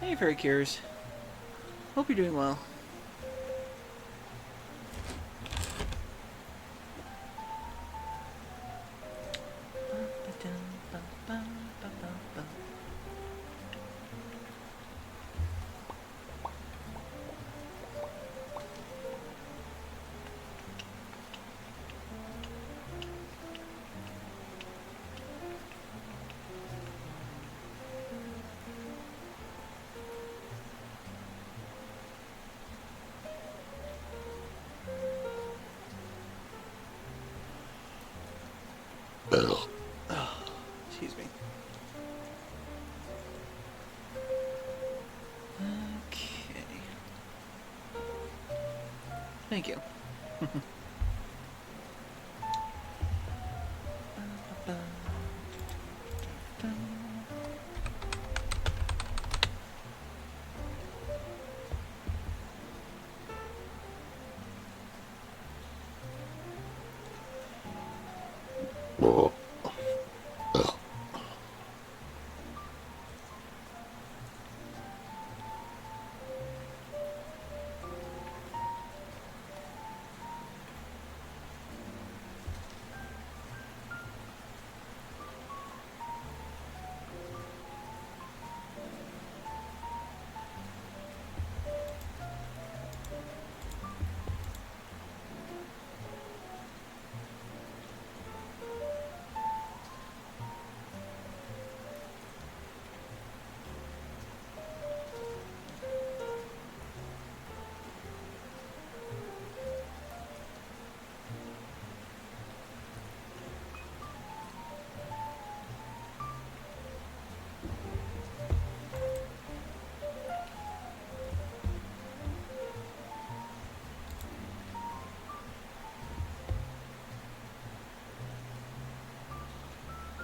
Hey, Fairy Cures. Hope you're doing well. Excuse me. Okay. Thank you.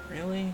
Really?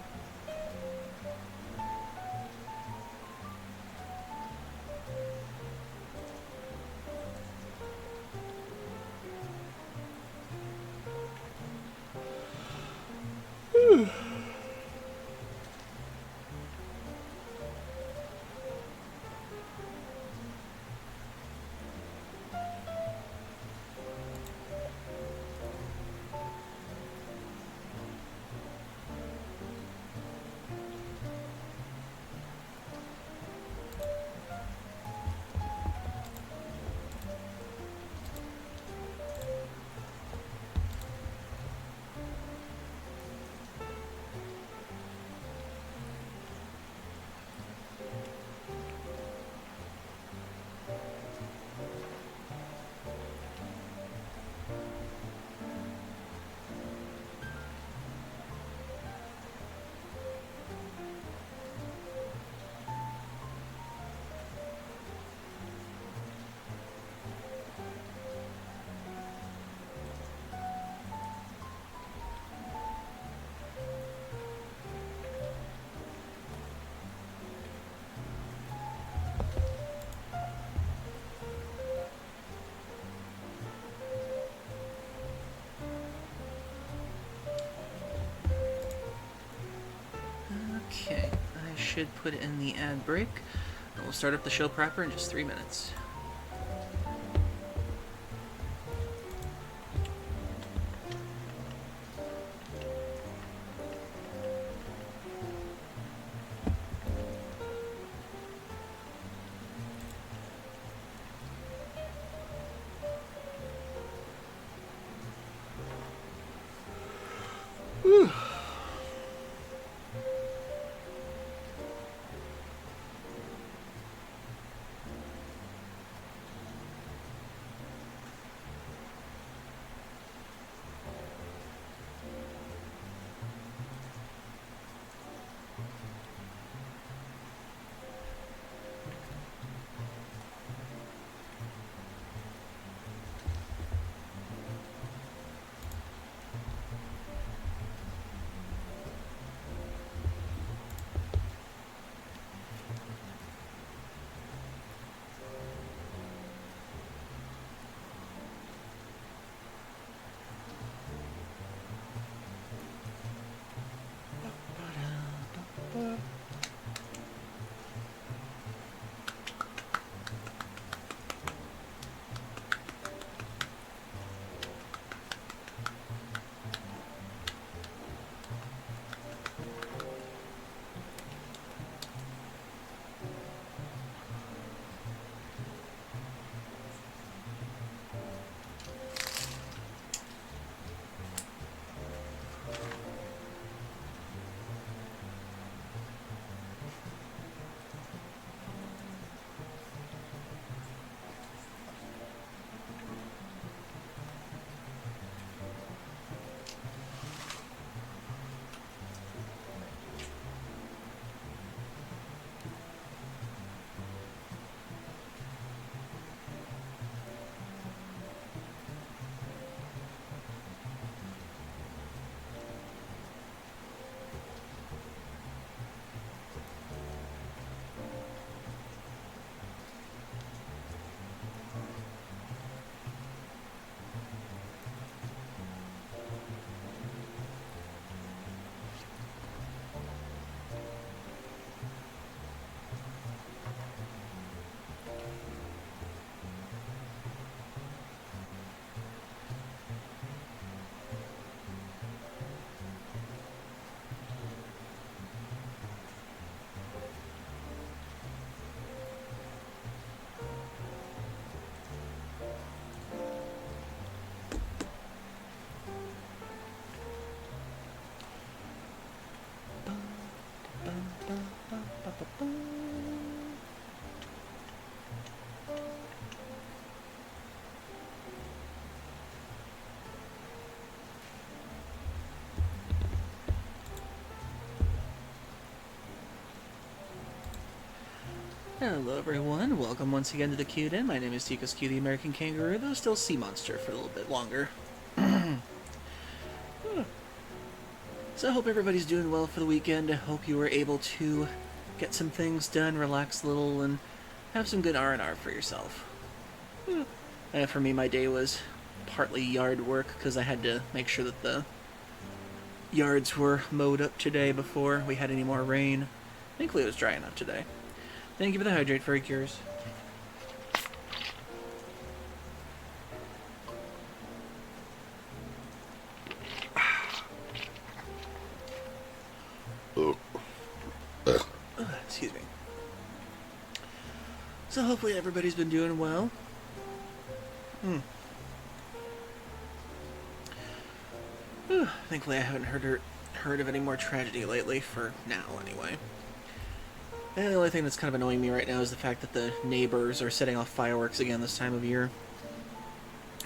Okay, I should put in the ad break, and we'll start up the show proper in just 3 minutes. Whew. Hello everyone, welcome once again to the Queued In. My name is Tico's Q, the American Kangaroo, though still Sea Monster for a little bit longer. So I hope everybody's doing well for the weekend. I hope you were able to get some things done, relax a little, and have some good R&R for yourself. For me, my day was partly yard work, because I had to make sure that the yards were mowed up today before we had any more rain. Thankfully it was dry enough today. Thank you for the hydrate, Furry Cures. Excuse me. So hopefully everybody's been doing well. Thankfully I haven't heard of any more tragedy lately, for now anyway. And the only thing that's kind of annoying me right now is the fact that the neighbors are setting off fireworks again this time of year.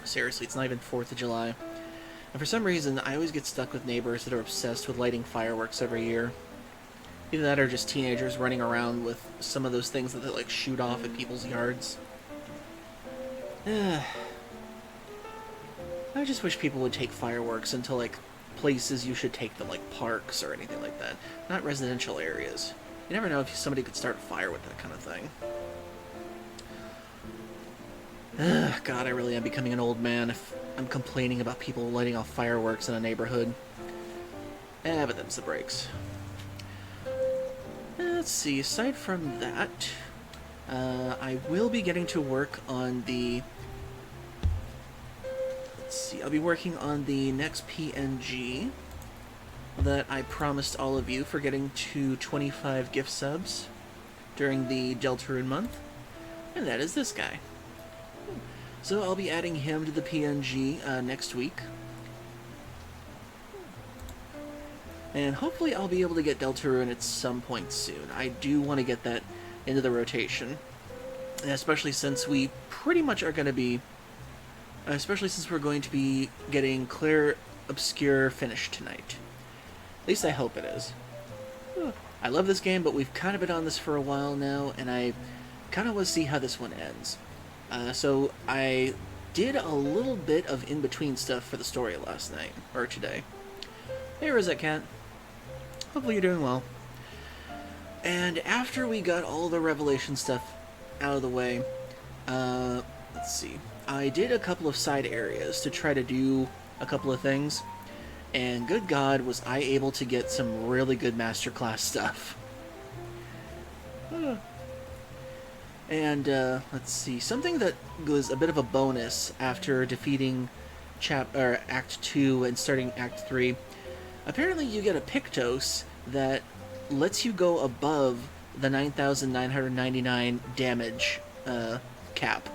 Seriously, it's not even 4th of July. And for some reason, I always get stuck with neighbors that are obsessed with lighting fireworks every year. Either that or just teenagers running around with some of those things that they like shoot off at people's yards. I just wish people would take fireworks into like places you should take them, like parks or anything like that. Not residential areas. You never know if somebody could start a fire with that kind of thing. God, I really am becoming an old man if I'm complaining about people lighting off fireworks in a neighborhood. But them's the breaks. Let's see, aside from that, I will be getting to work on the... Let's see, I'll be working on the next PNG that I promised all of you for getting to 25 gift subs during the Deltarune month, and that is this guy. So I'll be adding him to the PNG next week, and hopefully I'll be able to get Deltarune at some point soon. I do want to get that into the rotation, especially since we pretty much are going to be, especially since we're going to be getting Clair Obscur finished tonight. At least I hope it is. I love this game, but we've kind of been on this for a while now, and I kind of want to see how this one ends. So I did a little bit of in-between stuff for the story last night, or today. Hey, Rosette Cat. Hopefully you're doing well. And after we got all the Revelation stuff out of the way, let's see. I did a couple of side areas to try to do a couple of things. And good God, was I able to get some really good masterclass stuff. And, let's see, something that was a bit of a bonus after defeating Act 2 and starting Act 3. Apparently you get a Pictos that lets you go above the 9,999 damage cap.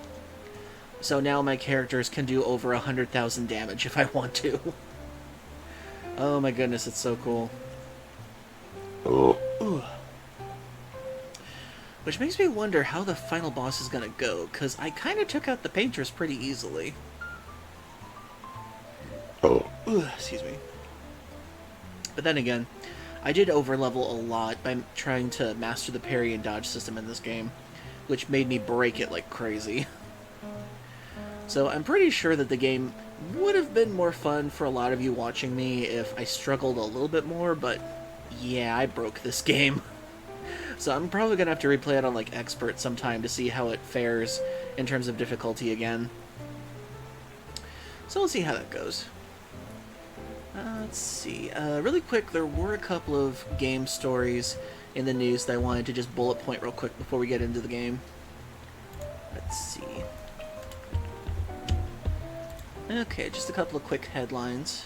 So now my characters can do over 100,000 damage if I want to. Oh my goodness, it's so cool. Ooh. Which makes me wonder how the final boss is gonna go, because I kind of took out the painters pretty easily. Ooh, excuse me. But then again, I did overlevel a lot by trying to master the parry and dodge system in this game, which made me break it like crazy. So I'm pretty sure that the game would have been more fun for a lot of you watching me if I struggled a little bit more, but yeah, I broke this game. So I'm probably going to have to replay it on like Expert sometime to see how it fares in terms of difficulty again. So we'll see how that goes. Let's see. Really quick, there were a couple of game stories in the news that I wanted to just bullet point real quick before we get into the game. Let's see. Okay, just a couple of quick headlines.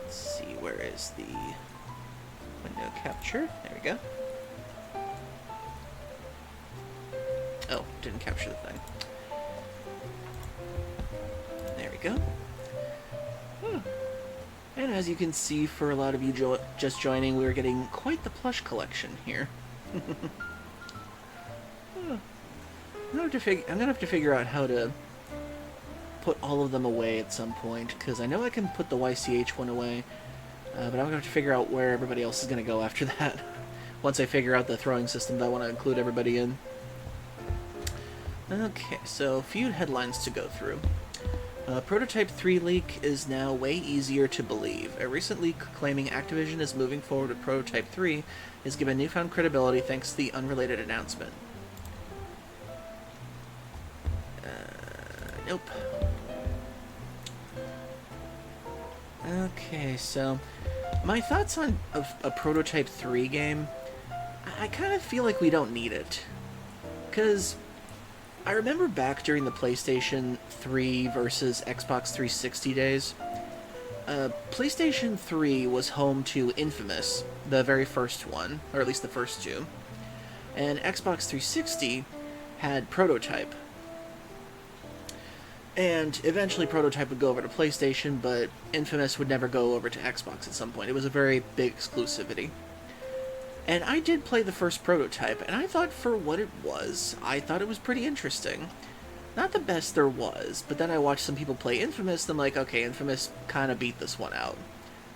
Let's see, where is the window capture? There we go. Oh, didn't capture the thing. There we go. And as you can see, for a lot of you just joining, we're getting quite the plush collection here. I'm gonna have to figure out how to put all of them away at some point, because I know I can put the YCH one away, but I'm gonna have to figure out where everybody else is gonna go after that. Once I figure out the throwing system that I want to include everybody in. Okay, so few headlines to go through. Prototype 3 leak is now way easier to believe. A recent leak claiming Activision is moving forward with Prototype 3 is given newfound credibility thanks to the unrelated announcement. Nope. Okay, so my thoughts on a Prototype 3 game, I kind of feel like we don't need it. Because I remember back during the PlayStation 3 versus Xbox 360 days, PlayStation 3 was home to Infamous, the very first one, or at least the first two, and Xbox 360 had Prototype. And eventually Prototype would go over to PlayStation, but Infamous would never go over to Xbox at some point. It was a very big exclusivity. And I did play the first Prototype, and I thought for what it was, I thought it was pretty interesting. Not the best there was, but then I watched some people play Infamous, and I'm like, okay, Infamous kind of beat this one out.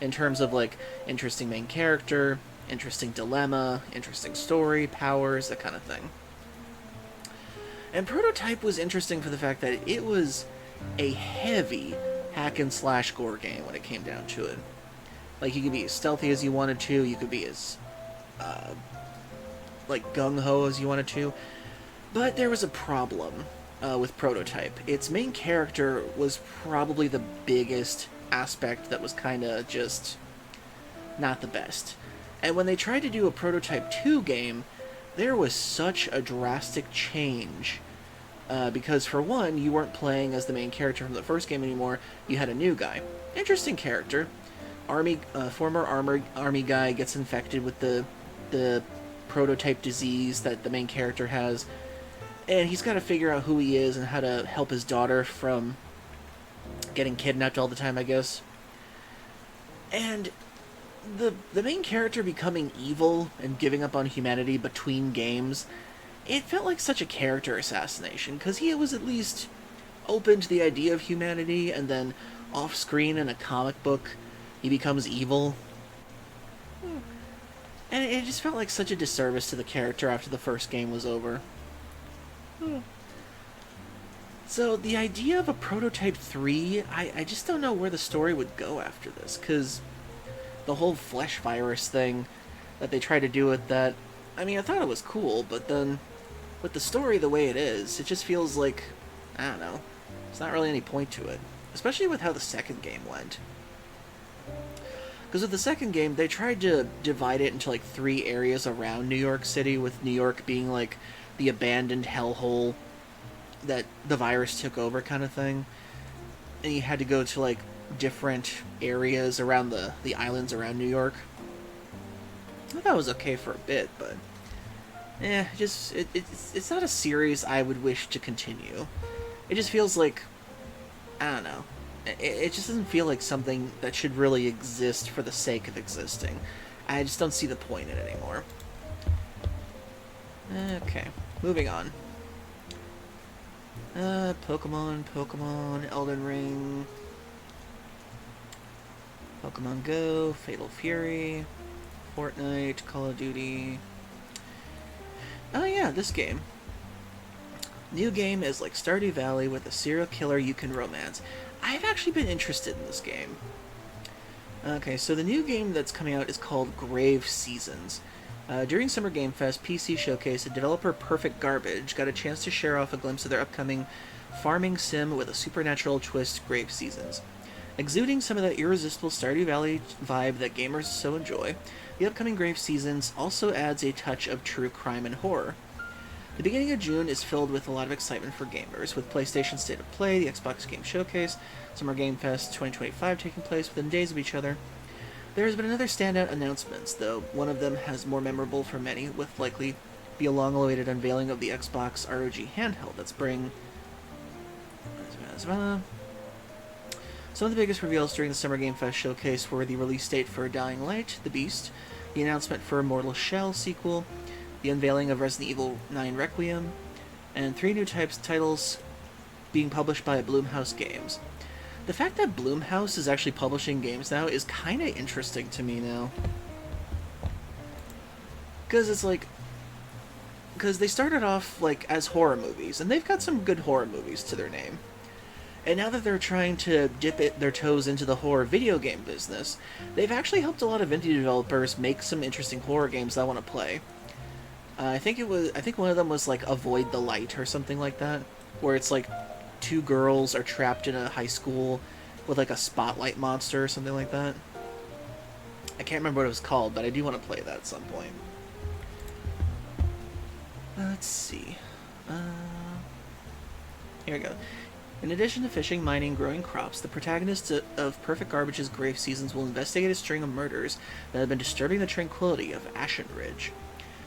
In terms of, like, interesting main character, interesting dilemma, interesting story, powers, that kind of thing. And Prototype was interesting for the fact that it was a heavy hack-and-slash gore game when it came down to it. Like, you could be as stealthy as you wanted to, you could be as like gung-ho as you wanted to, but there was a problem with Prototype. Its main character was probably the biggest aspect that was kind of just not the best. And when they tried to do a Prototype 2 game, there was such a drastic change. Because for one, you weren't playing as the main character from the first game anymore, you had a new guy. Interesting character. Former army guy gets infected with the Prototype disease that the main character has, and he's got to figure out who he is and how to help his daughter from getting kidnapped all the time, I guess. And the main character becoming evil and giving up on humanity between games, it felt like such a character assassination, because he was at least open to the idea of humanity, and then off-screen in a comic book, he becomes evil. And it just felt like such a disservice to the character after the first game was over. So the idea of a Prototype 3, I just don't know where the story would go after this, because the whole flesh virus thing that they tried to do with that, I mean, I thought it was cool, but then with the story the way it is, it just feels like, I don't know, there's not really any point to it. Especially with how the second game went. Because with the second game, they tried to divide it into like 3 areas around New York City, with New York being like the abandoned hellhole that the virus took over kind of thing. And you had to go to like different areas around the islands around New York. I thought it was okay for a bit, but it's not a series I would wish to continue. It just feels like, I don't know, it just doesn't feel like something that should really exist for the sake of existing. I just don't see the point in it anymore. Okay, moving on. Pokemon, Elden Ring, Pokemon Go, Fatal Fury, Fortnite, Call of Duty. Oh yeah, this game. New game is like Stardew Valley with a serial killer you can romance. I've actually been interested in this game. Okay, so the new game that's coming out is called Grave Seasons. During Summer Game Fest PC Showcase, the developer Perfect Garbage got a chance to share off a glimpse of their upcoming farming sim with a supernatural twist, Grave Seasons. Exuding some of that irresistible Stardew Valley vibe that gamers so enjoy, the upcoming Grave Seasons also adds a touch of true crime and horror. The beginning of June is filled with a lot of excitement for gamers, with PlayStation State of Play, the Xbox Game Showcase, Summer Game Fest 2025 taking place within days of each other. There has been another standout announcements, though one of them has more memorable for many, with likely be a long-awaited unveiling of the Xbox ROG handheld that spring. Some of the biggest reveals during the Summer Game Fest showcase were the release date for Dying Light, The Beast, the announcement for Mortal Shell sequel, the unveiling of Resident Evil 9 Requiem, and 3 new titles being published by Blumhouse Games. The fact that Blumhouse is actually publishing games now is kind of interesting to me now. Because it's like... Because they started off, like, as horror movies, and they've got some good horror movies to their name. And now that they're trying to dip their toes into the horror video game business, they've actually helped a lot of indie developers make some interesting horror games that I want to play. I think one of them was, like, Avoid the Light or something like that, where it's, like, 2 girls are trapped in a high school with, like, a spotlight monster or something like that. I can't remember what it was called, but I do want to play that at some point. Let's see. Here we go. In addition to fishing, mining, growing crops, the protagonist of Perfect Garbage's Grave Seasons will investigate a string of murders that have been disturbing the tranquility of Ashen Ridge.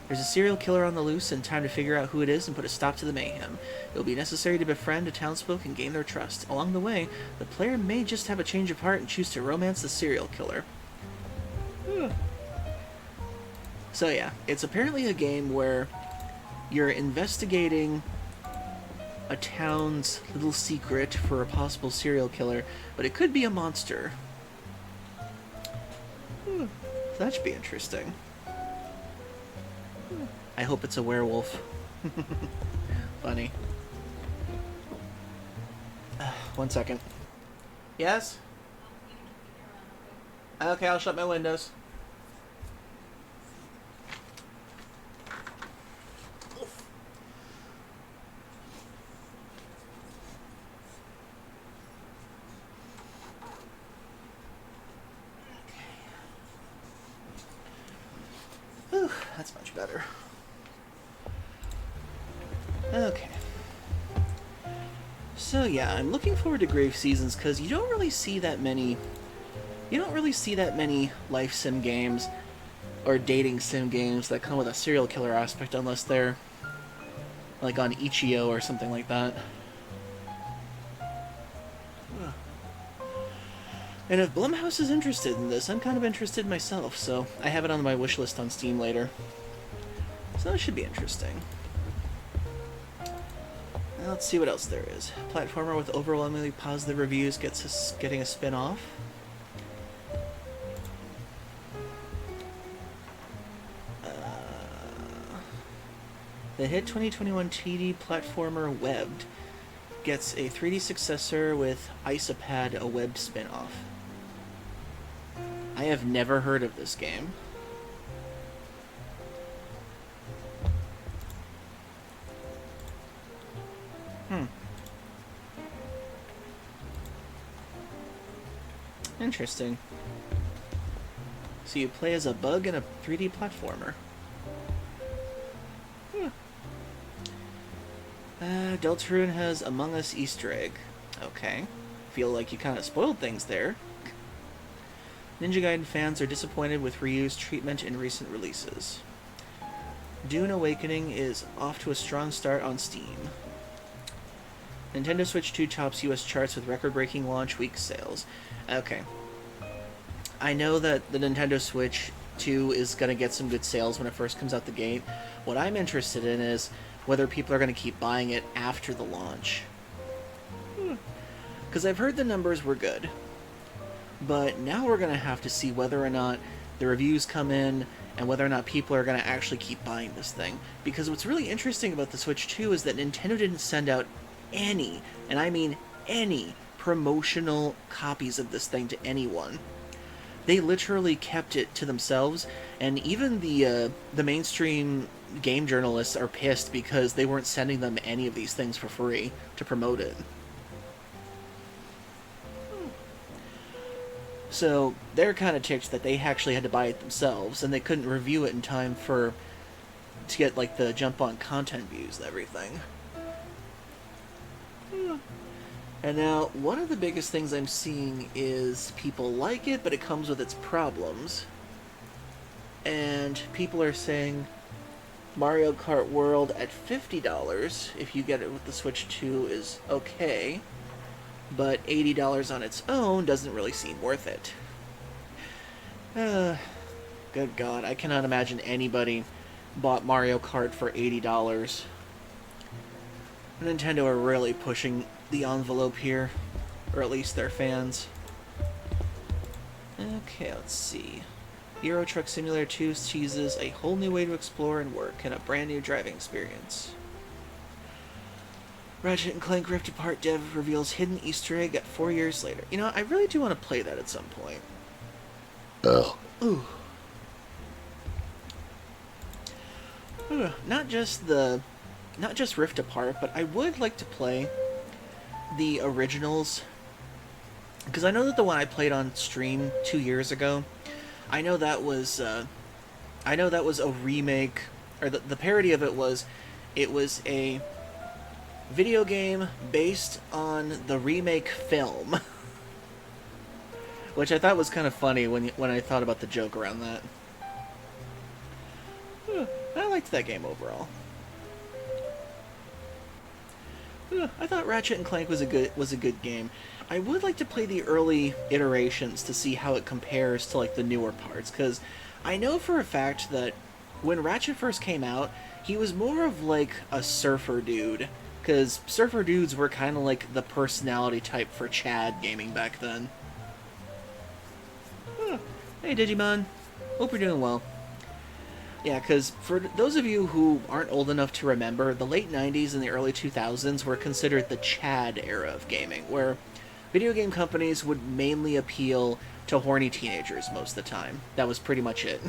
There's a serial killer on the loose, and time to figure out who it is and put a stop to the mayhem. It will be necessary to befriend a townsfolk and gain their trust. Along the way, the player may just have a change of heart and choose to romance the serial killer. So yeah, it's apparently a game where you're investigating a town's little secret for a possible serial killer, but it could be a monster. That should be interesting. I hope it's a werewolf. Funny. 1 second. Yes? Okay, I'll shut my windows. Whew, that's much better. Okay. So yeah, I'm looking forward to Grave Seasons because you don't really see that many life sim games or dating sim games that come with a serial killer aspect unless they're like on Ichio or something like that. And if Blumhouse is interested in this, I'm kind of interested myself, so I have it on my wish list on Steam later. So that should be interesting. Now let's see what else there is. Platformer with overwhelmingly positive reviews getting a spin-off. The hit 2021 TD platformer Webbed gets a 3D successor with Isopad, a webbed spin-off. I have never heard of this game. Interesting. So you play as a bug in a 3D platformer. Deltarune has Among Us Easter egg. Okay. Feel like you kind of spoiled things there. Ninja Gaiden fans are disappointed with Ryu's treatment in recent releases. Dune Awakening is off to a strong start on Steam. Nintendo Switch 2 tops US charts with record-breaking launch week sales. Okay. I know that the Nintendo Switch 2 is going to get some good sales when it first comes out the gate. What I'm interested in is whether people are going to keep buying it after the launch. Because I've heard the numbers were good. But now we're going to have to see whether or not the reviews come in and whether or not people are going to actually keep buying this thing. Because what's really interesting about the Switch 2 is that Nintendo didn't send out any, and I mean any, promotional copies of this thing to anyone. They literally kept it to themselves, and even the mainstream game journalists are pissed because they weren't sending them any of these things for free to promote it. So they're kind of ticked that they actually had to buy it themselves, and they couldn't review it in time to get like the jump on content views and everything. And now, one of the biggest things I'm seeing is people like it, but it comes with its problems. And people are saying Mario Kart World at $50, if you get it with the Switch 2, is okay. but $80 on its own doesn't really seem worth it. Good God, I cannot imagine anybody bought Mario Kart for $80. Nintendo are really pushing the envelope here, or at least their fans. Okay, let's see. Euro Truck Simulator 2 teases a whole new way to explore and work and a brand new driving experience. Ratchet and Clank Rift Apart dev reveals hidden Easter egg at 4 years later. You know, I really do want to play that at some point. Ugh. Ooh. Not just Rift Apart, but I would like to play the originals, because I know that the one I played on stream 2 years ago, I know that was a remake, or the parody of it was a video game based on the remake film, which I thought was kind of funny when I thought about the joke around that. I liked that game overall. I thought Ratchet and Clank was a good game. I would like to play the early iterations to see how it compares to like the newer parts, because I know for a fact that when Ratchet first came out, he was more of like a surfer dude, because surfer dudes were kind of like the personality type for Chad gaming back then. Hey Digimon, hope you're doing well. Yeah, because for those of you who aren't old enough to remember, the late 90s and the early 2000s were considered the Chad era of gaming, where video game companies would mainly appeal to horny teenagers most of the time. That was pretty much it.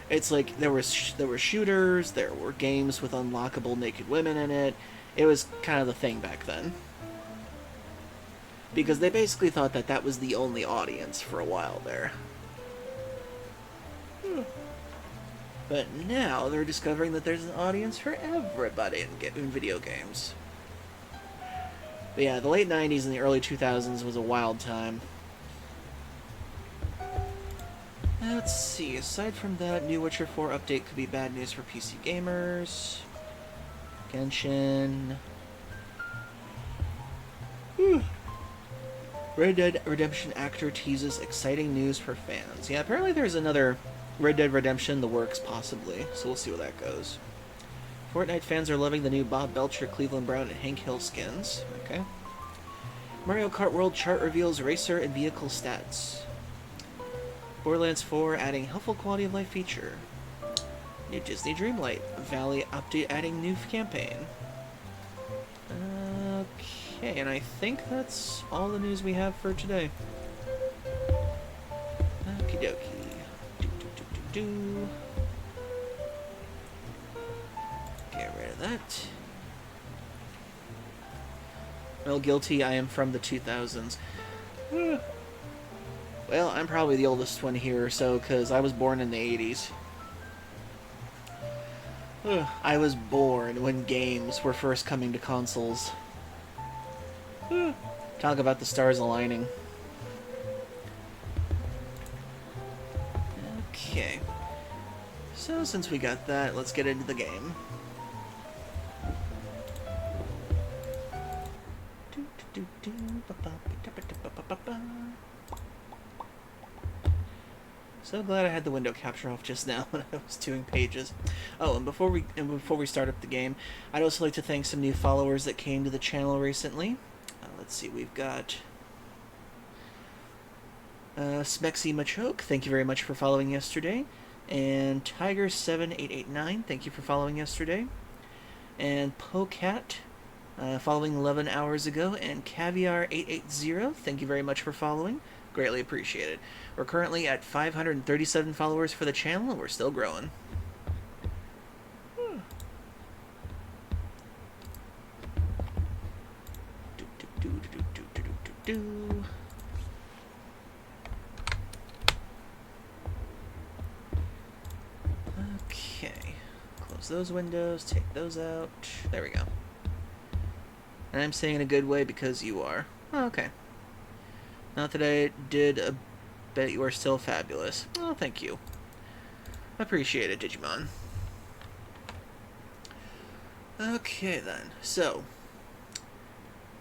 It's like there were shooters, there were games with unlockable naked women in it. It was kind of the thing back then. Because they basically thought that was the only audience for a while there. But now they're discovering that there's an audience for everybody in video games. But yeah, the late 90s and the early 2000s was a wild time. Let's see, aside from that, new Witcher 4 update could be bad news for PC gamers. Genshin. Red Dead Redemption actor teases exciting news for fans. Yeah, apparently there's another Red Dead Redemption in the works, possibly, so we'll see where that goes. Fortnite fans are loving the new Bob Belcher, Cleveland Brown, and Hank Hill skins. Okay. Mario Kart World Chart reveals racer and vehicle stats. Borderlands 4 adding helpful quality of life feature. New Disney Dreamlight Valley update adding new campaign. Okay, and I think that's all the news we have for today. Okie dokie. Get rid of that. Well, guilty, I am from the 2000s. Well, I'm probably the oldest one here or so, because I was born in the 80s. I was born when games were first coming to consoles. Talk about the stars aligning. Okay. So, since we got that, let's get into the game. So glad I had the window capture off just now when I was doing pages. Oh, and before we start up the game, I'd also like to thank some new followers that came to the channel recently. Let's see, we've got Smexy Machoke, thank you very much for following yesterday. And Tiger7889, thank you for following yesterday. And Pocat, following 11 hours ago. And Caviar880, thank you very much for following. Greatly appreciated. We're currently at 537 followers for the channel, and we're still growing. Okay. Close those windows, take those out. There we go. And I'm saying in a good way because you are. Oh, okay. Not that I did bet you are still fabulous. Oh, thank you. Appreciate it, Digimon. Okay, then. So,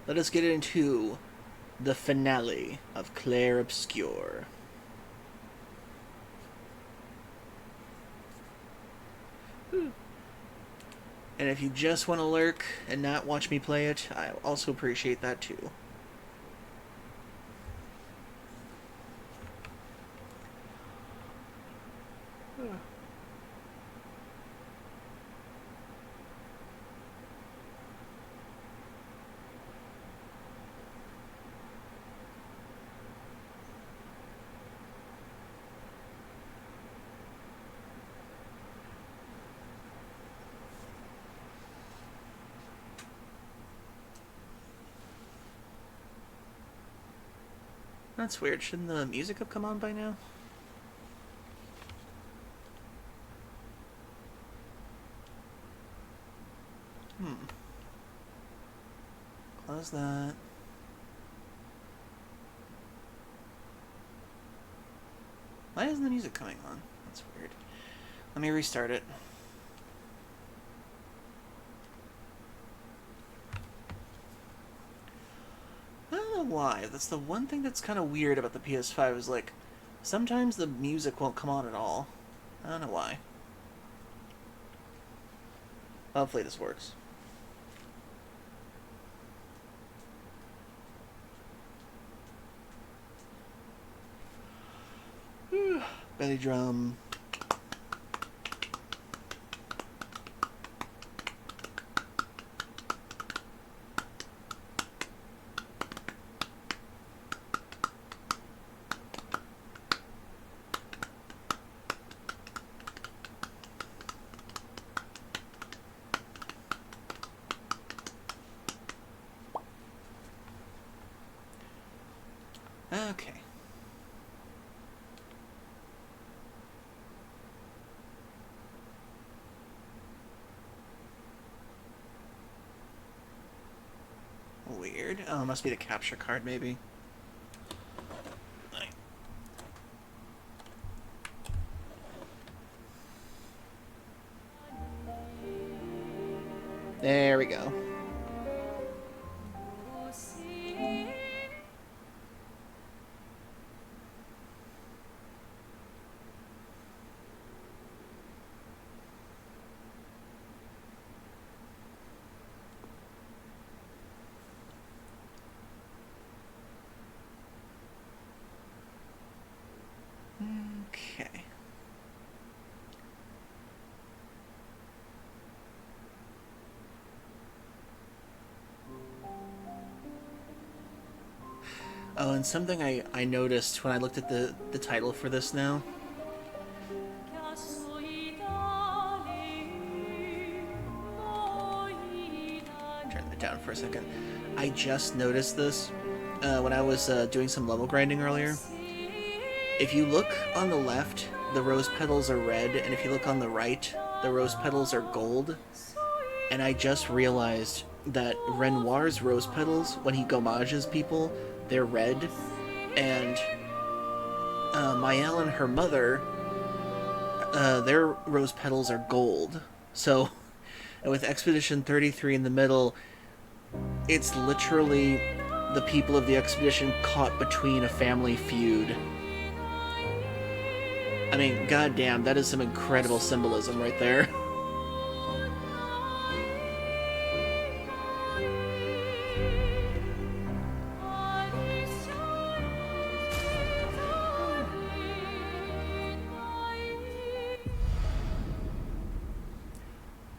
let us get into the finale of Clair Obscur. And if you just want to lurk and not watch me play it, I also appreciate that too. That's weird. Shouldn't the music have come on by now? Close that. Why isn't the music coming on? That's weird. Let me restart it. I don't know why. That's the one thing that's kind of weird about the PS5 is like, sometimes the music won't come on at all. I don't know why. Hopefully this works. Belly drum. Okay. Weird. Oh, it must be the capture card, maybe. There we go. Okay. Oh, and something I noticed when I looked at the title for this now. Turn that down for a second. I just noticed this when I was doing some level grinding earlier. If you look on the left, the rose petals are red, and if you look on the right, the rose petals are gold. And I just realized that Renoir's rose petals, when he gommages people, they're red, and Maëlle and her mother, their rose petals are gold. So, with Expedition 33 in the middle, it's literally the people of the expedition caught between a family feud. I mean, goddamn, that is some incredible symbolism right there.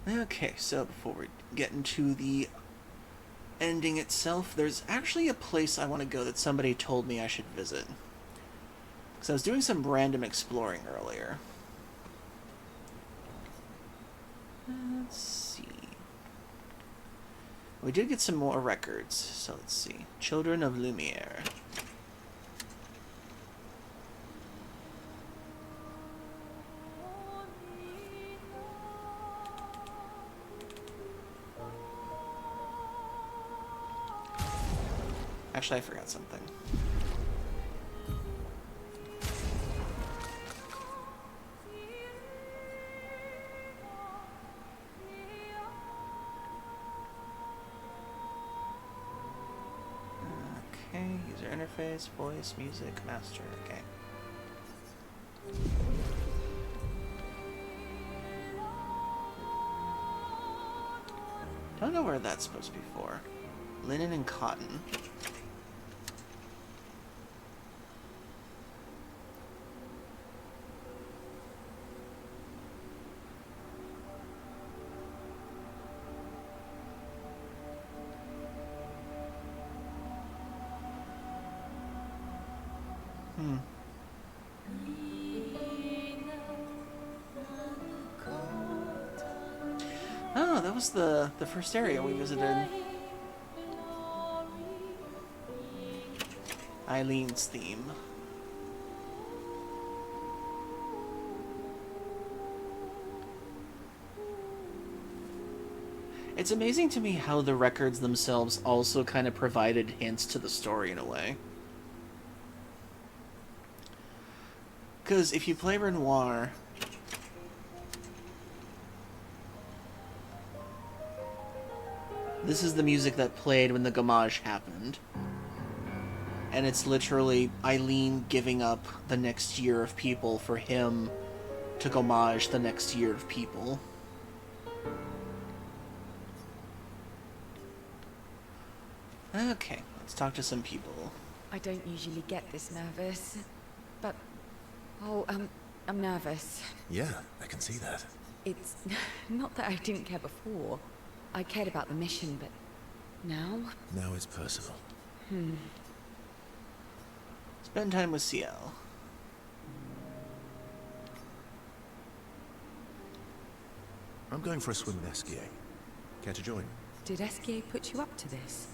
Okay, so before we get into the ending itself, there's actually a place I want to go that somebody told me I should visit. Because I was doing some random exploring earlier. Let's see. We did get some more records, so let's see. Children of Lumiere. Actually, I forgot something. interface, voice, music, master. Okay. Don't know where that's supposed to be for. Linen and cotton. Oh, that was the first area we visited. Eileen's theme. It's amazing to me how the records themselves also kind of provided hints to the story in a way. Because if you play Renoir, this is the music that played when the Gamage happened. And it's literally Eileen giving up the next year of people for him to Gamage the next year of people. Okay, let's talk to some people. I don't usually get this nervous, but... Oh, I'm nervous. Yeah, I can see that. It's not that I didn't care before. I cared about the mission, but now? Now it's personal. Spend time with CL. I'm going for a swim with Esquier. Care to join? Did Esquier put you up to this?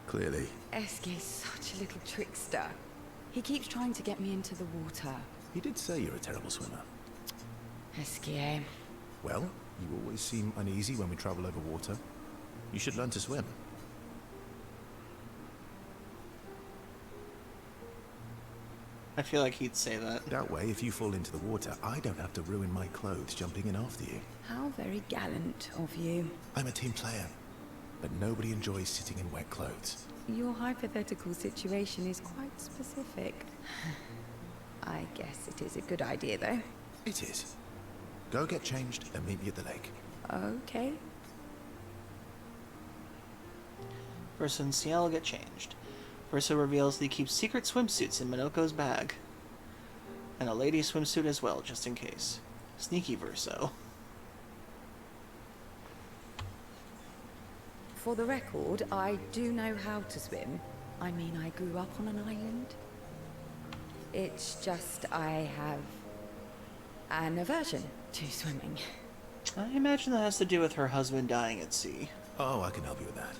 Clearly. Esquier's such a little trickster. He keeps trying to get me into the water. He did say you're a terrible swimmer. Esquier. Well, you always seem uneasy when we travel over water. You should learn to swim. I feel like he'd say that. That way, if you fall into the water, I don't have to ruin my clothes jumping in after you. How very gallant of you. I'm a team player, but nobody enjoys sitting in wet clothes. Your hypothetical situation is quite specific. I guess it is a good idea, though. It is. Go get changed and meet me at the lake. Okay. Verso and CL get changed. Verso reveals that he keeps secret swimsuits in Minoko's bag. And a lady swimsuit as well, just in case. Sneaky Verso. For the record, I do know how to swim. I mean, I grew up on an island. It's just I have an aversion to swimming. I imagine that has to do with her husband dying at sea. Oh, I can help you with that.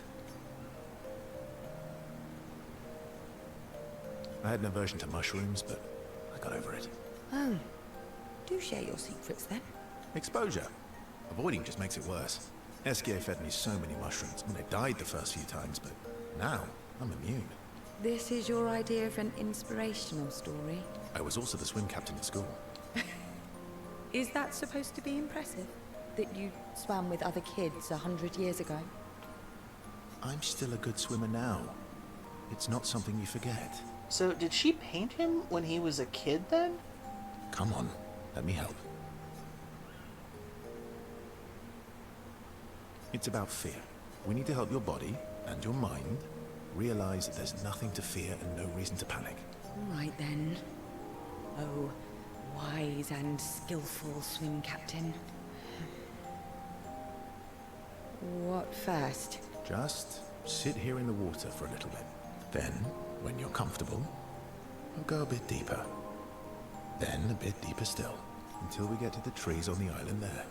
I had an aversion to mushrooms, but I got over it. Oh, do share your secrets then. Exposure. Avoiding just makes it worse. Esquier fed me so many mushrooms. I mean, I died the first few times, but now I'm immune. This is your idea of an inspirational story. I was also the swim captain at school. Is that supposed to be impressive? That you swam with other kids 100 years ago? I'm still a good swimmer now. It's not something you forget. So, did she paint him when he was a kid then? Come on, let me help. It's about fear. We need to help your body and your mind realize that there's nothing to fear and no reason to panic. All right then. Oh, wise and skillful swim captain. What first? Just sit here in the water for a little bit. Then, when you're comfortable, we'll go a bit deeper. Then a bit deeper still, until we get to the trees on the island there.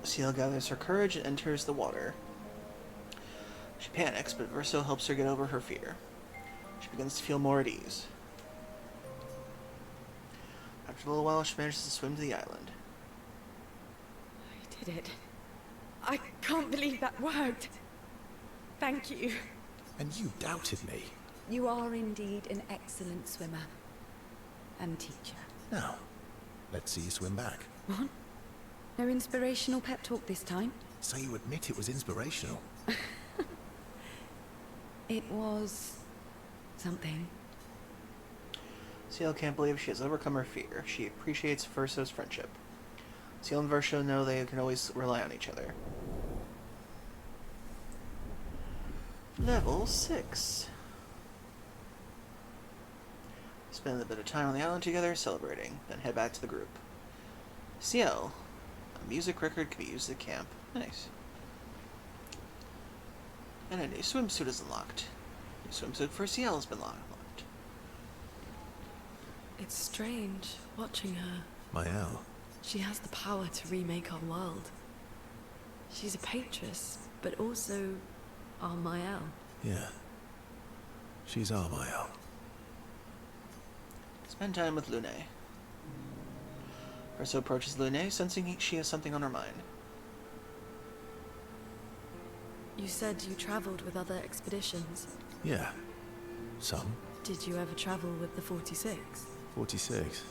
CL gathers her courage and enters the water. She panics, but Verso helps her get over her fear. She begins to feel more at ease. After a little while, she manages to swim to the island. I did it. I can't believe that worked. Thank you. And you doubted me. You are indeed an excellent swimmer. And teacher. Now, let's see you swim back. What? No inspirational pep talk this time? So you admit it was inspirational? It was... something. Ciel can't believe she has overcome her fear. She appreciates Verso's friendship. Ciel and Verso know they can always rely on each other. Level 6. Spend a bit of time on the island together, celebrating, then head back to the group. Ciel. A music record can be used at camp. Nice. And a new swimsuit is unlocked. New swimsuit for Ciel has been unlocked. It's strange watching her. Mael. She has the power to remake our world. She's a paintress, but also our Mael. Yeah. She's our Mael. Spend time with Lune. Verso approaches Lune, sensing she has something on her mind. You said you traveled with other expeditions. Yeah. Some. Did you ever travel with the 46? 46.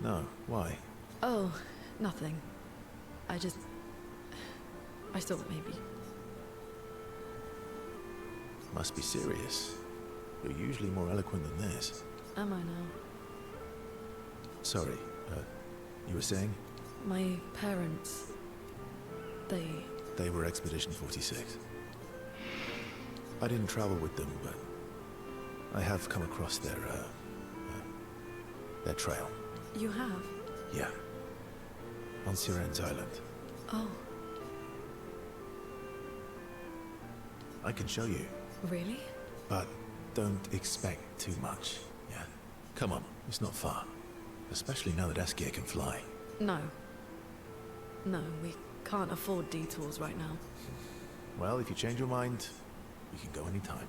No, why? Oh, nothing. I thought maybe. Must be serious. You're usually more eloquent than this. Am I now? Sorry, you were saying? My parents... They were Expedition 46. I didn't travel with them, but I have come across their trail. You have? Yeah. On Siren's Island. Oh, I can show you, really? but don't expect too much, yeah? Come on, it's not far. Especially now that Askia can fly. No. No, we can't afford detours right now. Well, if you change your mind, you can go anytime.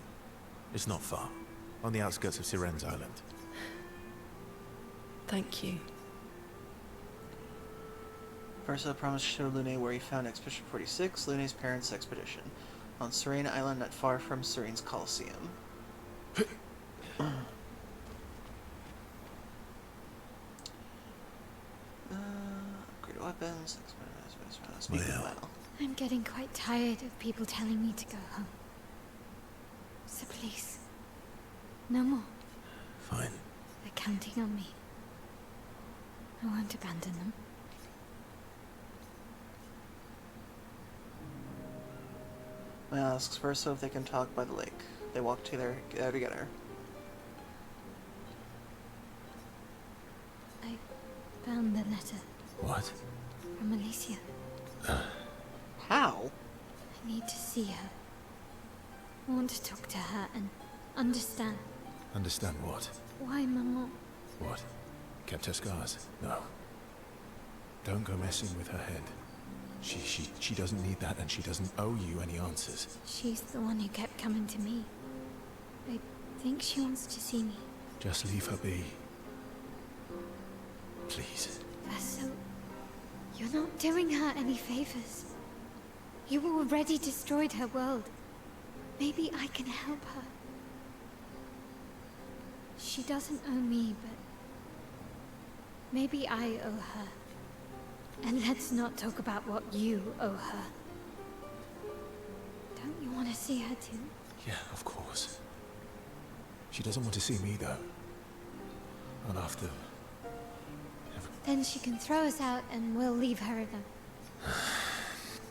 It's not far. On the outskirts of Siren's Island. Thank you. Verso promised to show Lune where he found Expedition 46, Lune's parents' expedition, on Serene Island not far from Serene's Coliseum. Upgrade weapons, speaking of battle. I'm getting quite tired of people telling me to go home. So please, no more. Fine. They're counting on me. I won't abandon them. Maya asks Verso if they can talk by the lake. They walk together. I found the letter What? from Alicia. How? I need to see her. I want to talk to her and understand Understand what? why Maman. What? Kept her scars? No. Don't go messing with her head. She doesn't need that, and she doesn't owe you any answers. She's the one who kept coming to me. I think she wants to see me. Just leave her be. Please. Vaso, you're not doing her any favors. You already destroyed her world. Maybe I can help her. She doesn't owe me, but maybe I owe her. And let's not talk about what you owe her. Don't you want to see her too? Yeah, of course. She doesn't want to see me, though. Not after... Then she can throw us out and we'll leave her alone.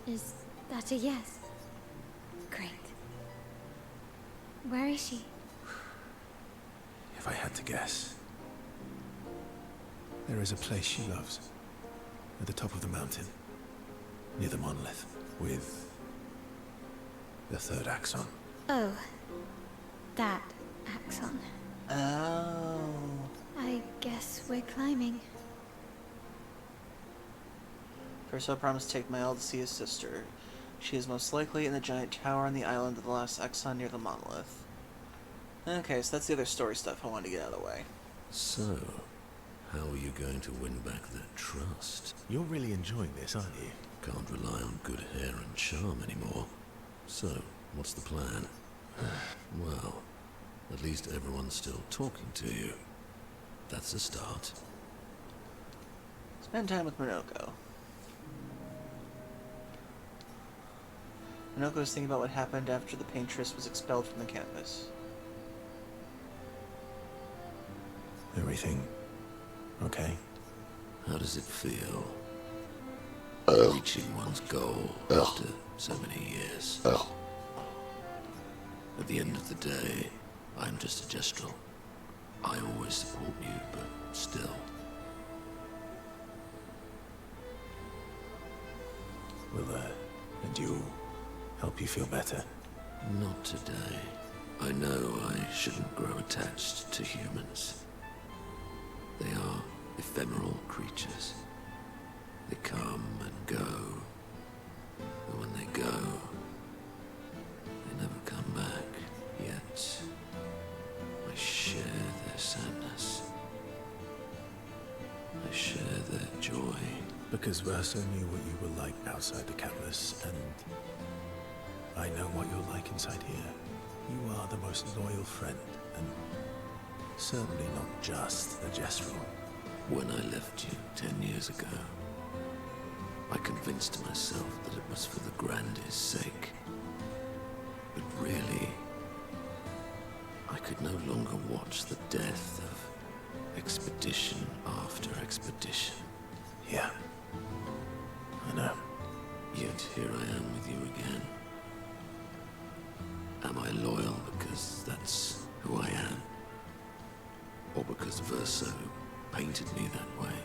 Is that a yes? Great. Where is she? If I had to guess... There is a place she loves. At the top of the mountain. Near the monolith. With... the third axon. Oh. That axon. Oh. I guess we're climbing. Verso promised to take Mael to see his sister. She is most likely in the giant tower on the island of the last Exxon near the monolith. Okay, so that's the other story stuff I wanted to get out of the way. So, how are you going to win back that trust? You're really enjoying this, aren't you? Can't rely on good hair and charm anymore. So, what's the plan? Well, at least everyone's still talking to you. That's a start. Spend time with Minoko. Minoko was thinking about what happened after the paintress was expelled from the campus. Everything okay? How does it feel? Reaching one's goal after so many years. At the end of the day, I'm just a gestural. I always support you, but still. Will Endure help you feel better? Not today. I know I shouldn't grow attached to humans. They are ephemeral creatures. They come and go. And when they go, they never come back. Yet, I share their sadness. I share their joy. Because Verso knew what you were like outside the campus, and I know what you're like inside here. You are the most loyal friend, and certainly not just a gestural. When I left you 10 years ago, I convinced myself that it was for the grandest sake. But really, I could no longer watch the death of expedition after expedition. Yeah, I know. Yet here I am with you again. Am I loyal because that's who I am? Or because Verso painted me that way?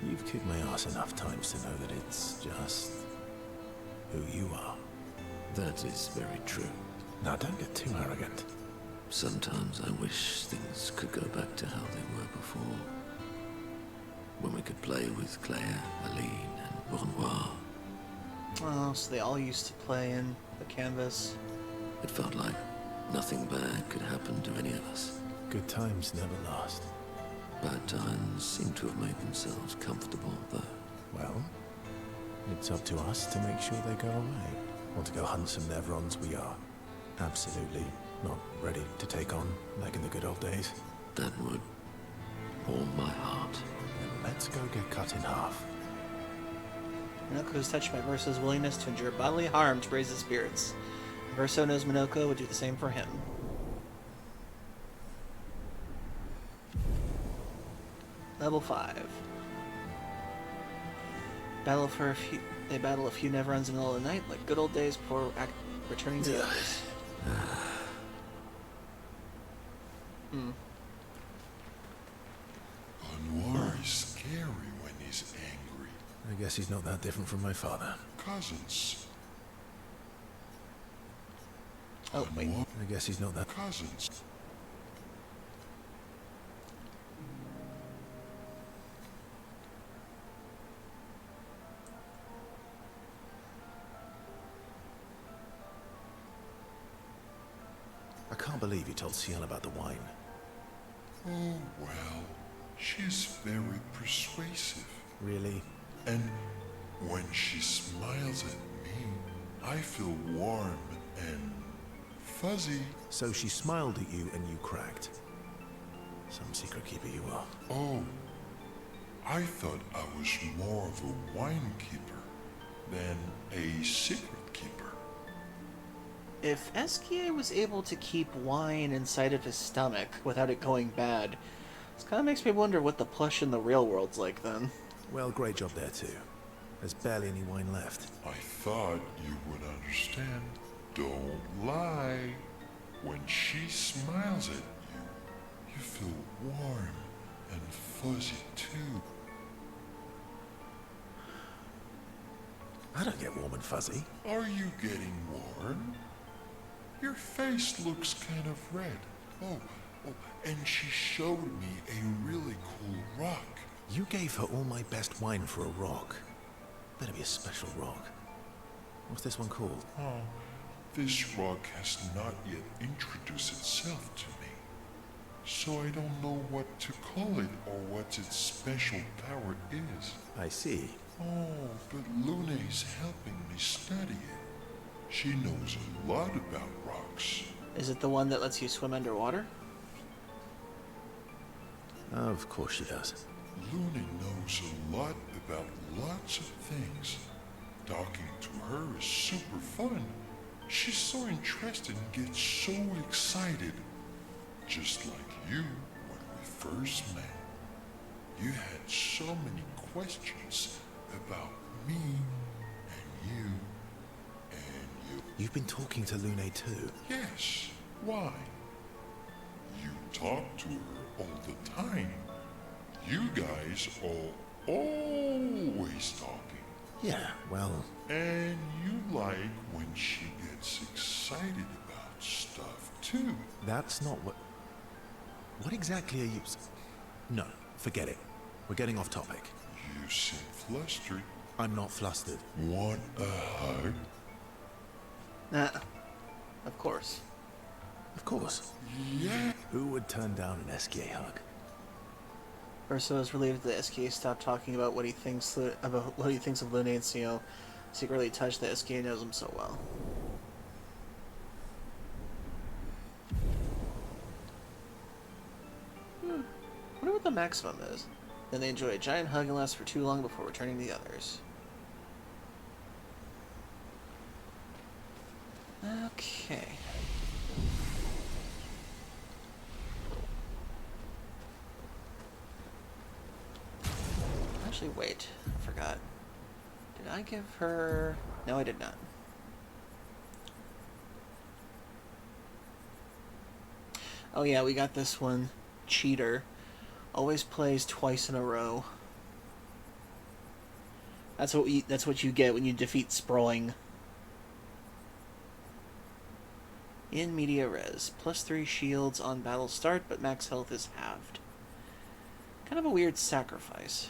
You've kicked my ass enough times to know that it's just who you are. That is very true. Now don't get too arrogant. Sometimes I wish things could go back to how they were before. When we could play with Clair, Aline, and Bonnoir. Oh, so they all used to play in the canvas. It felt like nothing bad could happen to any of us. Good times never last. Bad times seem to have made themselves comfortable, though. Well, it's up to us to make sure they go away. Want to go hunt some Nevrons? We are absolutely not ready to take on like in the good old days. That would warm my heart. Then let's go get cut in half. Minoko is touched by Verso's willingness to endure bodily harm to raise his spirits. Verso knows Minoko would do the same for him. Level 5. They battle a few Nevrons in the middle of the night, like good old days before returning to the others. Anwar is scary when he's angry. I guess he's not that different from my father. Cousins. Oh, wait. Anwar, I guess he's not that... cousins. I can't believe you told Ciel about the wine. Oh, well, she's very persuasive. Really? And when she smiles at me, I feel warm and fuzzy. So she smiled at you and you cracked. Some secret keeper you are. Oh, I thought I was more of a wine keeper than a secret keeper. If Esquier was able to keep wine inside of his stomach without it going bad, this kind of makes me wonder what the plush in the real world's like then. Well, great job there too. There's barely any wine left. I thought you would understand. Don't lie. When she smiles at you, you feel warm and fuzzy too. I don't get warm and fuzzy. Are you getting warm? Your face looks kind of red. Oh, and she showed me a really cool rock. You gave her all my best wine for a rock. Better be a special rock. What's this one called? Oh, this rock has not yet introduced itself to me. So I don't know what to call it or what its special power is. I see. Oh, but Luna is helping me study it. She knows a lot about rocks. Is it the one that lets you swim underwater? Of course she does. Luna knows a lot about lots of things. Talking to her is super fun. She's so interested and gets so excited. Just like you when we first met. You had so many questions about me and you and you. You've been talking to Lune too? Yes, why? You talk to her all the time. You guys are always talking. Yeah, well... And you like when she gets excited about stuff too. That's not what... What exactly are you... No, forget it. We're getting off topic. You seem flustered. I'm not flustered. Want a hug? Nah, of course. Of course. Yeah. Who would turn down an SK hug? Urso is relieved that SK stopped talking about what he thinks of Lune and Sio, secretly touched that SK knows him so well. Wonder what the maximum is. Then they enjoy a giant hug and last for too long before returning to the others. Okay. Actually, wait. I forgot. Did I give her... No, I did not. Oh yeah, we got this one. Cheater. Always plays twice in a row. That's what you get when you defeat Sprawling. In media res. +3 shields on battle start, but max health is halved. Kind of a weird sacrifice.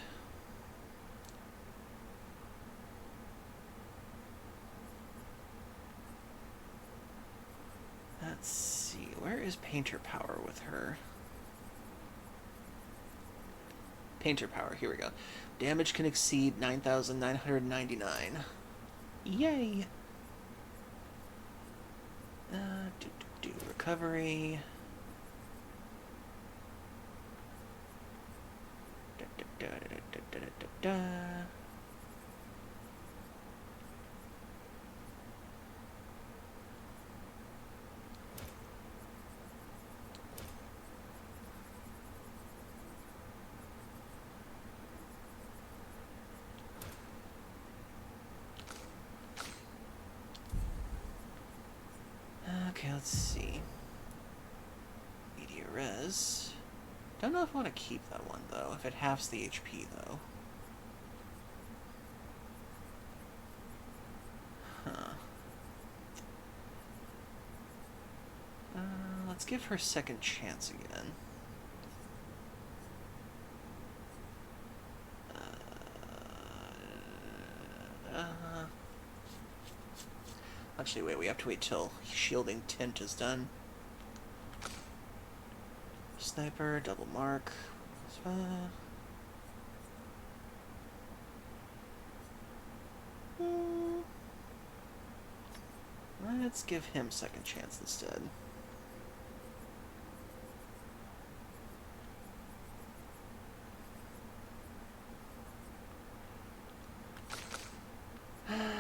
Let's see. Where is Painter Power with her? Painter Power. Here we go. Damage can exceed 9,999. Yay! Recovery. Okay, let's see. Media res. Don't know if I want to keep that one, though. If it halves the HP, though. Huh. Let's give her second chance again. Actually, wait, we have to wait till shielding tint is done. Sniper, double mark. Let's give him second chance instead.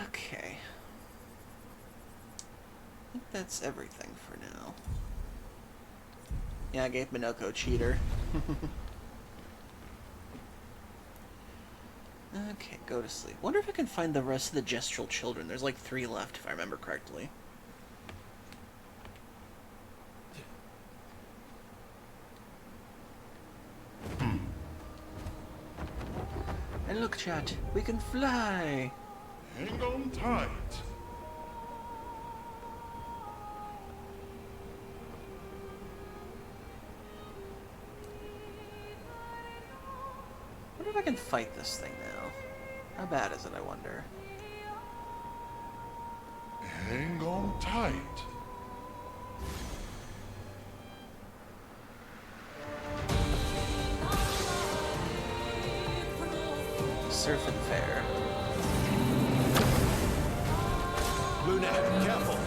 Okay. I think that's everything for now. Yeah, I gave Minoko Cheater. Okay, go to sleep. Wonder if I can find the rest of the gestural children. There's like 3 left, if I remember correctly. And look, chat, we can fly! Hang on tight. I wonder if I can fight this thing now. How bad is it, I wonder? Hang on tight. Surf and Fair. Lune, careful!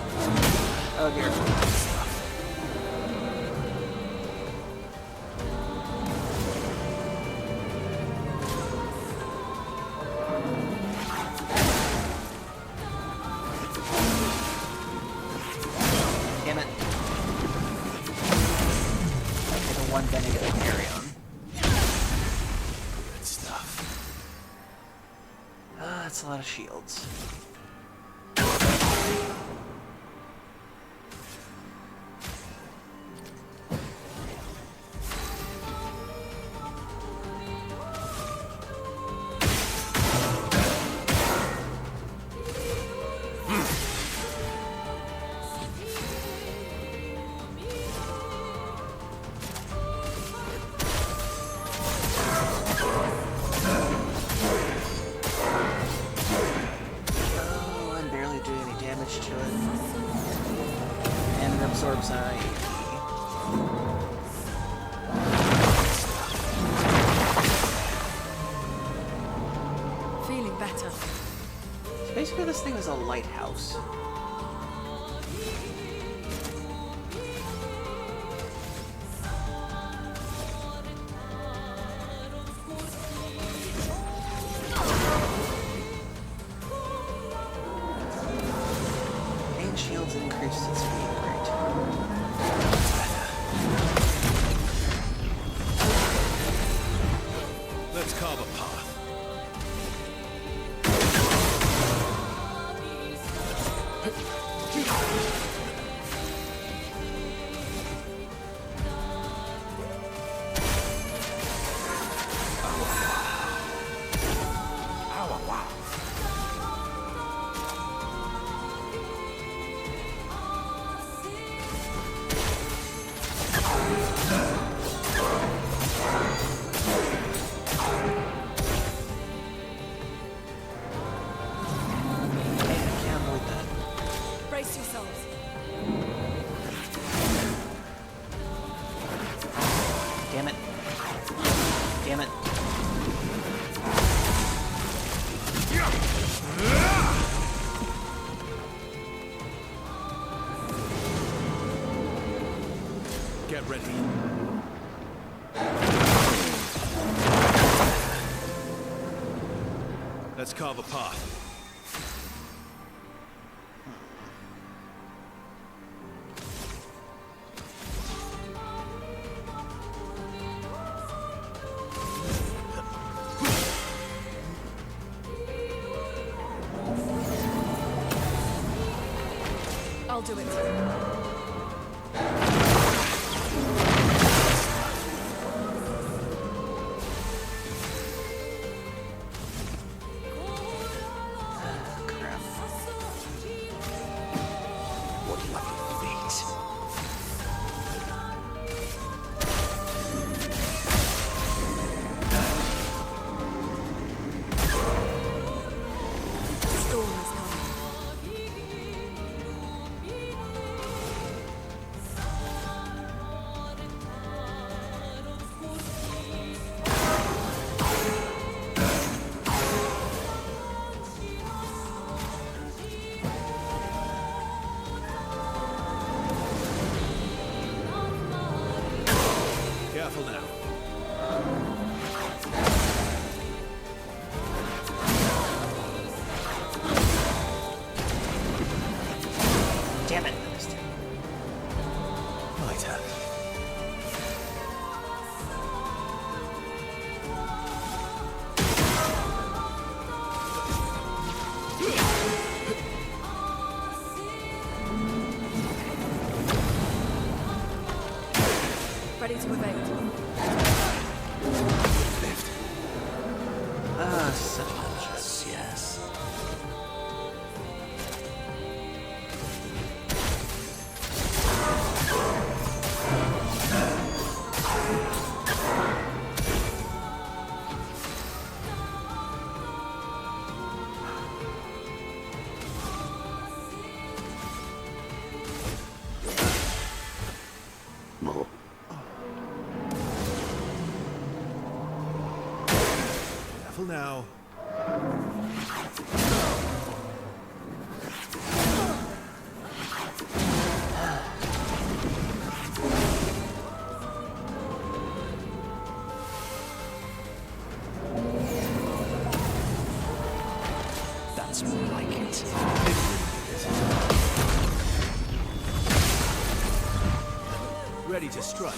Oh dear. then I get a carry on. Good stuff. That's a lot of shields. To it. And it absorbs I. Feeling better. So basically this thing is a lighthouse. Shields increased its speed, great. Let's carve a path. Brace yourselves. Damn it. Damn it. Get ready. Let's carve a path. I'll do it. Crap. What lucky feet. Storm is coming. Careful now. Damn it. I missed it. Lighter. Ready to evade. Lift. Such bullshit. Yes. More. Careful now. That's more like it. Ready to strike.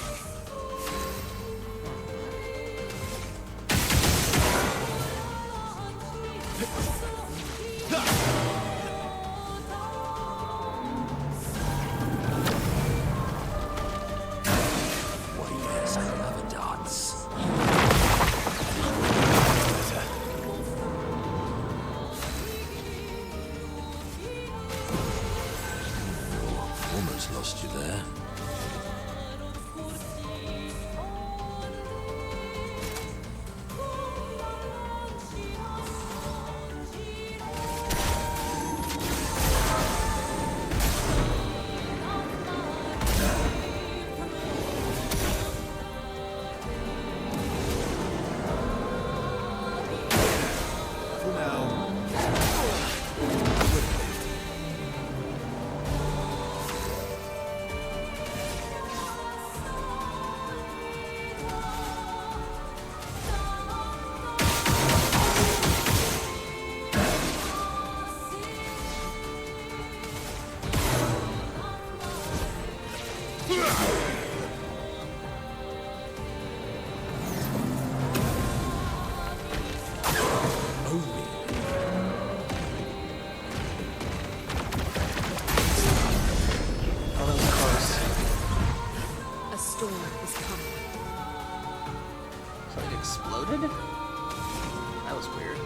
lost you there. For now. Oh, that was close. A storm is coming. So it exploded? That was weird.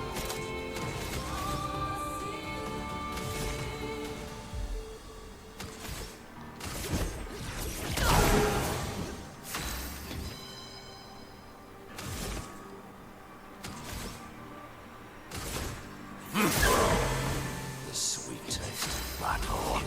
The sweet taste of battle.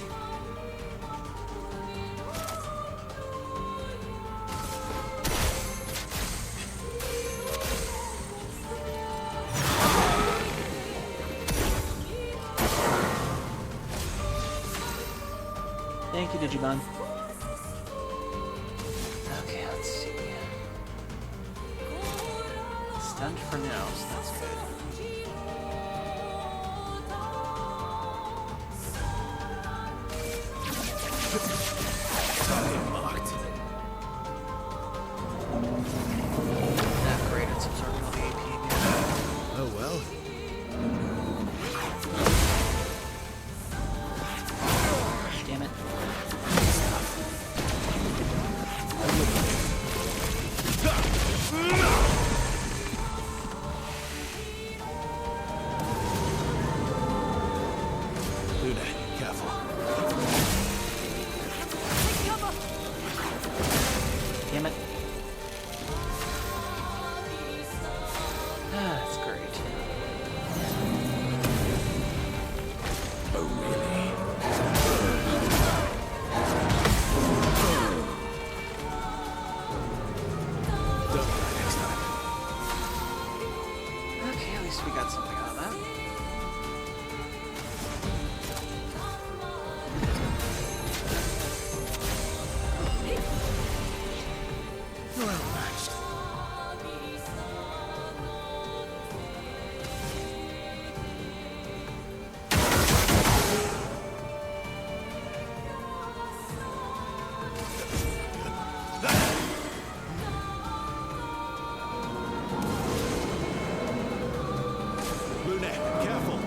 Thank you, Digimon. Okay, let's see. Stunned for now, so that's good. Target marked. Not great at absorbing all the AP again. Oh well. Damn it. Luna, careful. Damn it. Ah, that's great. Oh, really? Don't die next time. Okay, at least we got something out of that. Well matched. Luna, careful.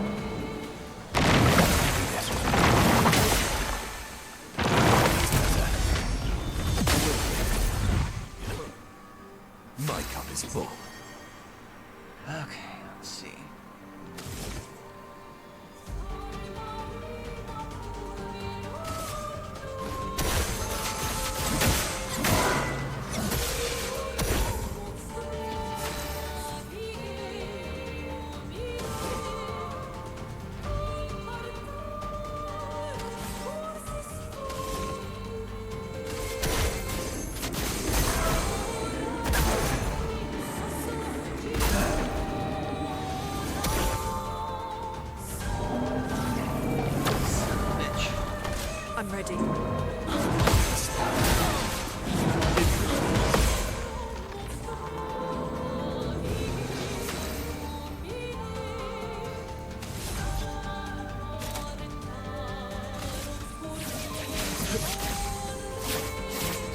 My cup is full. Okay, let's see. Bitch. I'm ready.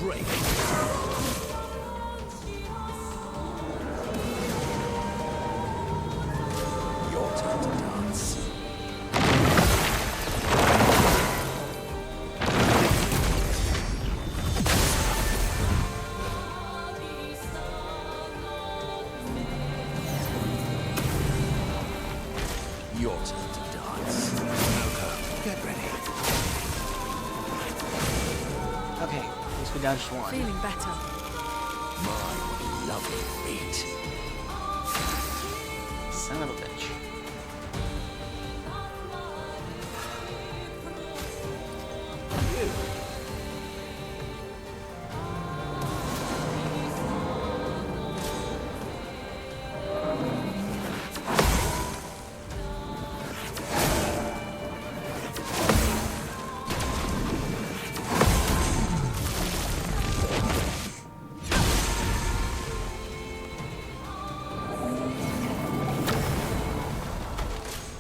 Break. Your turn to dance. Your turn to dance. Get ready. Okay, at least we dodged one. Feeling better. My lovely meat. Son of a bitch.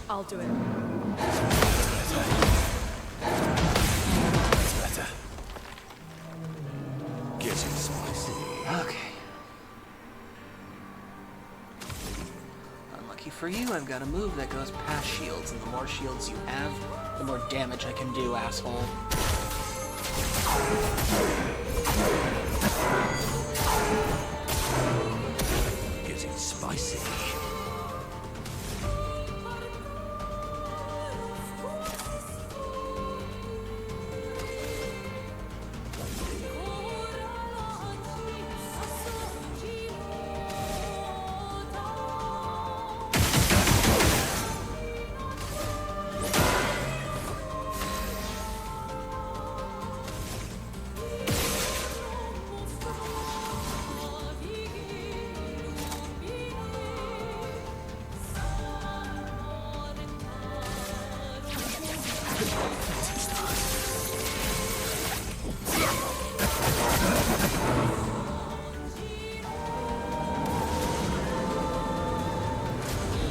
I'll do it. That's better. Getting spicy. Okay. Unlucky for you, I've got a move that goes past shields, and the more shields you have, the more damage I can do, asshole. Getting spicy.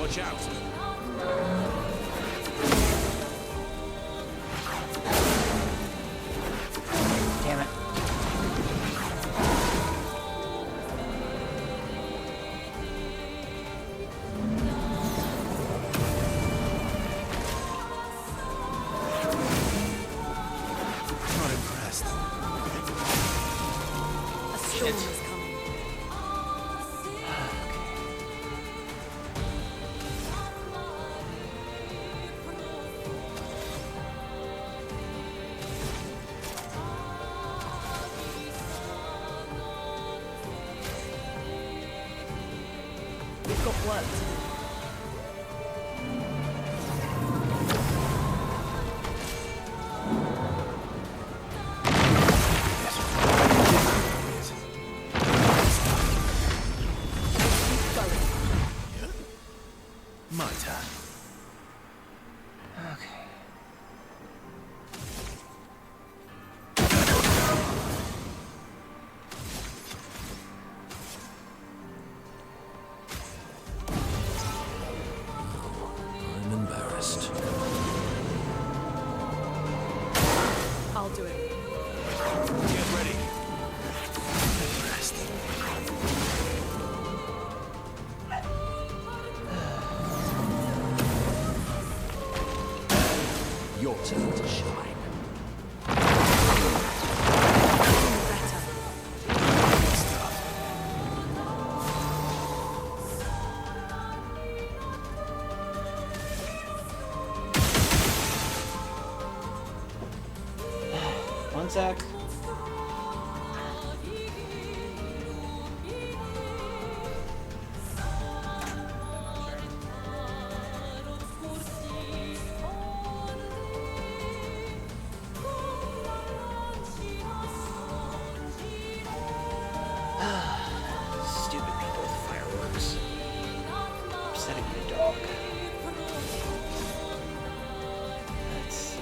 Watch out. Damn it. Not impressed. A storm is coming. We've got work to do. Keep going. My turn. Okay. I'm embarrassed. I'll do it. Get ready. Impressed. Your turn to shine. Feeling better. Good stuff. One sec. Stupid people with fireworks. Upsetting my dog. Let's see.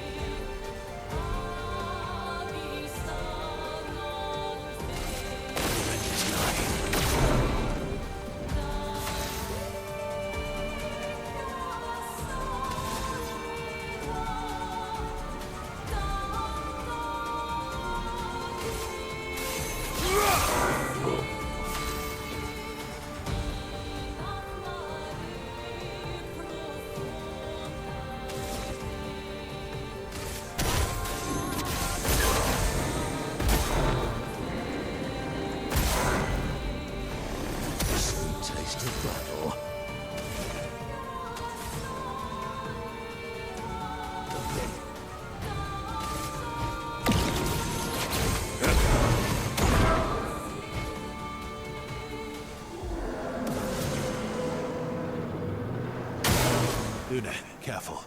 Luna, careful.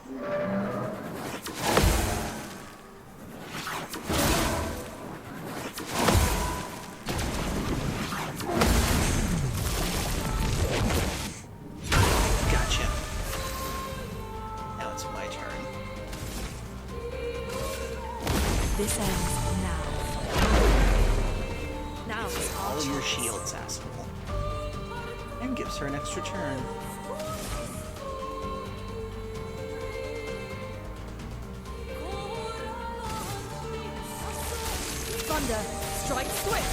Gotcha. Now it's my turn. This ends now. Now it's our All your chance. shields, asshole. And gives her an extra turn. Thunder, strike swift.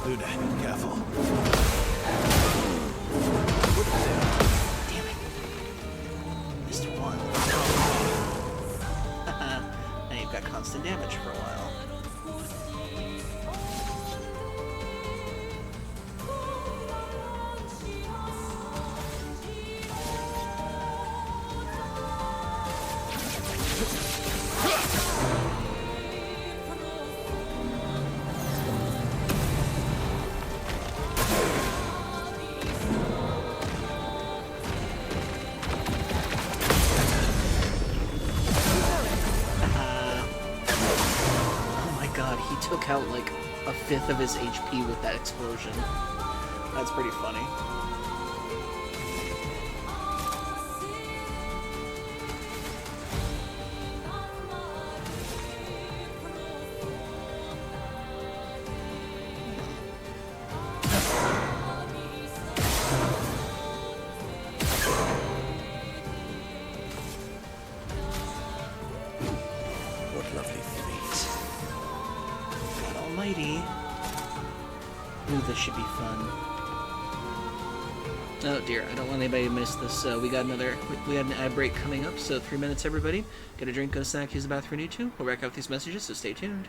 Luna, careful. Damn it. Missed one. Now you've got constant damage for a while. Oh my god, he took out like a fifth of his HP with that explosion. That's pretty funny. What lovely feet. God almighty. Ooh, this should be fun. Oh dear, I don't want anybody to miss this. We got an ad break coming up, so 3 minutes everybody. Get a drink, go snack, use the bathroom you need to. We'll wreck out these messages, so stay tuned.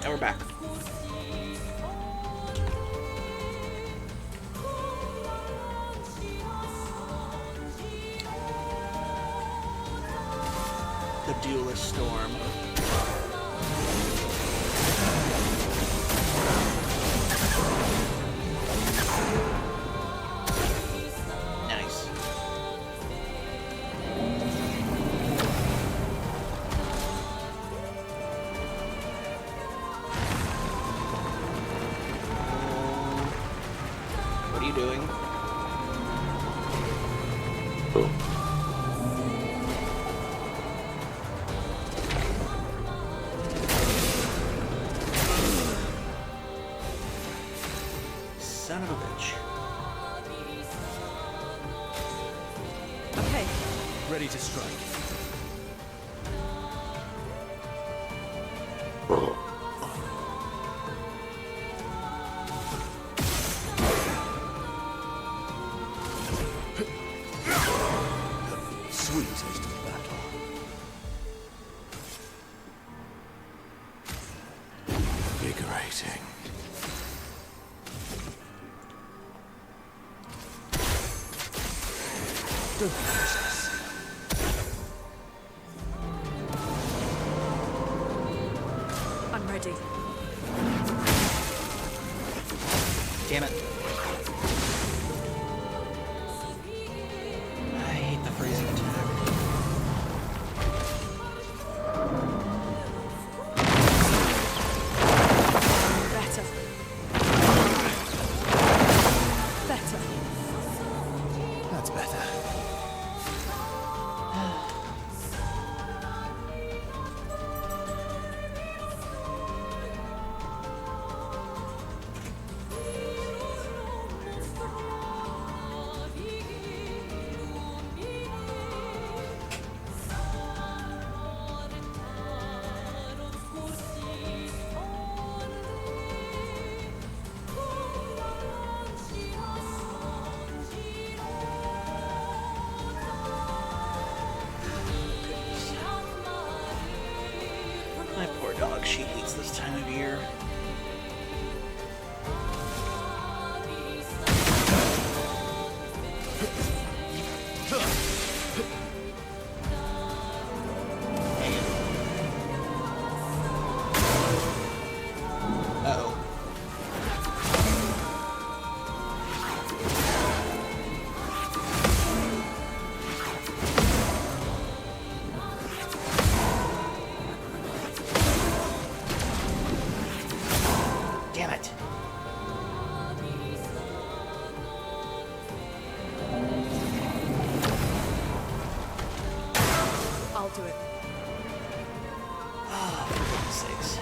And we're back. The Duelist Storm. Nice. What are you doing? Son of a bitch. Okay, Ready to strike. Sweet taste of battle. Invigorating. Don't push this. I'm ready. Damn it. I hate the freezing attack. Better. Better. That's better. My poor dog, she hates this time of year. Uh-oh. Damn it. I'll do it. Oh, for goodness sakes.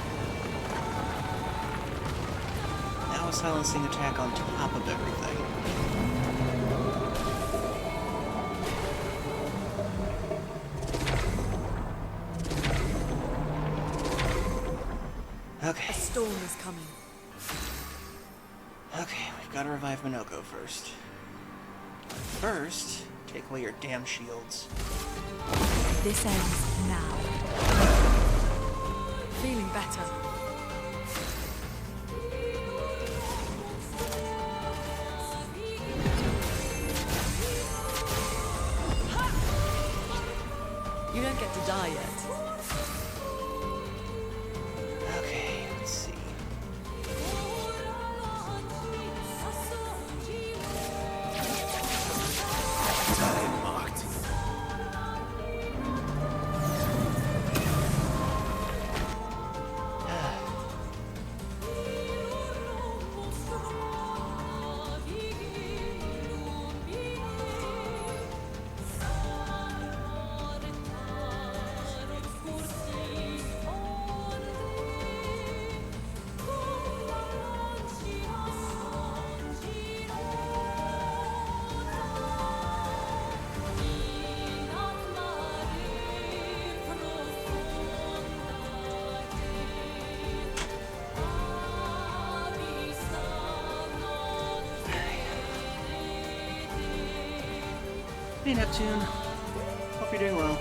Now a silencing attack on top of everything. Okay. A storm is coming. Okay, we've got to revive Minoko first. First, take away your damn shields. This ends now. Feeling better. You don't get to die yet. Okay, let's see. Time marked. Hey, Neptune. Hope you're doing well.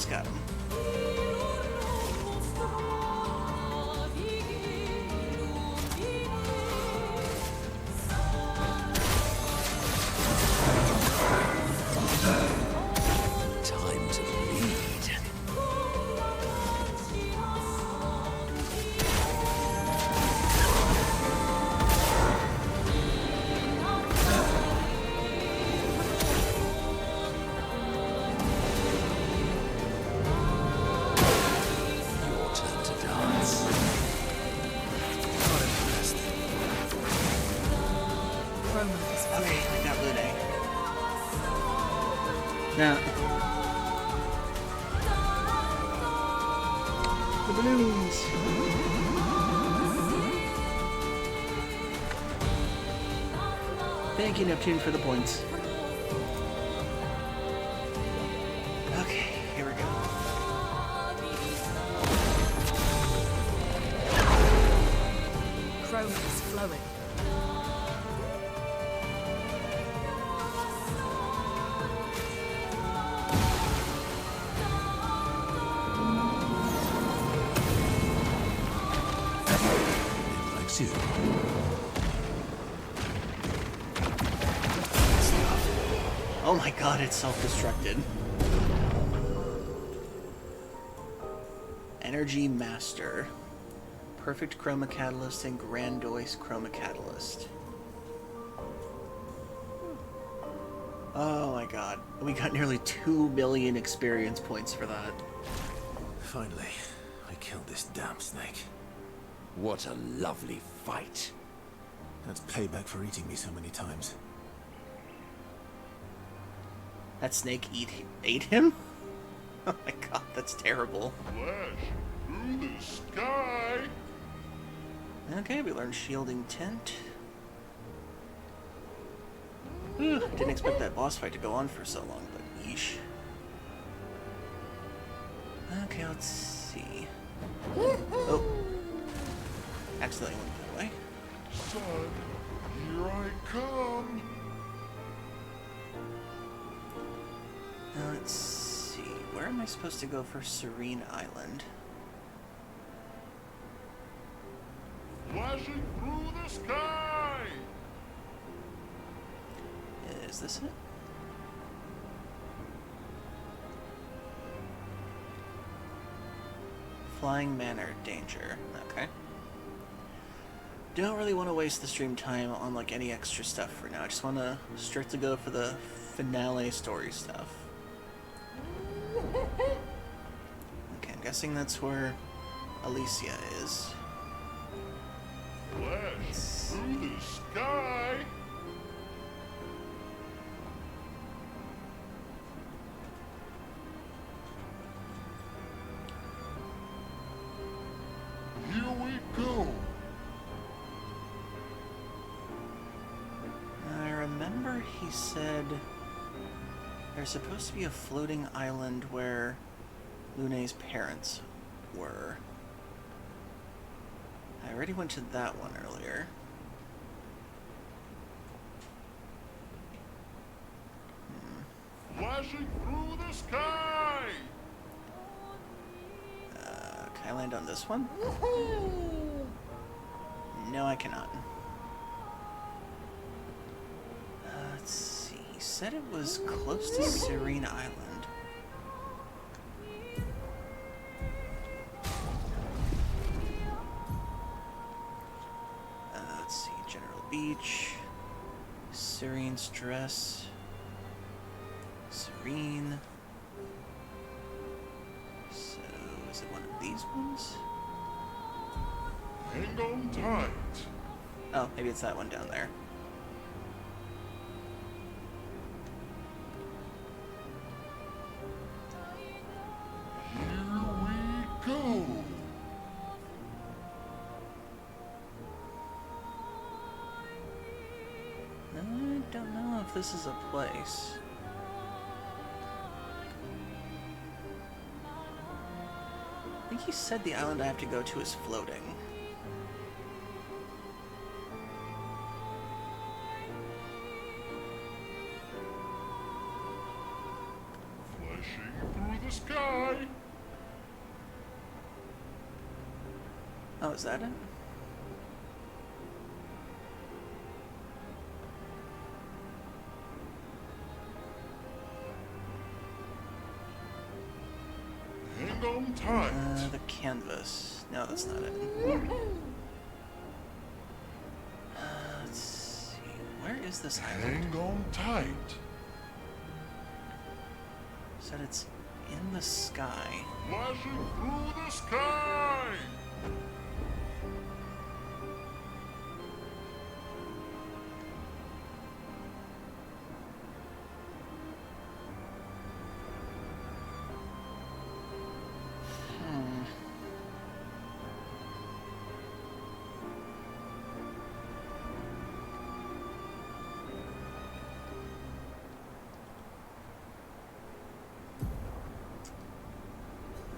almost got him. Time to bleed. Your turn to dance. Not impressed. Okay, I got Lune. Now, the balloons. Thank you, Neptune, for the points. Okay, here we go. Chroma is flowing. It likes you. Oh my god, it's self-destructed. Energy Master. Perfect Chroma Catalyst and Grandoise Chroma Catalyst. Oh my god. We got nearly 2 billion experience points for that. Finally, I killed this damn snake. What a lovely fight. That's payback for eating me so many times. That snake ate him? Oh my god, that's terrible. Flash through the sky. Okay, we learned Shielding Tent. Whew, didn't expect that boss fight to go on for so long, but yeesh. Okay, let's see. Oh. Accidentally went that way. Son, here I come. Now let's see. Where am I supposed to go for Serene Island? Flashing through the sky. Is this it? Flying Manor Danger. Okay. Don't really want to waste the stream time on like any extra stuff for now. I just want to strictly go for the finale story stuff. Okay, I'm guessing that's where Alicia is. Flash through the sky. Here we go. I remember he said there's supposed to be a floating island where Lune's parents were. I already went to that one earlier. Flashing through the sky. Can I land on this one? No, I cannot. Let's see. He said it was close to Serene Island. Let's see. General Beach. Serene Stress. Serene. So, is it one of these ones? Hang on tight. Oh, maybe it's that one down there. Here we go. I don't know if this is a place. I think he said the island I have to go to is floating. Flashing through the sky. Oh, is that it? Hang on tight. The canvas. No, that's not it. Let's see. Where is this island? Hang on tight. Said it's in the sky. Flashing through the sky.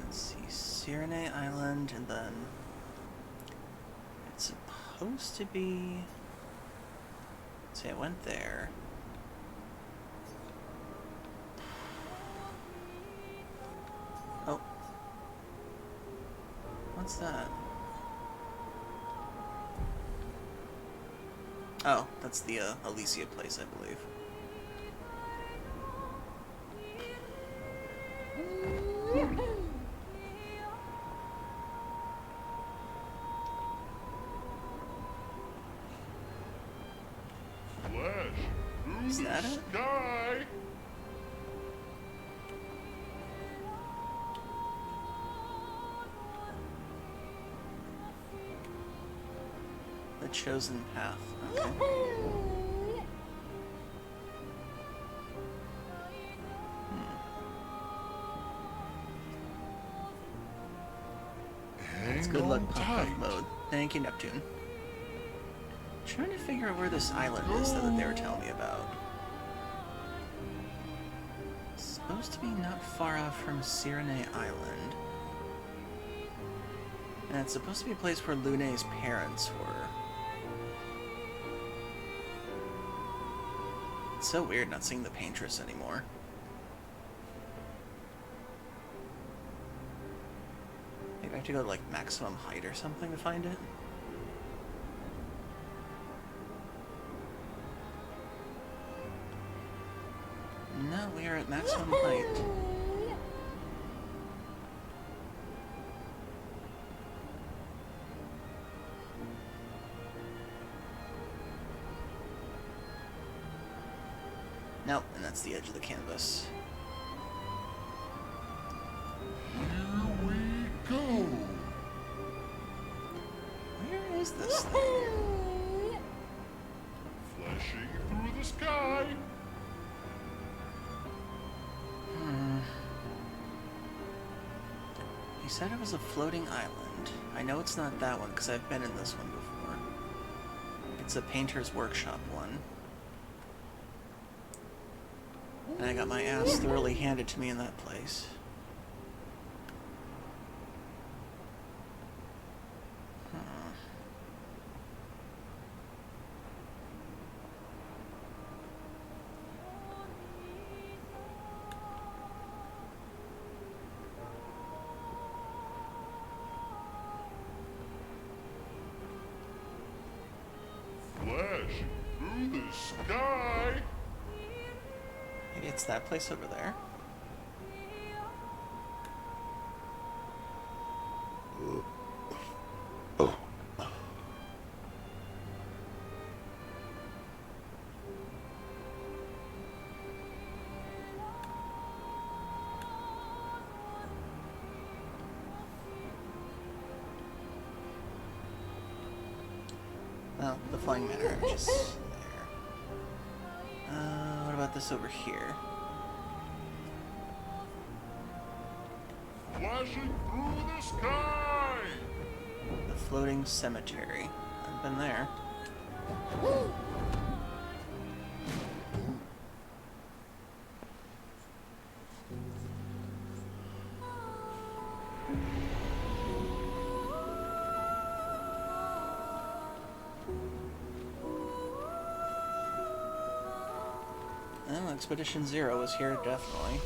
Let's see. Cyrenay Island, and then it's supposed to be. See, I went there. Oh. What's that? Oh, that's the Alicia place, I believe. Flash through Is the that it? sky. The chosen path. Okay. Hang It's good luck on pop-up tight. mode. Thank you, Neptune. Trying to figure out where this island is that they were telling me about. It's supposed to be not far off from Cyrenay Island. And it's supposed to be a place where Lune's parents were. It's so weird not seeing the paintress anymore. Maybe I have to go to like maximum height or something to find it. No, we are at maximum height. Nope, and that's the edge of the canvas. Here we go. Where is this thing? Flashing through the sky. He said it was a floating island. I know it's not that one because I've been in this one before. It's a painter's workshop one. And I got my ass thoroughly handed to me in that place. Flashing through the sky. Maybe it's that place over there. Well, the flying matter is just there. What about this over here? Flashing through the sky. The floating cemetery. I've been there. Well, Expedition Zero was here, definitely.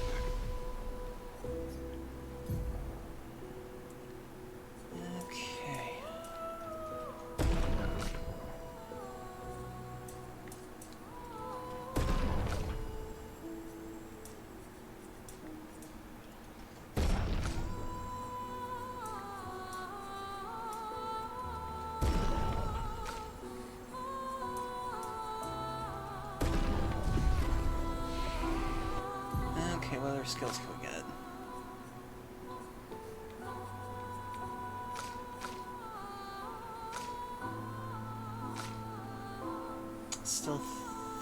Okay, what other skills can we get? Still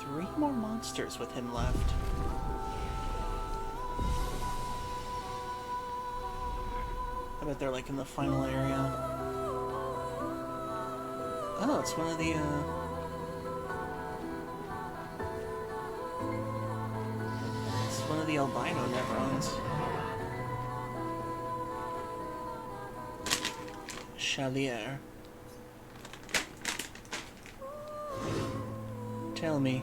3 more monsters with him left. I bet they're like in the final area. Oh, it's one of the it's one of the albino Nevrons. Chalier. Tell me,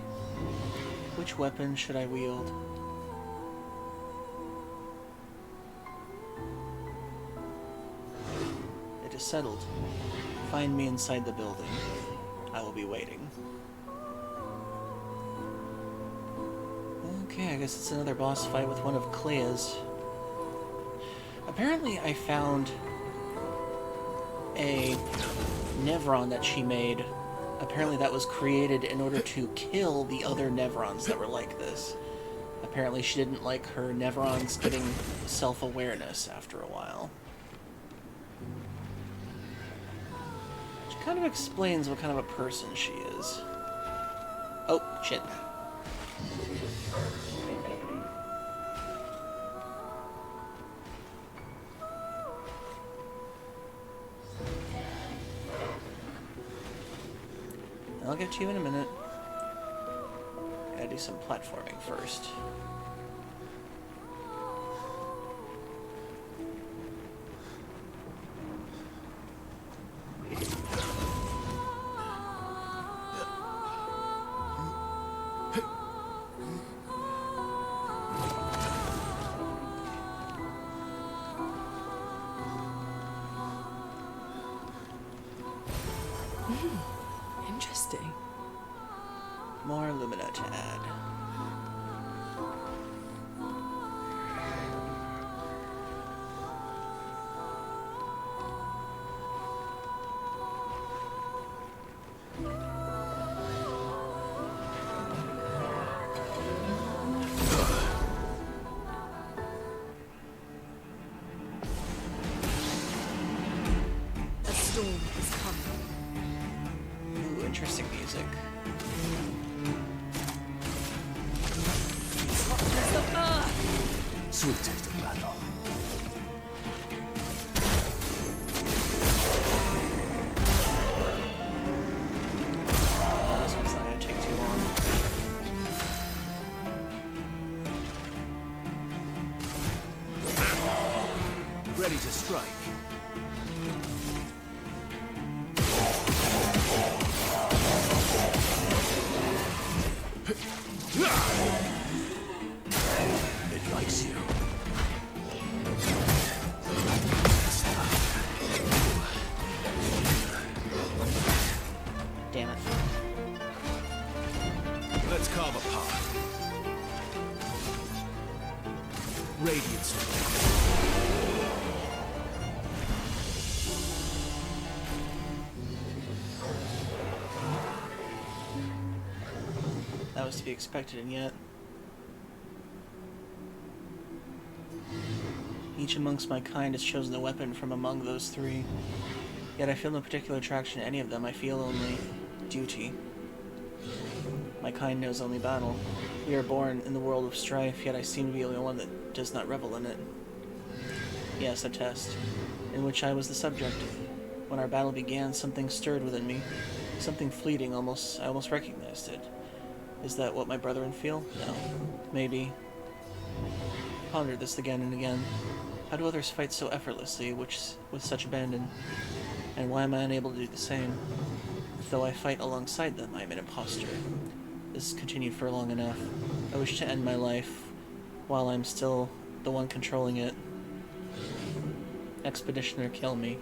which weapon should I wield? It is settled. Find me inside the building. I will be waiting. Okay, I guess it's another boss fight with one of Clair's. Apparently I found a Nevron that she made. Apparently that was created in order to kill the other Nevrons that were like this. Apparently she didn't like her Nevrons getting self-awareness after a while. Which kind of explains what kind of a person she is. Oh, shit. I'll get to you in a minute. Gotta do some platforming first. Interesting. More Lumina to add. A storm is coming. Ooh, interesting music. Sweet taste of battle. This one's not gonna take too long. Ready to strike. It likes you. Damn it. Let's carve a path. Radiance. That was to be expected, and yet each amongst my kind has chosen a weapon from among those 3. Yet I feel no particular attraction to any of them. I feel only duty. My kind knows only battle. We are born in the world of strife, yet I seem to be the only one that does not revel in it. Yes, a test, in which I was the subject. When our battle began, something stirred within me. Something fleeting, I almost recognized it. Is that what my brethren feel? No. Maybe. I pondered this again and again. How do others fight so effortlessly, with such abandon? And why am I unable to do the same? Though I fight alongside them, I am an imposter. This has continued for long enough. I wish to end my life while I'm still the one controlling it. Expeditioner, kill me.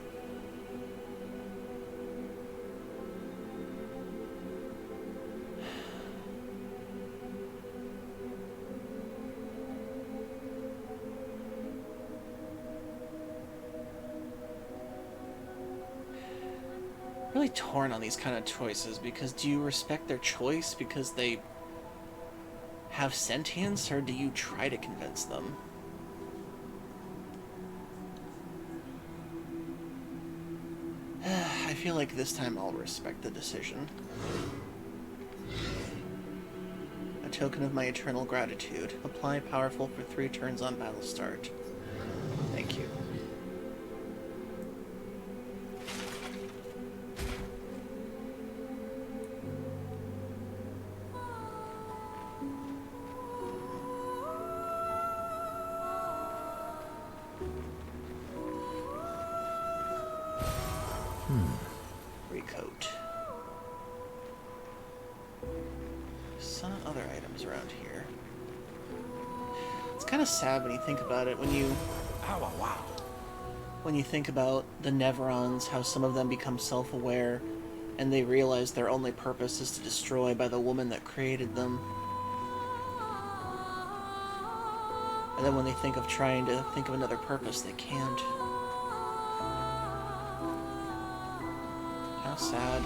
Really torn on these kind of choices, because do you respect their choice because they have sentience, or do you try to convince them? I feel like this time I'll respect the decision. A token of my eternal gratitude. Apply powerful for 3 turns on battle start. Thank you. Recoat. Some other items around here. It's kind of sad when you think about it, when you think about the Neverons, how some of them become self-aware and they realize their only purpose is to destroy by the woman that created them. And then when they think of trying to think of another purpose, they can't. How sad.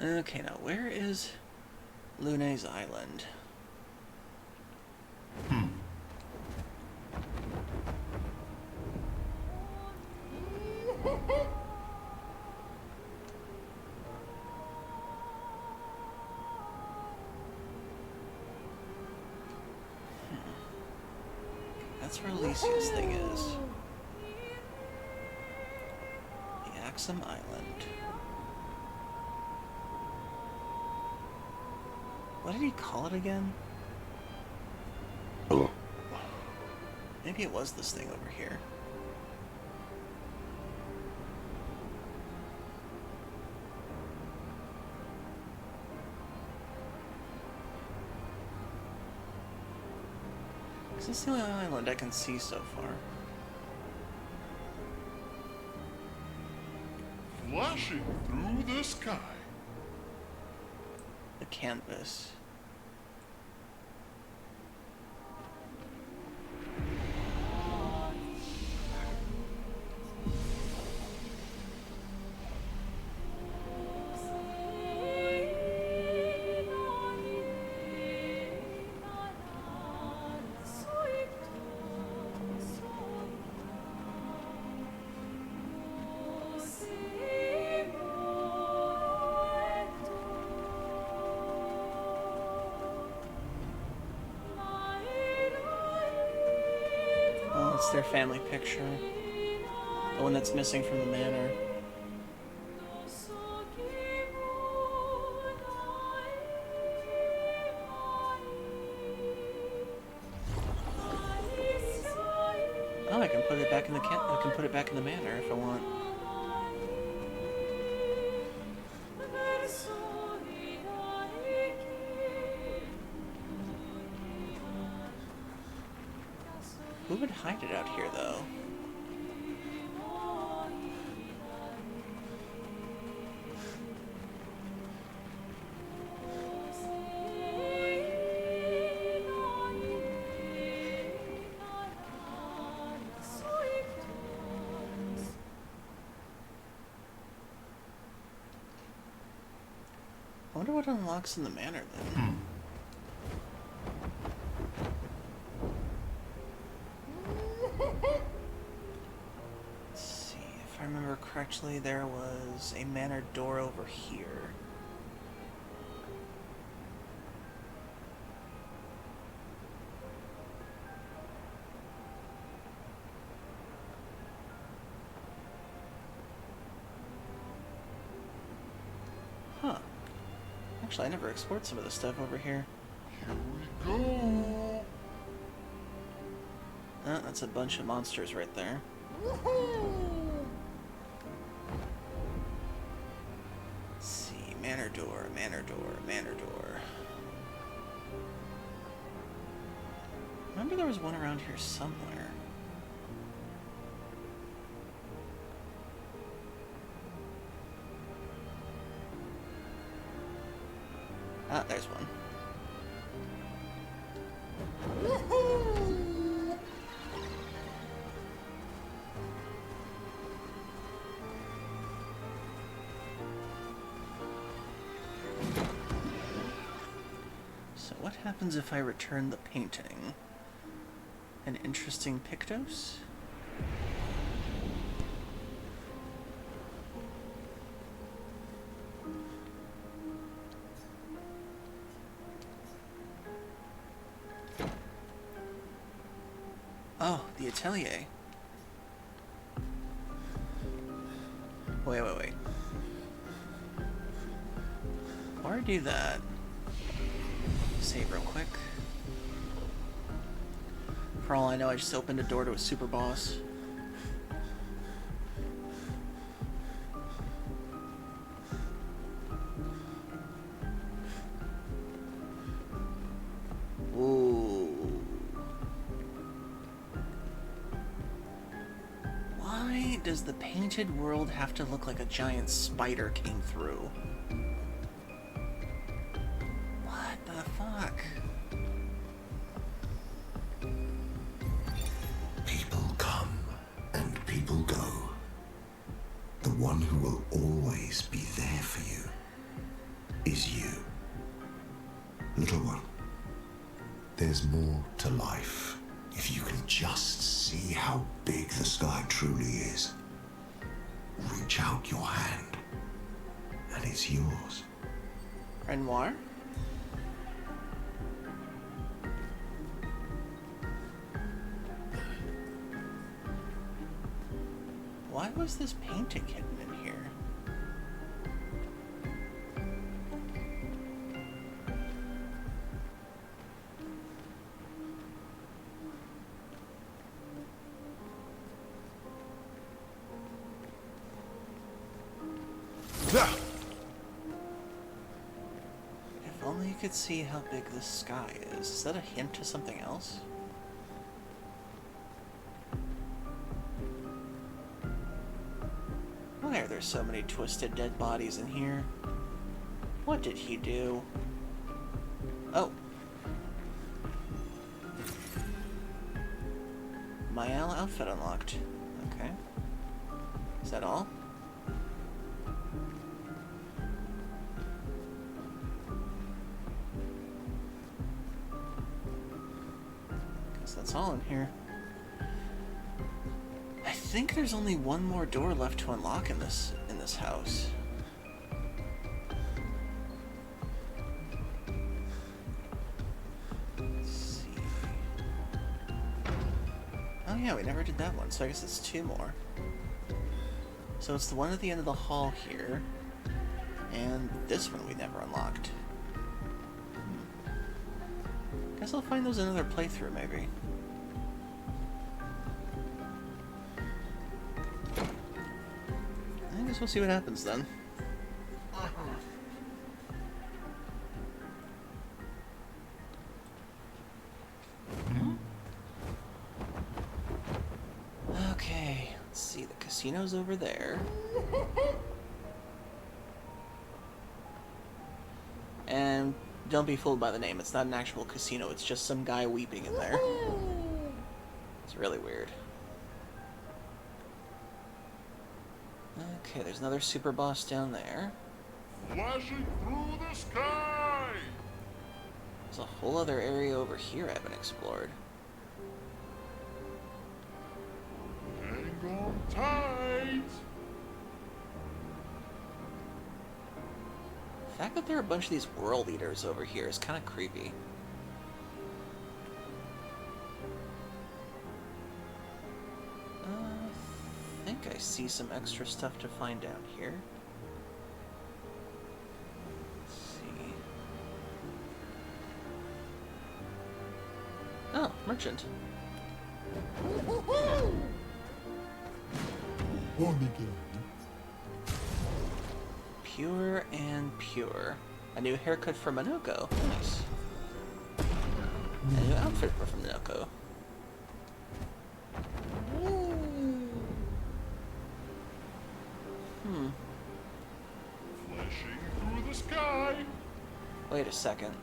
Okay, now where is Lune's island? That's where Alicia's thing is. The Axum Island. What did he call it again? Hello. Maybe it was this thing over here. This is the only island I can see so far. Flashing through the sky. The canvas. It's their family picture. The one that's missing from the manor. Oh, I can put it back in the I can put it back in the manor if I want. Who would hide it out here, though? I wonder what unlocks in the manor, then. Correctly, there was a manor door over here. Huh. Actually, I never explored some of the stuff over here. Here we go. Oh, that's a bunch of monsters right there. Manor door, manor door, manor door. Remember there was one around here somewhere. Ah, there's one. happens if I return the painting? An interesting Pictos? Oh, the atelier. Wait. Before I do that, save real quick. For all I know, I just opened a door to a super boss. Ooh. Why does the painted world have to look like a giant spider came through? What the fuck? People come and people go. The one who will always be there for you is you. Little one, there's more to life if you can just see how big the sky truly is. Reach out your hand, and it's yours. Renoir? Why was this painting hidden in here? If only you could see how big the sky is. Is that a hint to something else? Why are there so many twisted dead bodies in here? What did he do? Oh. Mael outfit unlocked. Okay. Is that all? Guess that's all in here. I think there's only one more door left to unlock in this house. Let's see. Oh yeah, we never did that one, so I guess it's two more. So it's the one at the end of the hall here, and this one we never unlocked. Guess I'll find those in another playthrough, maybe. I guess we'll see what happens then. Okay, let's see. The casino's over there. And don't be fooled by the name. It's not an actual casino. It's just some guy weeping in there. It's really weird. Okay, there's another super boss down there. Flashing through the sky! There's a whole other area over here I haven't explored. Hang on tight! The fact that there are a bunch of these world eaters over here is kind of creepy. I think I see some extra stuff to find down here. Let's see. Oh, merchant. Pure and pure. A new haircut for Minoko. Nice. A new outfit for Minoko. Flashing through the sky! Wait a second.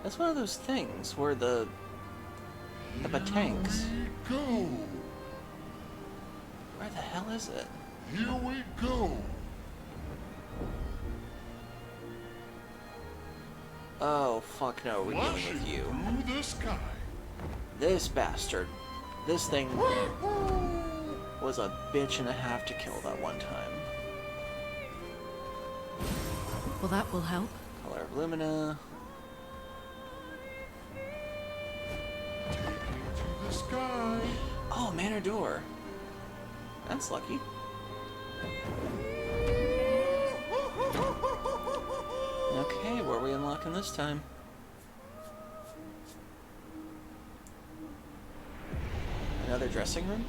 That's one of those things where the tanks. Here we go! Where the hell is it? Here we go! Oh, fuck no, we're dealing Flashing with you. through the sky. This bastard. This thing was a bitch and a half to kill that one time. Well, that will help. Color of Lumina. Taking to the sky. Oh, Manor Door. That's lucky. Okay, what are we unlocking this time? Another dressing room?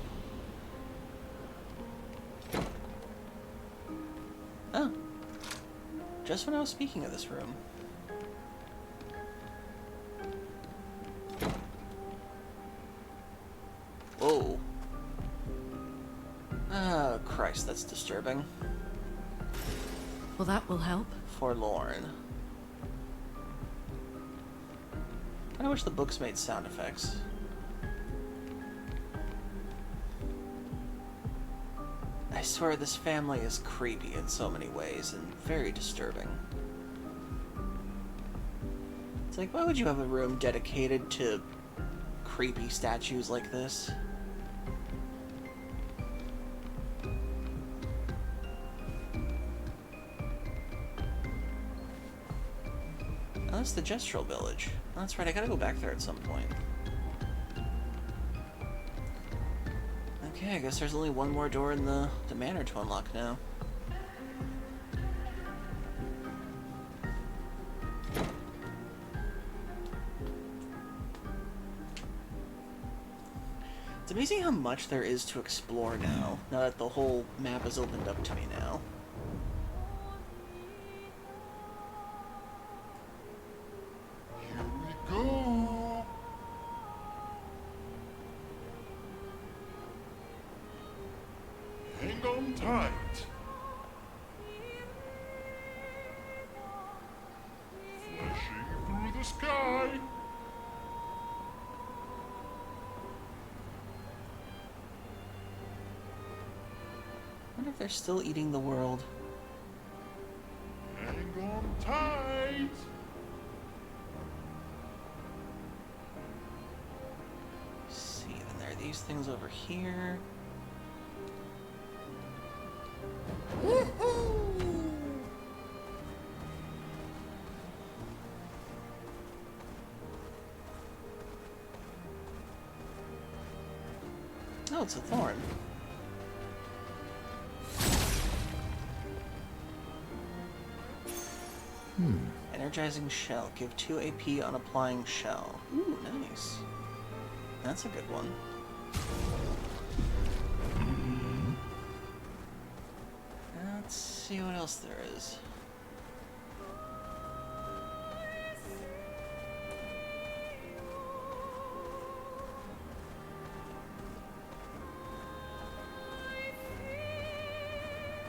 Oh. Just when I was speaking of this room. Whoa. Oh, Christ, that's disturbing. Well, that will help. Forlorn. I wish the books made sound effects. I swear this family is creepy in so many ways and very disturbing. It's like, why would you have a room dedicated to creepy statues like this? Oh, that's the Gestural Village. Oh, that's right, I gotta go back there at some point. Okay, I guess there's only one more door in the manor to unlock now. It's amazing how much there is to explore now that the whole map is opened up to me now. Here we go. Hang on tight. Flashing through the sky. I wonder if they're still eating the world. Hang on tight. Let's see, then there are these things over here. Oh, it's a thorn. Energizing shell. Give 2 AP on applying shell. Ooh, nice. That's a good one. Let's see what else there is.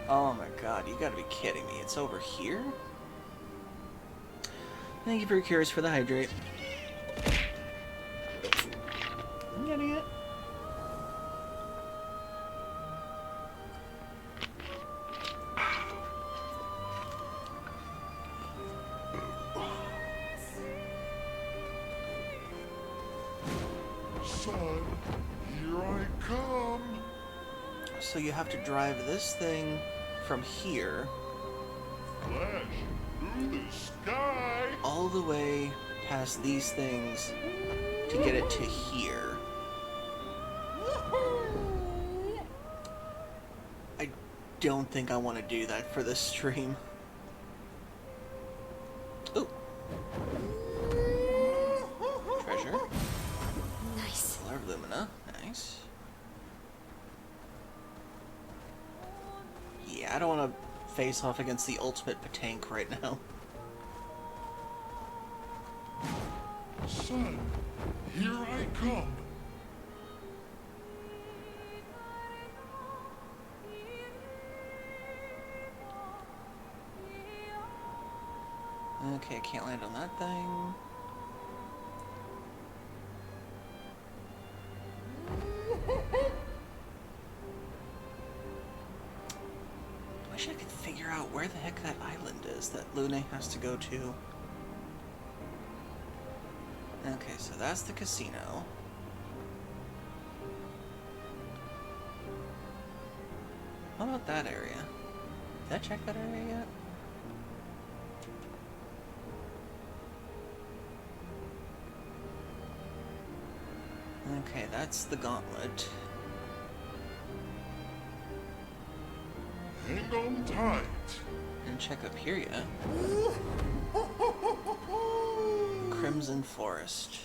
Oh my god, you gotta be kidding me. It's over here? Thank you for your cures for the hydrate. I'm getting it. Son, here I come. So you have to drive this thing from here Flash through the sky. all the way past these things to get it to here. I don't think I want to do that for this stream. Ooh. Treasure. Nice. Color of Lumina. Nice. Yeah, I don't want to face off against the ultimate Patank right now. Son, here I come. Okay, I can't land on that thing. I wish I could figure out where the heck that island is that Lune has to go to. Okay, so that's the casino. What about that area? Did I check that area yet? Okay, that's the gauntlet. Hang on tight. Didn't check up here yet. Crimson Forest.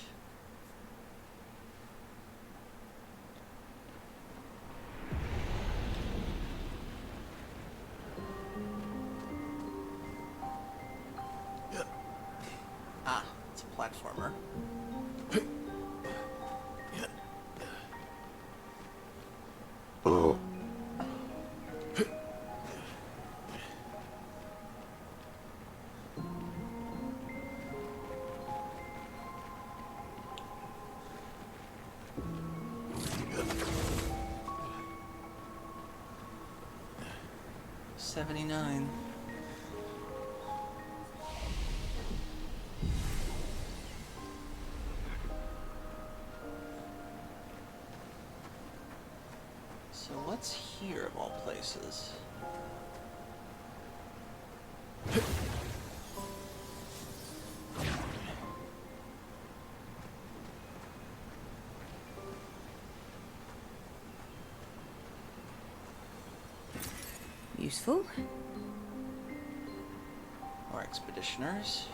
Ah, it's a platformer. Oh. 79. So what's here of all places? Useful. More expeditioners.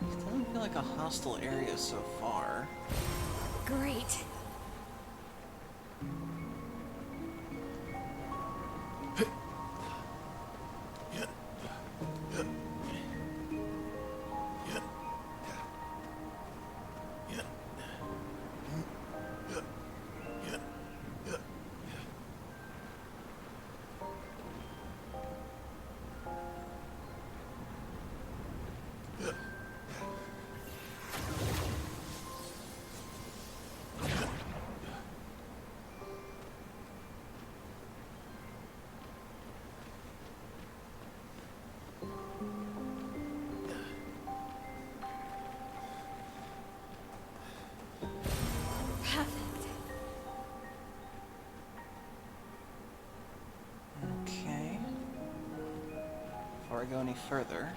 Doesn't feel like a hostile area so far. Great. Okay. Before I go any further.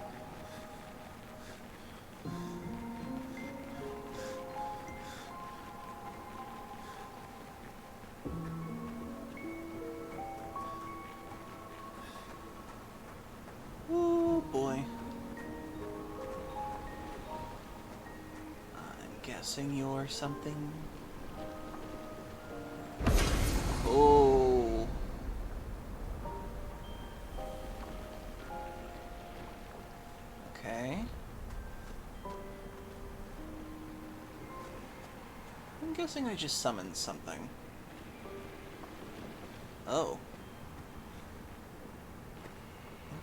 Oh boy. I'm guessing you're something. Oh. Okay. I'm guessing I just summoned something. Oh.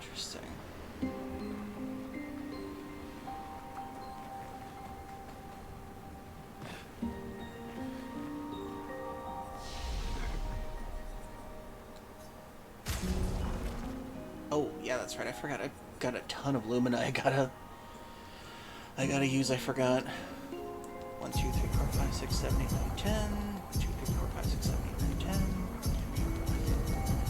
Interesting. Oh, yeah, that's right. I forgot. I've got a ton of Lumina. I gotta use. I forgot. 1, 2, 3, 4, 5, 6, 7, 8, 9, 10. 1, 2, 3, 4, 5, 6, 7, 8, 9, 10.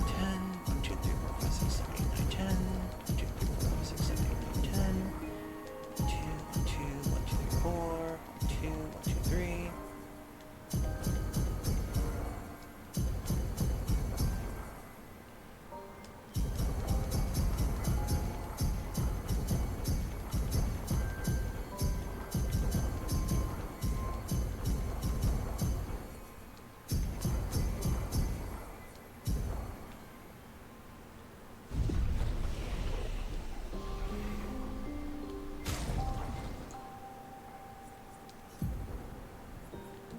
10. 1, 2, 3, 4, 5, 6, 7, 8, 9, 10. 1, 2, 3, 4, 5, 6, 7, 8, 9, 10. 2, 1, 2, 1, 2, 3, 4. 1, 2, 1, 2, 3.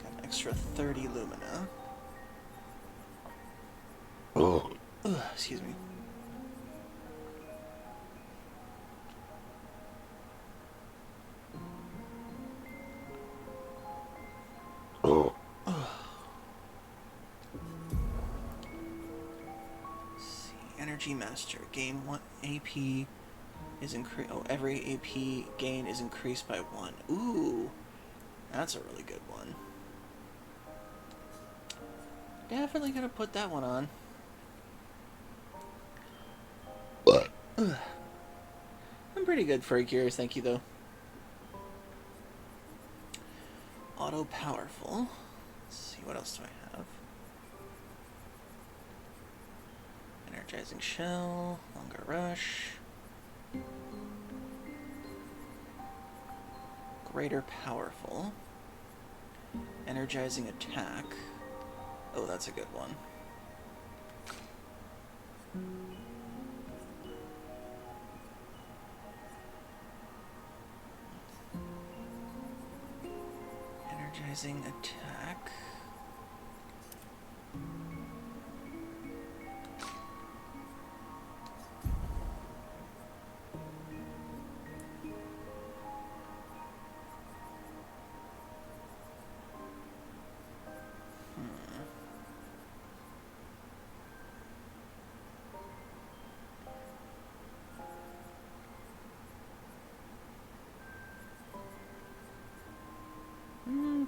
Got an extra 30 Lumina. Oh. Ugh, excuse me. Oh. Energy Master. Gain 1 AP is increased. Oh, every AP gain is increased by 1. Ooh, that's a really good one. Definitely gonna put that one on. Ugh. I'm pretty good for gears, thank you though. Auto powerful. Let's see, what else do I have? Energizing shell, longer rush. Greater powerful. Energizing attack. Oh, that's a good one. Energizing attack.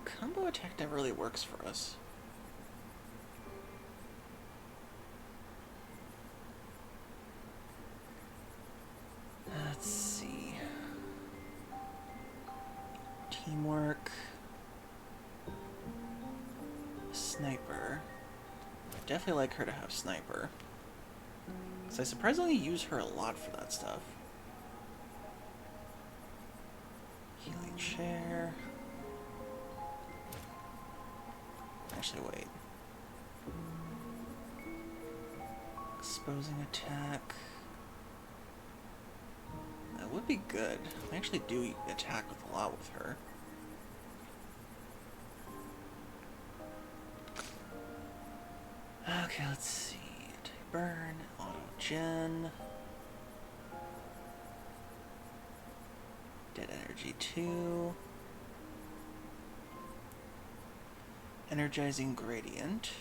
Combo attack never really works for us. Let's see. Teamwork. Sniper. Definitely like her to have sniper. Because I surprisingly use her a lot for that stuff. Healing chair. Actually, wait. Exposing attack. That would be good. I actually do attack with a lot with her. Okay, let's see. Burn, auto gen. Dead energy 2. Energizing gradient.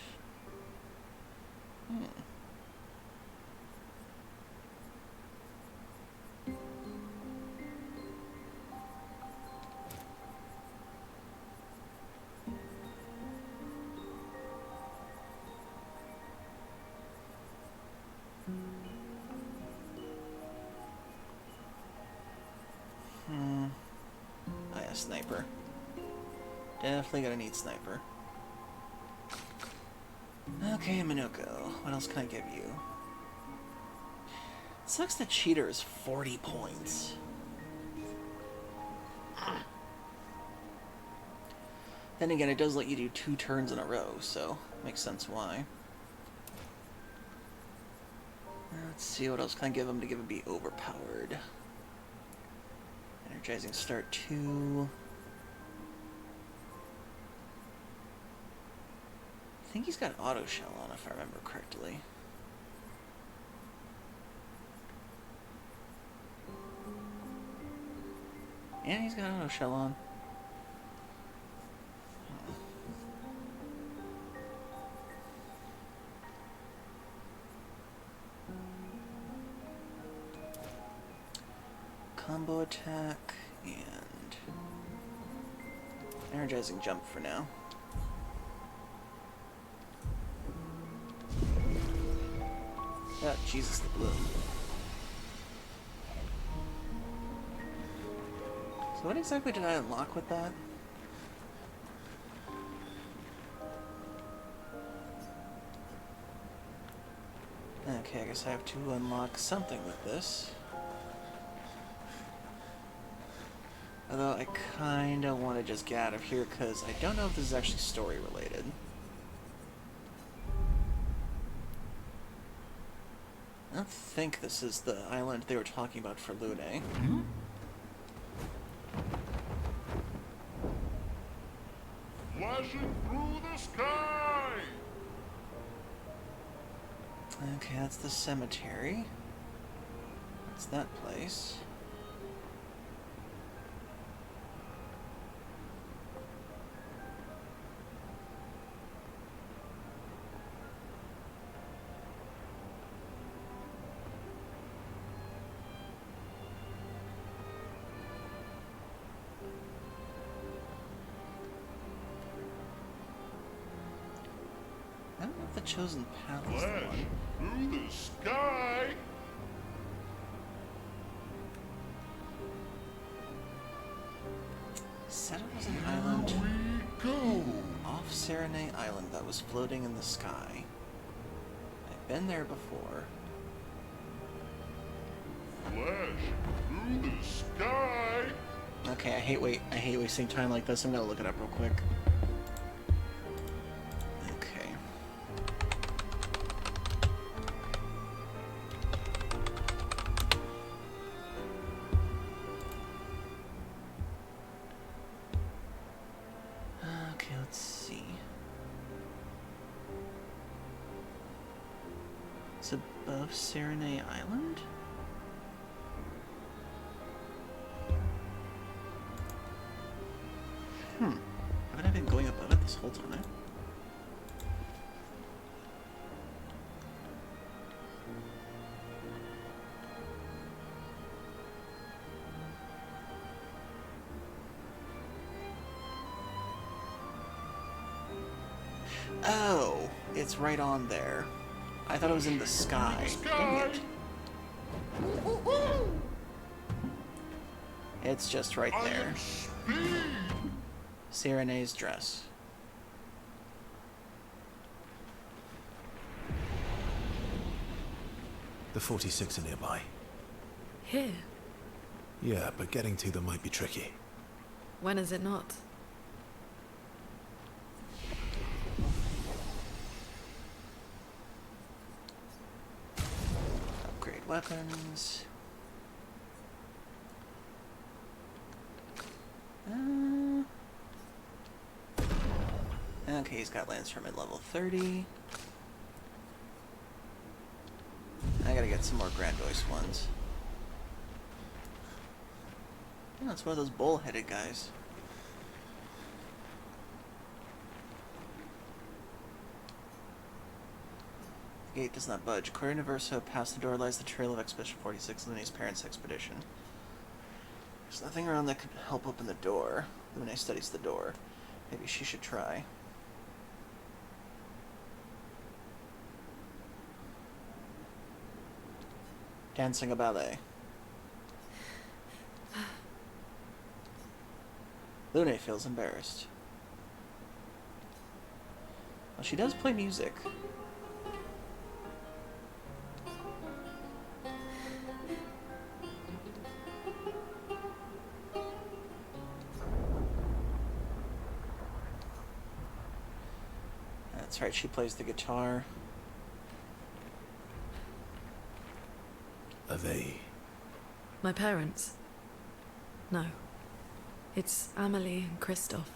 Oh yeah, sniper. Definitely gonna need sniper. Okay, Minoko. What else can I give you? It sucks that cheater is 40 points. Then again, it does let you do 2 turns in a row, so makes sense why. Let's see, what else can I give him to give him be overpowered? Energizing start 2. I think he's got auto shell on, if I remember correctly. Yeah, he's got auto shell on. Combo attack and energizing jump for now. Oh, Jesus, the bloom. So what exactly did I unlock with that? Okay, I guess I have to unlock something with this. Although I kinda want to just get out of here because I don't know if this is actually story related. I don't think this is the island they were talking about for Lune. Flashing through the sky! Okay, that's the cemetery. That's that place. The Chosen Path is the Flash one. through the sky. Said it was an island We go. off Serenade Island that was floating in the sky. I've been there before. Flash through the sky. Okay, I hate wasting time like this. I'm gonna look it up real quick. Okay. Okay, let's see. It's above Serenade Island? Haven't I been going above it this whole time? Oh, it's right on there. I thought it was in the sky. Dang it. It's just right there. Serenade's dress. The 46 are nearby. Here? Yeah, but getting to them might be tricky. When is it not? Upgrade weapons. Okay, he's got Lance from at level 30. I gotta get some more Grandois ones. Oh, it's one of those bull-headed guys. The gate does not budge. Clair Universo, past the door lies the trail of Expedition 46, Lune's parents' expedition. There's nothing around that could help open the door. Lune studies the door. Maybe she should try. Dancing a ballet. Lune feels embarrassed. Well, she does play music. That's right, she plays the guitar. Are they... My parents? No. It's Amelie and Christoph.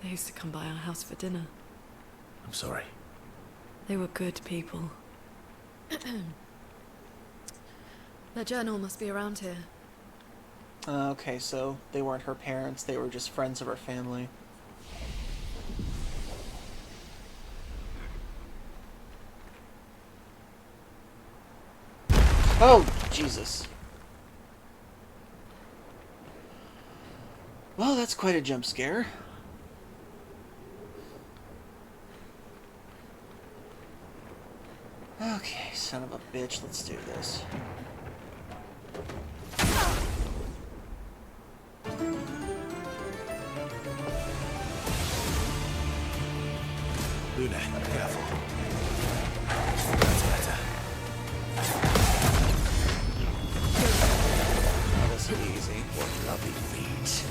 They used to come by our house for dinner. I'm sorry. They were good people. Their journal must be around here. Okay, so they weren't her parents, they were just friends of her family. Oh, Jesus. Well, that's quite a jump scare. Okay, son of a bitch, let's do this. Lune, careful. That's better. Oh, this will be easy. What lovely feet.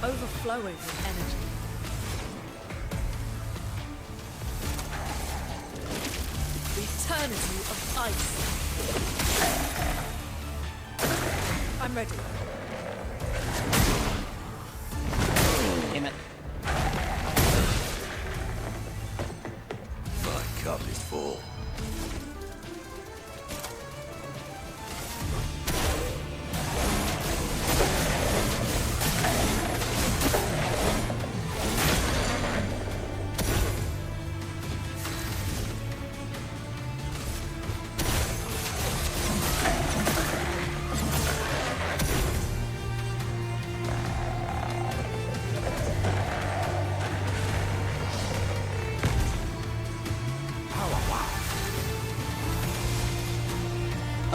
Overflowing with energy. eternity of ice. I'm ready. Damn it. My cup is full.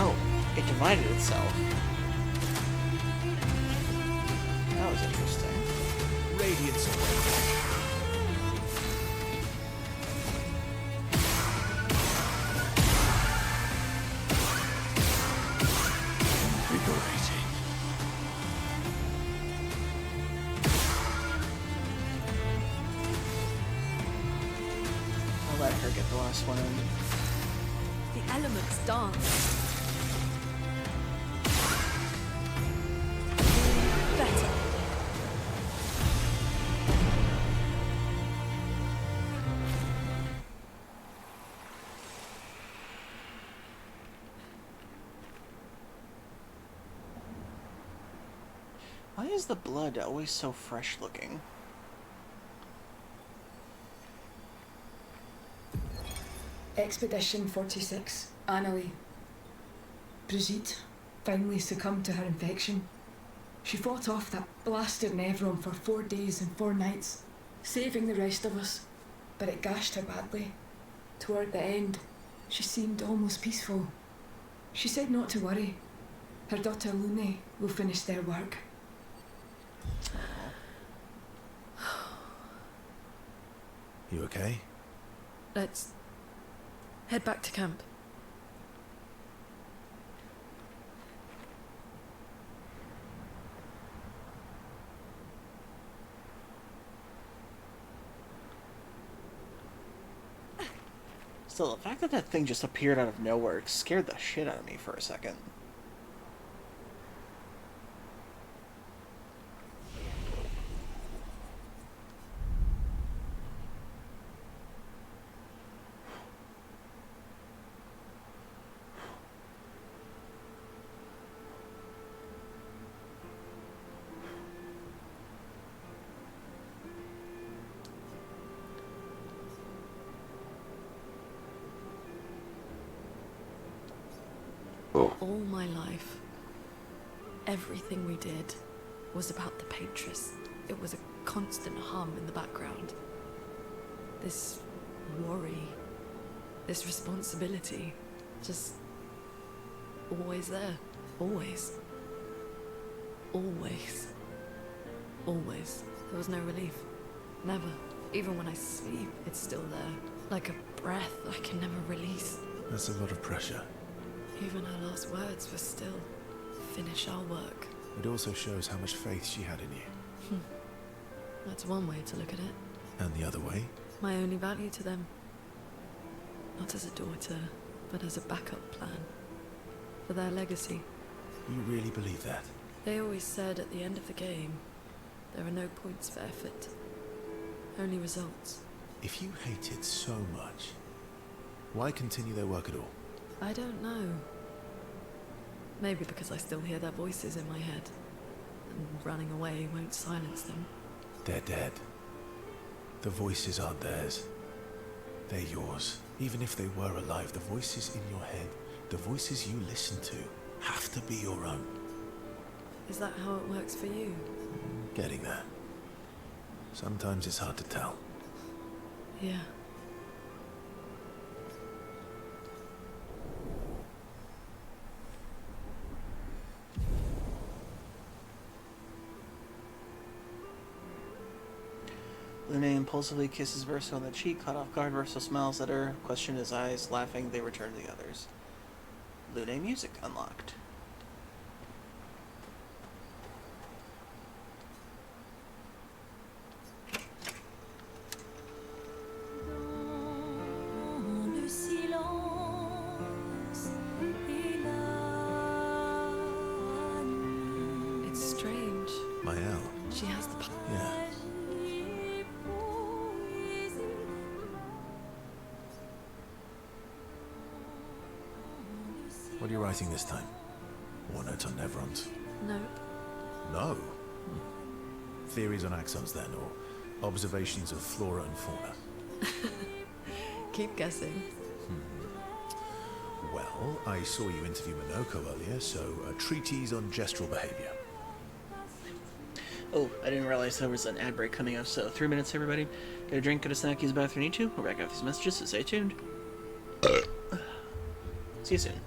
Oh, it divided itself. That was interesting. Radiance away. Invigorating. I'll let her get the last one in. The elements dance. Better. Why is the blood always so fresh looking? Expedition 46, Annalie. Brigitte finally succumbed to her infection. She fought off that blasted Nevron for 4 days and 4 nights, saving the rest of us, but it gashed her badly. Toward the end, she seemed almost peaceful. She said not to worry. Her daughter Lune will finish their work. You okay? Let's head back to camp. Still, the fact that that thing just appeared out of nowhere scared the shit out of me for a second. All my life, everything we did was about the Patress. It was a constant hum in the background. This worry, this responsibility, just always there. Always. Always. Always. There was no relief. Never. Even when I sleep, it's still there. Like a breath I can never release. That's a lot of pressure. Even her last words were still, finish our work. It also shows how much faith she had in you. That's one way to look at it. And the other way? My only value to them. Not as a daughter, but as a backup plan. For their legacy. You really believe that? They always said at the end of the game, there are no points for effort. Only results. If you hate it so much, why continue their work at all? I don't know. Maybe because I still hear their voices in my head. And running away won't silence them. They're dead. The voices aren't theirs. They're yours. Even if they were alive, the voices in your head, the voices you listen to, have to be your own. Is that how it works for you? Getting there. Sometimes it's hard to tell. Yeah. Lune impulsively kisses Verso on the cheek, caught off guard. Verso smiles at her, questioned his eyes, laughing. They return to the others. Lune music unlocked. Dans le silence She has the power. Yeah. What are you writing this time? War notes on Nevrons? No. No. Theories on axons then, or observations of flora and fauna? Keep guessing. Well, I saw you interview Minoko earlier, so a treatise on gestural behavior. Oh, I didn't realize there was an ad break coming up, so 3 minutes, everybody. Get a drink, get a snack, use the bathroom you need to. We're back after these messages, so stay tuned. See you soon.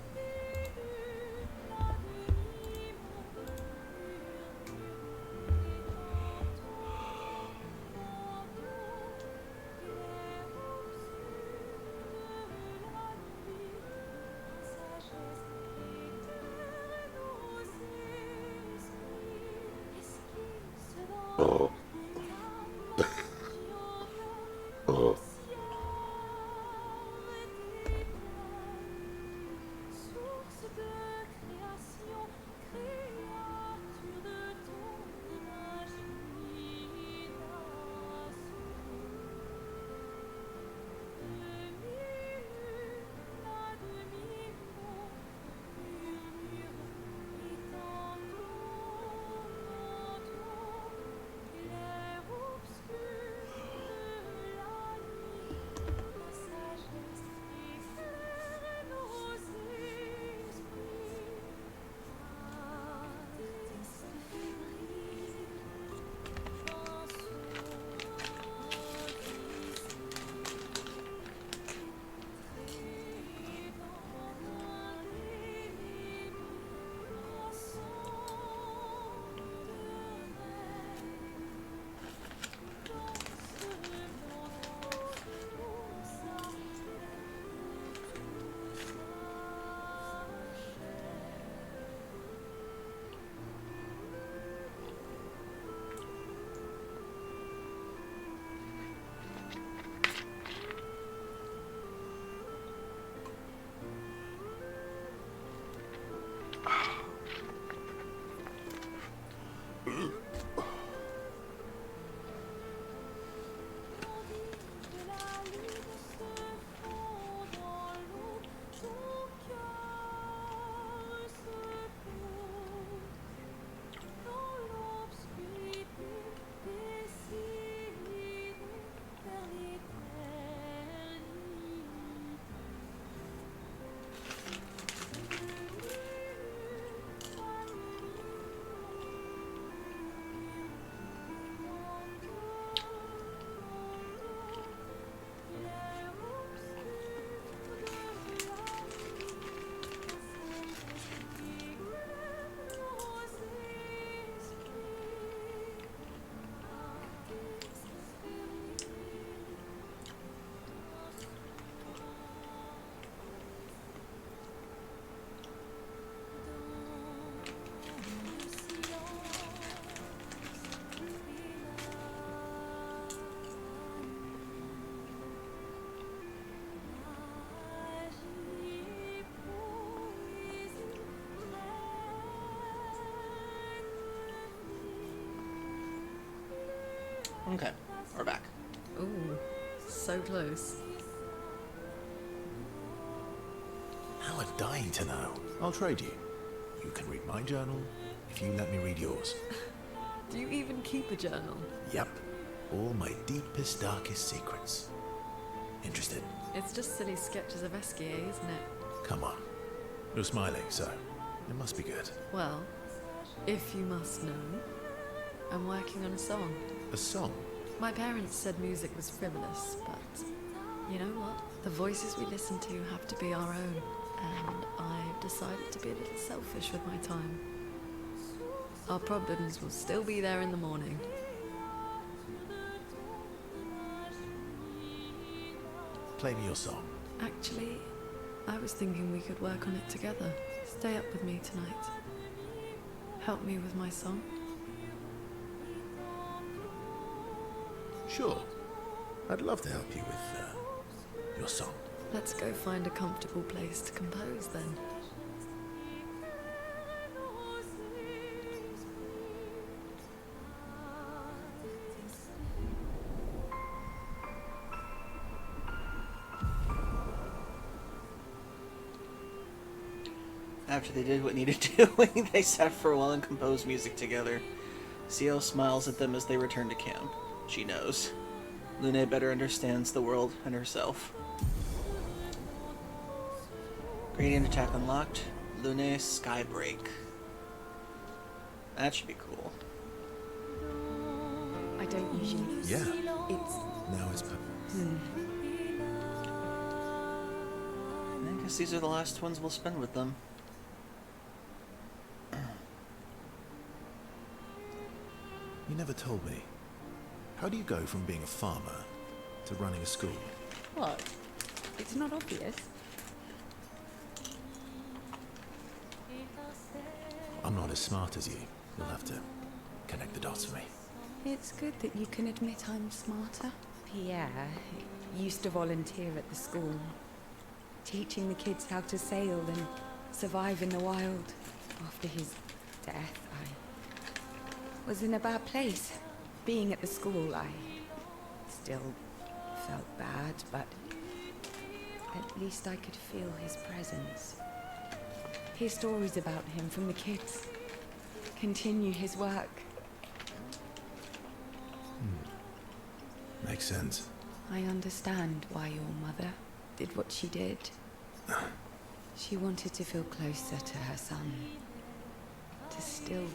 Okay, we're back. Ooh, so close. Now I'm dying to know. I'll trade you. You can read my journal if you let me read yours. Do you even keep a journal? Yep. All my deepest, darkest secrets. Interested? It's just silly sketches of Esquier, isn't it? Come on. You're smiling, so it must be good. Well, if you must know, I'm working on a song. A song? My parents said music was frivolous, but you know what? The voices we listen to have to be our own, and I've decided to be a little selfish with my time. Our problems will still be there in the morning. Play me your song. Actually, I was thinking we could work on it together. Stay up with me tonight. Help me with my song. Sure. I'd love to help you with your song. Let's go find a comfortable place to compose then. After they did what needed doing, they sat for a while and composed music together. Ciel smiles at them as they return to camp. She knows. Lune better understands the world and herself. Gradient attack unlocked. Lune Skybreak. That should be cool. I don't usually. Yeah, It's. now it's perfect. I guess these are the last ones we'll spend with them. You never told me. How do you go from being a farmer to running a school? What? It's not obvious. I'm not as smart as you. You'll have to connect the dots for me. It's good that you can admit I'm smarter. Pierre used to volunteer at the school, teaching the kids how to sail and survive in the wild. After his death, I was in a bad place. Being at the school, I still felt bad, but at least I could feel his presence. Hear stories about him from the kids. Continue his work. Makes sense. I understand why your mother did what she did. She wanted to feel closer to her son. To still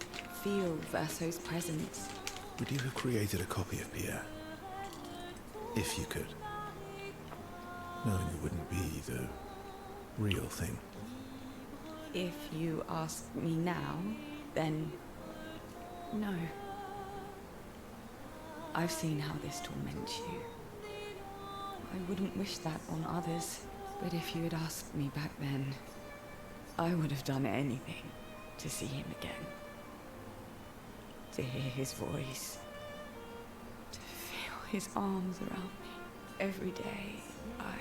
feel Verso's presence. Would you have created a copy of Pierre? If you could. Knowing it wouldn't be the real thing. If you ask me now, then no. I've seen how this torments you. I wouldn't wish that on others, but if you had asked me back then, I would have done anything to see him again. To hear his voice. To feel his arms around me. Every day, I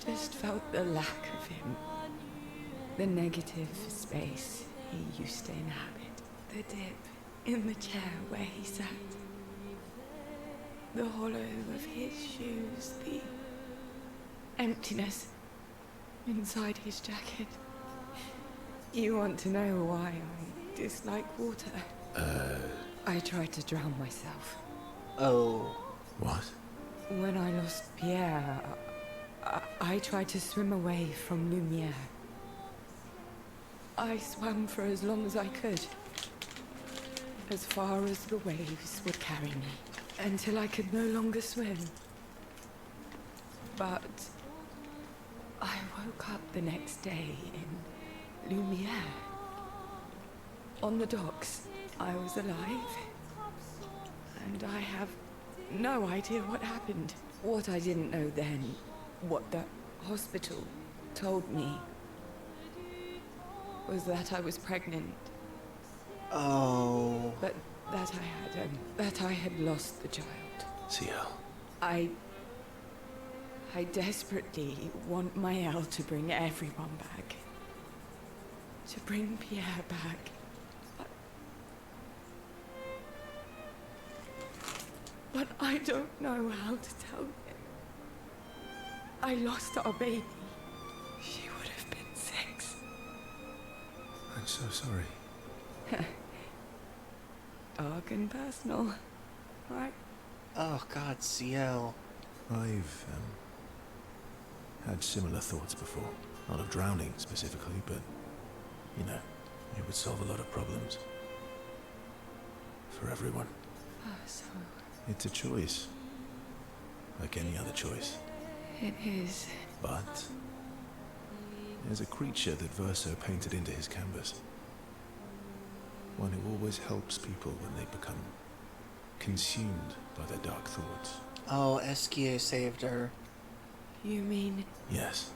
just felt the lack of him. The negative space he used to inhabit. The dip in the chair where he sat. The hollow of his shoes. The emptiness inside his jacket. You want to know why I dislike water? I tried to drown myself. Oh. What? When I lost Pierre, I tried to swim away from Lumiere. I swam for as long as I could. As far as the waves would carry me. Until I could no longer swim. But I woke up the next day in Lumiere. On the docks, I was alive. And I have no idea what happened. What I didn't know then, what the hospital told me, was that I was pregnant. Oh. But that I had lost the child. Ciel. I desperately want Maëlle to bring everyone back. To bring Pierre back. But I don't know how to tell him. I lost our baby. She would have been 6. I'm so sorry. Dark and personal, right? Oh God, Ciel. I've had similar thoughts before. Not of drowning specifically, but, you know, it would solve a lot of problems. For everyone. Oh, so It's a choice. Like any other choice. it is. But there's a creature that Verso painted into his canvas. One who always helps people when they become consumed by their dark thoughts. Oh, Esquier saved her. You mean Yes.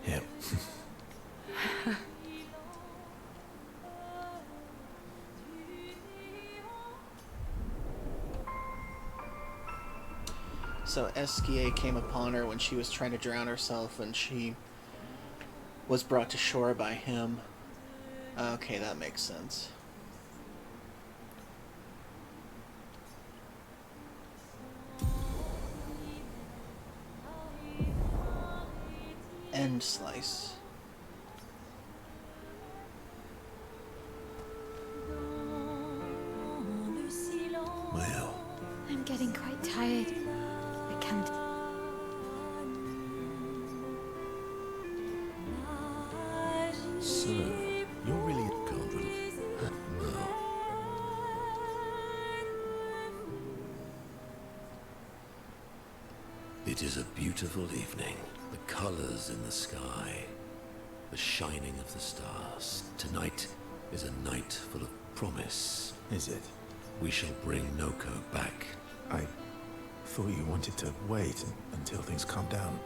Him. So Esquier came upon her when she was trying to drown herself, and she was brought to shore by him. Okay, that makes sense. End slice. is a beautiful evening. The colors in the sky, the shining of the stars. Tonight is a night full of promise. Is it? We shall bring Noko back. I thought you wanted to wait until things calm down.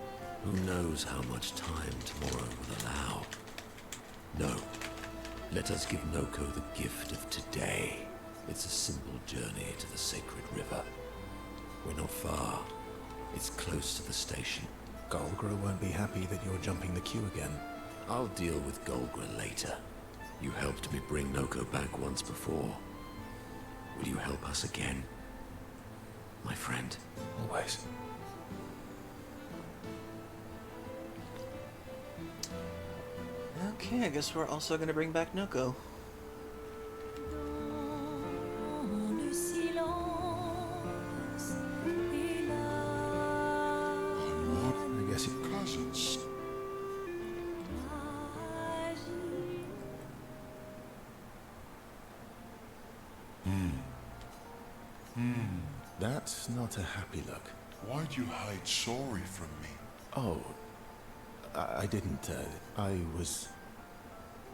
Who knows how much time tomorrow will allow? No. Let us give Noko the gift of today. It's a simple journey to the sacred river. We're not far. It's close to the station. Golgra won't be happy that you're jumping the queue again. I'll deal with Golgra later. You helped me bring Noko back once before. Will you help us again? My friend. Always. Okay, I guess we're also gonna bring back Noko. I guess it... Cousins. That's not a happy look. Why'd you hide sorry from me? Oh, I didn't. I was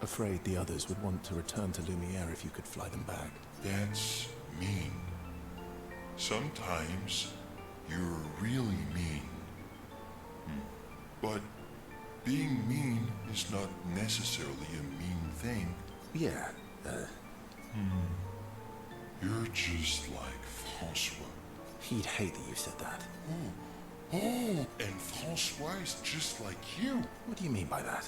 afraid the others would want to return to Lumiere if you could fly them back. That's mean. Sometimes you're really mean. But being mean is not necessarily a mean thing. Yeah, You're just like Francois. he'd hate that you said that. Oh, and Francois is just like you. What do you mean by that?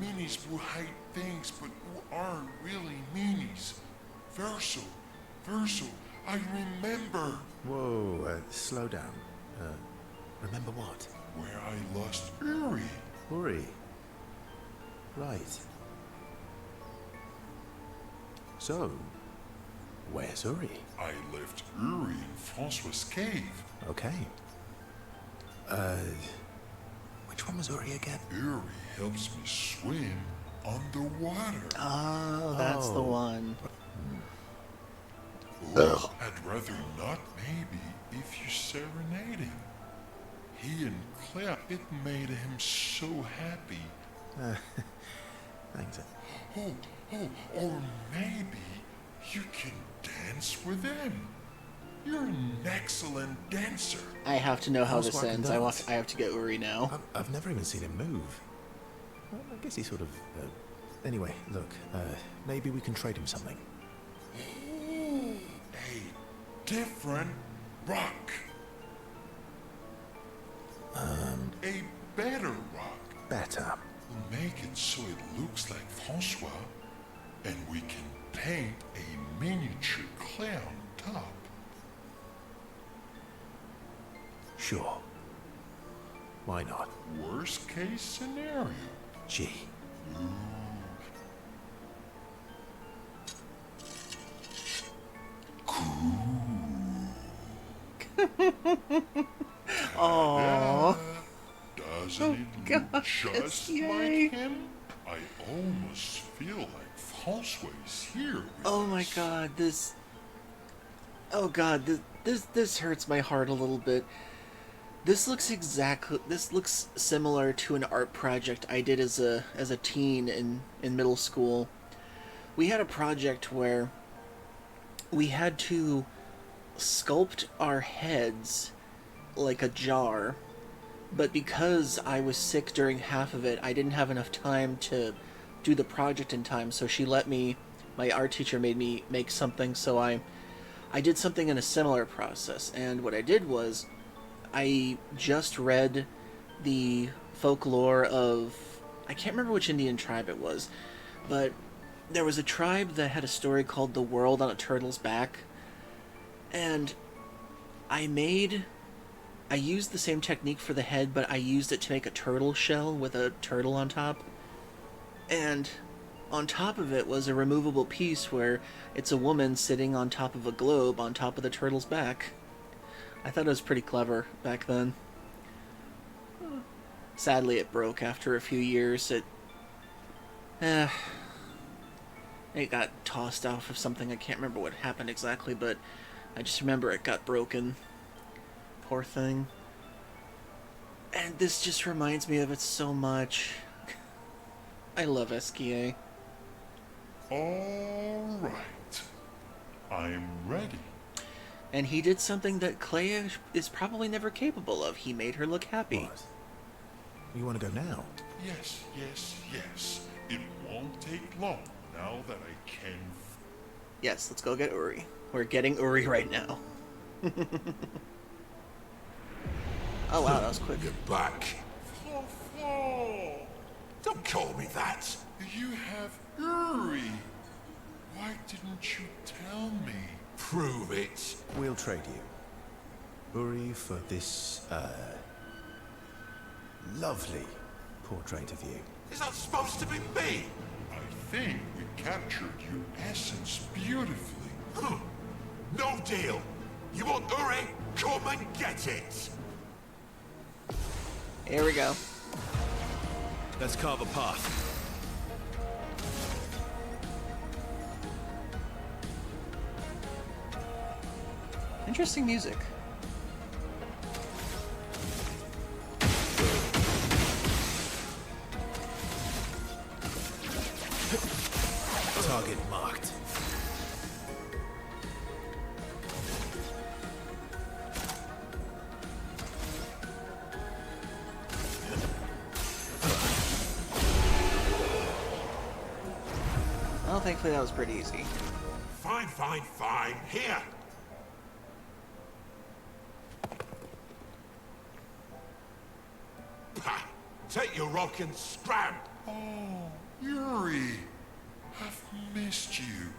Meanies who hide things but who aren't really meanies. Verso, I remember. Whoa, slow down. Remember what? Where I lost Uri. Uri. Right. So, where's Uri? I left Uri in Francois' cave. Okay. Which one was Uri again? Uri helps me swim underwater. Oh, that's the Oh. one. Oh, I'd rather not maybe if you serenade him. He and Claire, it made him so happy. Thanks. Or maybe you can dance with him. You're an excellent dancer. I have to know how this Housewife ends. dance. I have to get Uri now. I've never even seen him move. Well, I guess he sort of... Anyway, look, maybe we can trade him something. A different rock. A better rock. Better. We'll make it so it looks like Francois, and we can paint a miniature Clair on top. Sure. Why not? Worst case scenario. Gee. Aww. Doesn't it look gosh, just yay. like him? I almost feel like Francois is here with Oh my us. god, this... Oh god, this hurts my heart a little bit. This looks similar to an art project I did as a teen in middle school. We had a project where we had to sculpt our heads like a jar, but because I was sick during half of it, I didn't have enough time to do the project in time, so she let me, my art teacher made me make something, so I did something in a similar process, and what I did was, I just read the folklore of, I can't remember which Indian tribe it was, but there was a tribe that had a story called The World on a Turtle's Back, and I used the same technique for the head, but I used it to make a turtle shell with a turtle on top, and on top of it was a removable piece where it's a woman sitting on top of a globe on top of the turtle's back. I thought it was pretty clever back then. Sadly, it broke after a few years. It got tossed off of something. I can't remember what happened exactly, but I just remember it got broken. Poor thing. And this just reminds me of it so much. I love SKA. All right. I'm ready. And he did something that Clay is probably never capable of. He made her look happy. What? You want to go now? Yes, yes, yes. It won't take long now that I can. Yes, let's go get Uri. We're getting Uri right now. Oh wow, that was quick. You're back. Flo-Flo! Don't call me that. You have Uri. Why didn't you tell me? Prove it. We'll trade you. Uri for this, lovely portrait of you. Is that supposed to be me? I think we captured your essence beautifully. No deal. You want Uri? Come and get it. Here we go. Let's carve a path. Interesting music. Target marked. Well, thankfully that was pretty easy. Fine, fine, fine. Here. Ha! Take your rock and scram. Oh, Yuri. I've missed you.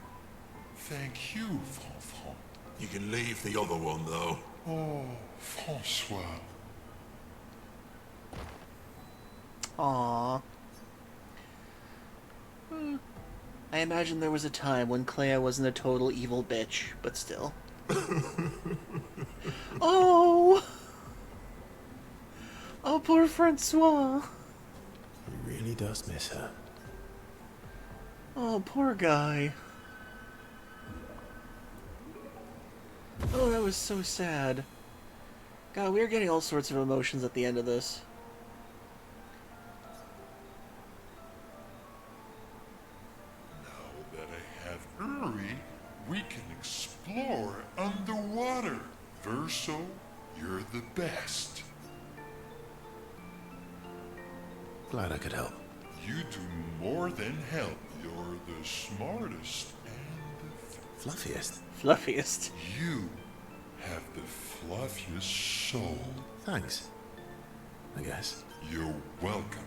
Thank you, Fanfan. You can leave the other one, though. Oh, Francois. Aww. I imagine there was a time when Clea wasn't a total evil bitch, but still. Oh! Oh, poor Francois. He really does miss her. Oh, poor guy. Oh, that was so sad. God, we are getting all sorts of emotions at the end of this. Now that I have Uri, we can explore underwater. Verso, you're the best. Glad I could help. You do more than help. You're the smartest and the Fluffiest. Fluffiest. You have the fluffiest soul. Thanks. I guess. You're welcome.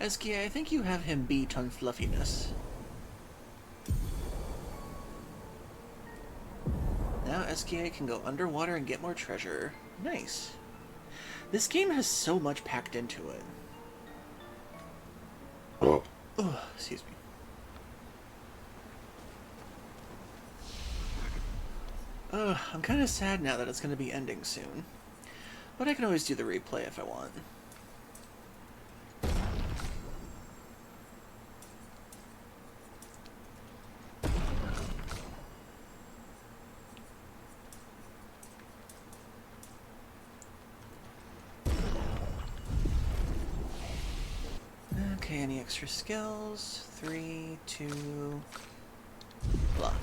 SKA, I think you have him beat on fluffiness. Now SKA can go underwater and get more treasure. Nice. This game has so much packed into it. Oh, excuse me. I'm kind of sad now that it's going to be ending soon. But I can always do the replay if I want. Okay, any extra skills? 3, 2, blah.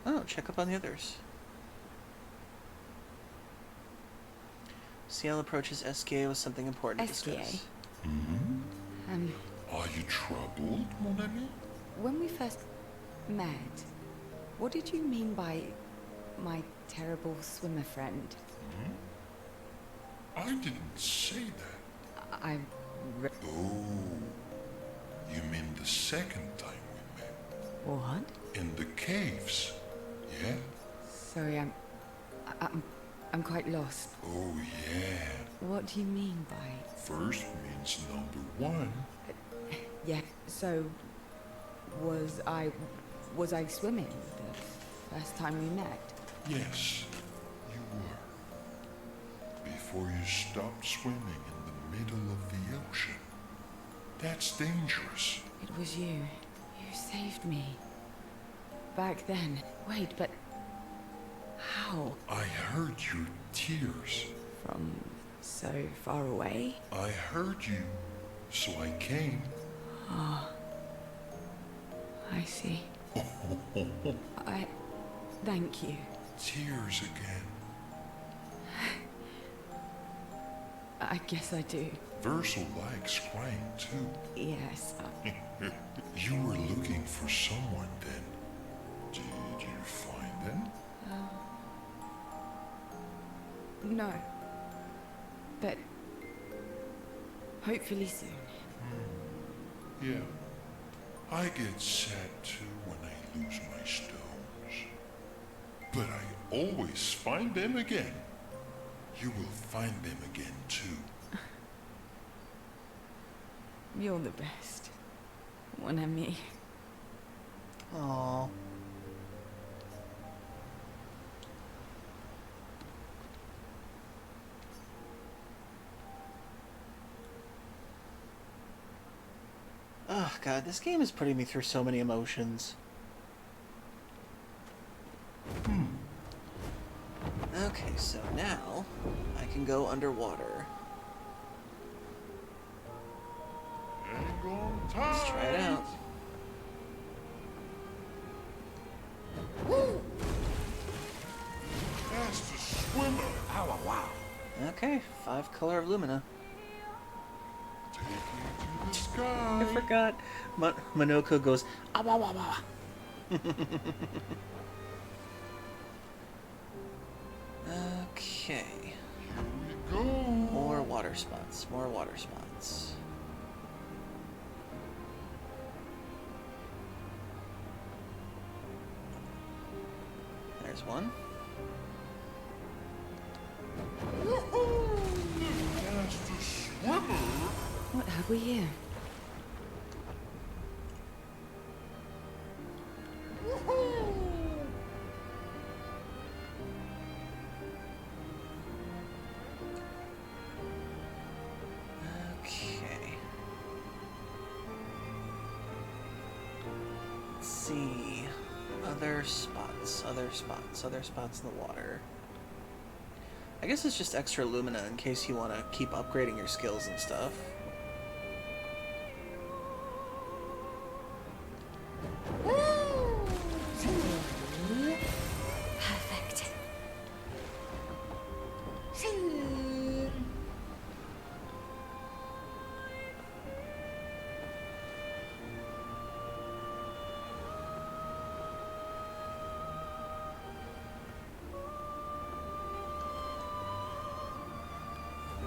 Oh, check up on the others. Ciel approaches SKA with something important to SKA? discuss. Are you troubled, mon ami? When we first met, what did you mean by my terrible swimmer friend? I didn't say that. I... Oh, you mean the second time we met? What? In the caves, yeah? Sorry, I'm quite lost. Oh, yeah. What do you mean by... First means number one. Yeah, so... Was I swimming the first time we met? Yes, you were. Before you stopped swimming in the middle of the ocean. That's dangerous. It was you. You saved me. Back then. Wait, but... how? I heard your tears. From so far away? I heard you, so I came. Ah. I see. Thank you. Tears again. I guess I do. Verso likes crying too. Yes. You were looking for someone then. Did you find them? No. But... hopefully soon. Yeah. I get sad too when I lose my stones. But I always find them again. You will find them again too. You're the best. One and me. Aww. Oh god, this game is putting me through so many emotions. Okay, so now I can go underwater. Let's try it out. Master swimmer. Oh, wow. Okay, 5 color of Lumina. Take me to the I sky. forgot. Monoko goes, ah, bah, bah, bah. Okay. Here we go. More water spots. More water spots. There's one. Master swimmer. What have we here? Okay. Let's see. Other spots, other spots, other spots in the water. I guess it's just extra Lumina in case you want to keep upgrading your skills and stuff. Perfect.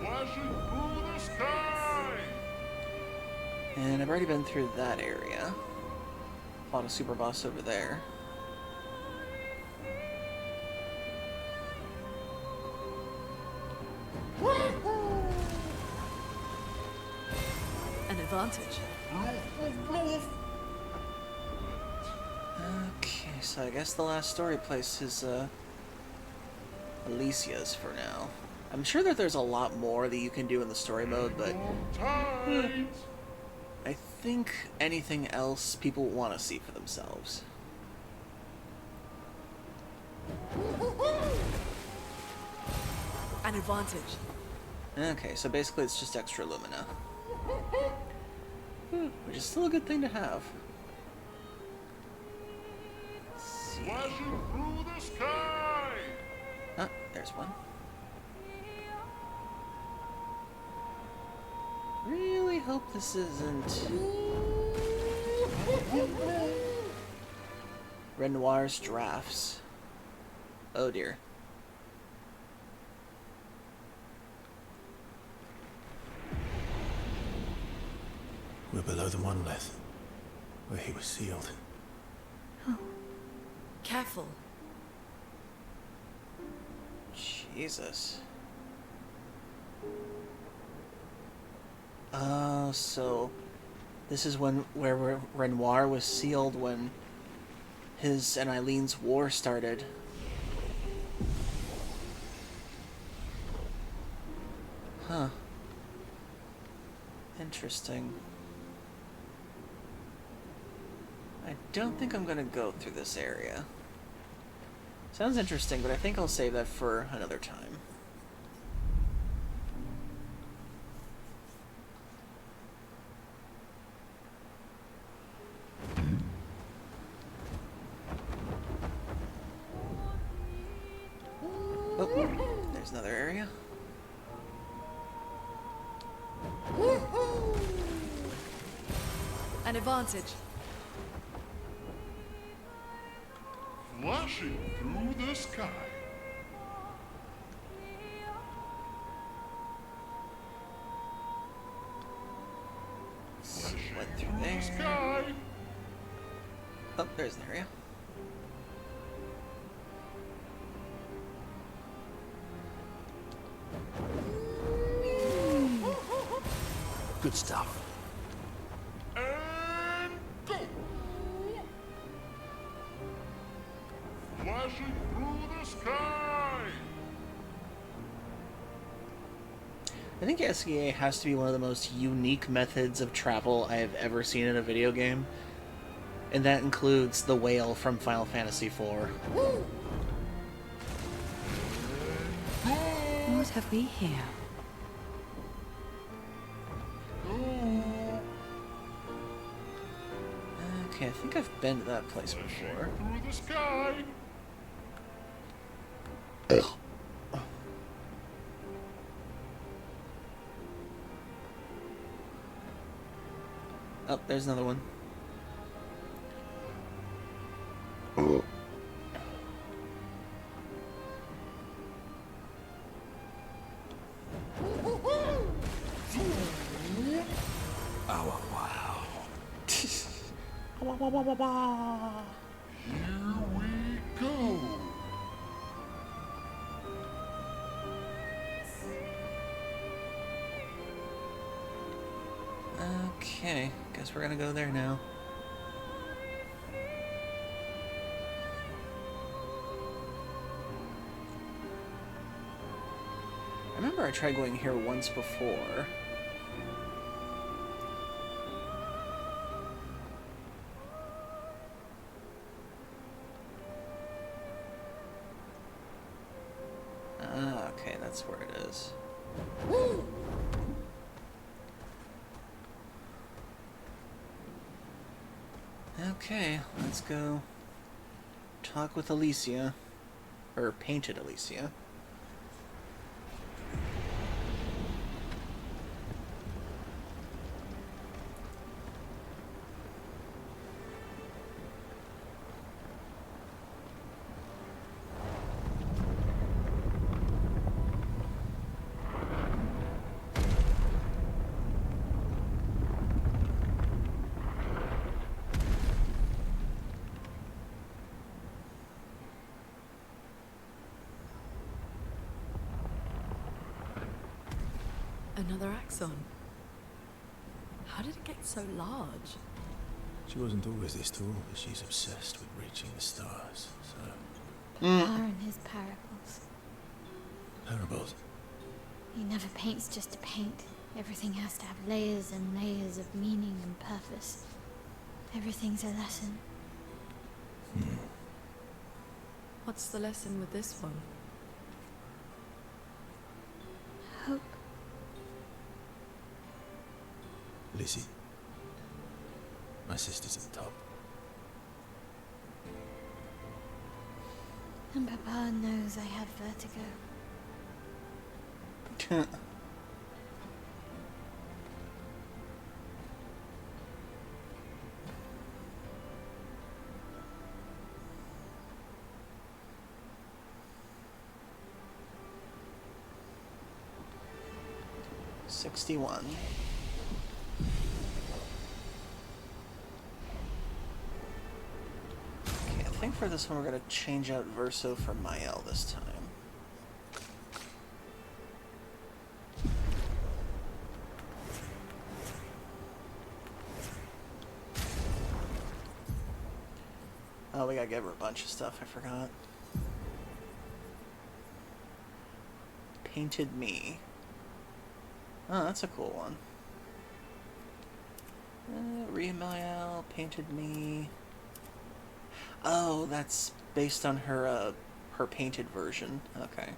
Flashing through the sky. And I've already been through that area. Fought a super boss over there. An advantage. Okay, so I guess the last story place is Alicia's for now. I'm sure that there's a lot more that you can do in the story mode, but Tight. I think anything else people want to see for themselves. An advantage. Okay, so basically it's just extra Lumina. Which is still a good thing to have. Let's see. Flashing through the sky. Ah, there's one. Really hope this isn't Renoir's drafts. Oh dear. We're below the monolith, where he was sealed. Careful. Jesus. Oh, so this is where Renoir was sealed when his and Eileen's war started. Huh. Interesting. don't think I'm gonna go through this area. Sounds interesting, but I think I'll save that for another time. Oh, there's another area. An advantage. Flashing through the sky. Flashing Went through through there. the sky. Oh, there's an area. Good stuff. And go! Flashing through the sky! I think SEA has to be one of the most unique methods of travel I have ever seen in a video game. And that includes the whale from Final Fantasy IV. What have we here? Okay, I think I've been to that place before. Through the sky! Oh, there's another one. Oh, wow. Wah, wah, wah, wah, wah. Here we go! Okay, guess we're gonna go there now. I remember I tried going here once before. Ah, okay, that's where it is. Okay, let's go talk with Alicia. Or Painted Alicia. Another axon. How did it get so large? She wasn't always this tall, but she's obsessed with reaching the stars, so... Are in his parables. Parables. He never paints just to paint. Everything has to have layers and layers of meaning and purpose. Everything's a lesson. What's the lesson with this one? Hope. Lizzie. My sister's at the top. And Papa knows I have vertigo. $61. Okay, I think for this one we're gonna change out Verso for Mael this time. Oh, we gotta give her a bunch of stuff, I forgot. Painted Me. Oh, that's a cool one. Mael, Painted Me. Oh, that's based on her painted version. Okay.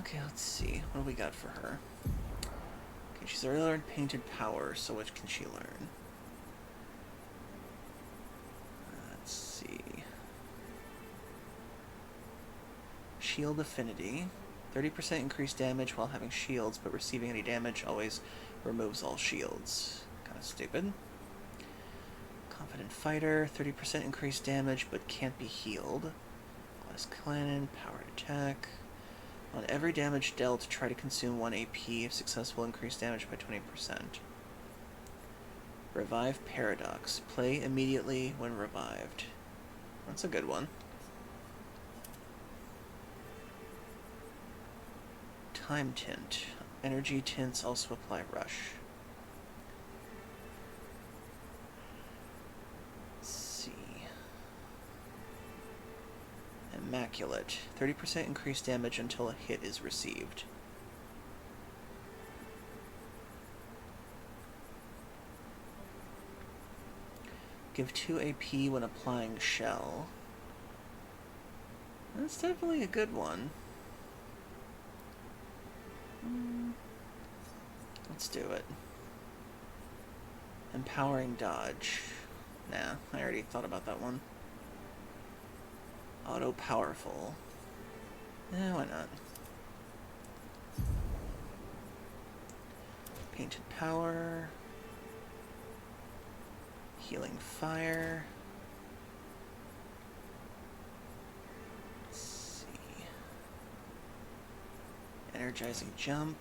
Okay, let's see. What do we got for her? Okay, she's already learned painted power, so what can she learn? Let's see. Shield affinity. 30% increased damage while having shields, but receiving any damage always removes all shields. Kind of stupid. Confident fighter. 30% increased damage, but can't be healed. Glass cannon. Powered attack. On every damage dealt, try to consume 1 AP. If successful, increase damage by 20%. Revive Paradox. Play immediately when revived. That's a good one. Time Tint. Energy tints also apply Rush. Let's see. Immaculate. 30% increased damage until a hit is received. Give 2 AP when applying Shell. That's definitely a good one. Let's do it. Empowering Dodge. Nah, I already thought about that one. Auto Powerful. Why not? Painted Power. Healing Fire. Let's see. Energizing Jump.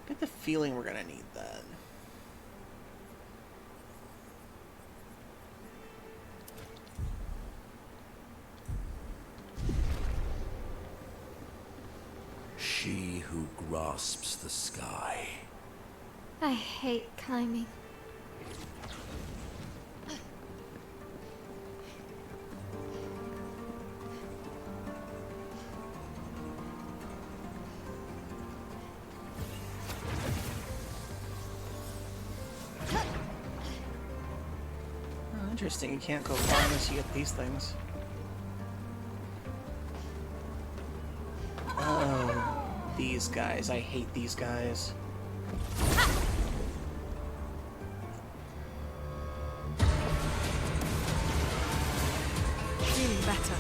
I get the feeling we're gonna need that. She who grasps the sky. I hate climbing. Oh, interesting. You can't go far unless you get these things. Oh, these guys. I hate these guys. Feeling better.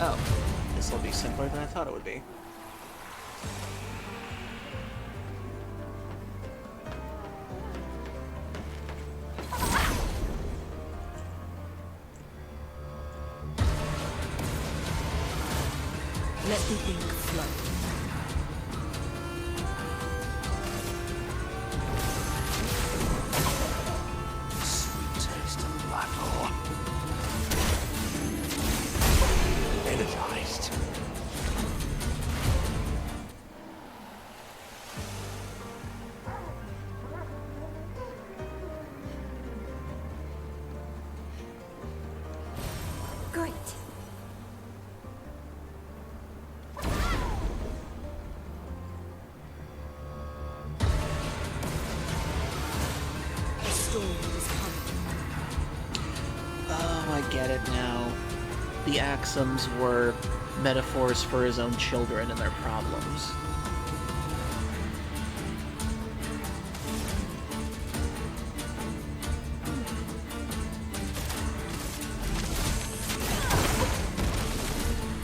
Oh, this will be simpler than I thought it would be. Let the ink flow. Sweet taste of battle. Energized. Great. The storm is coming. Oh, I get it now. The Axums were metaphors for his own children and their problems.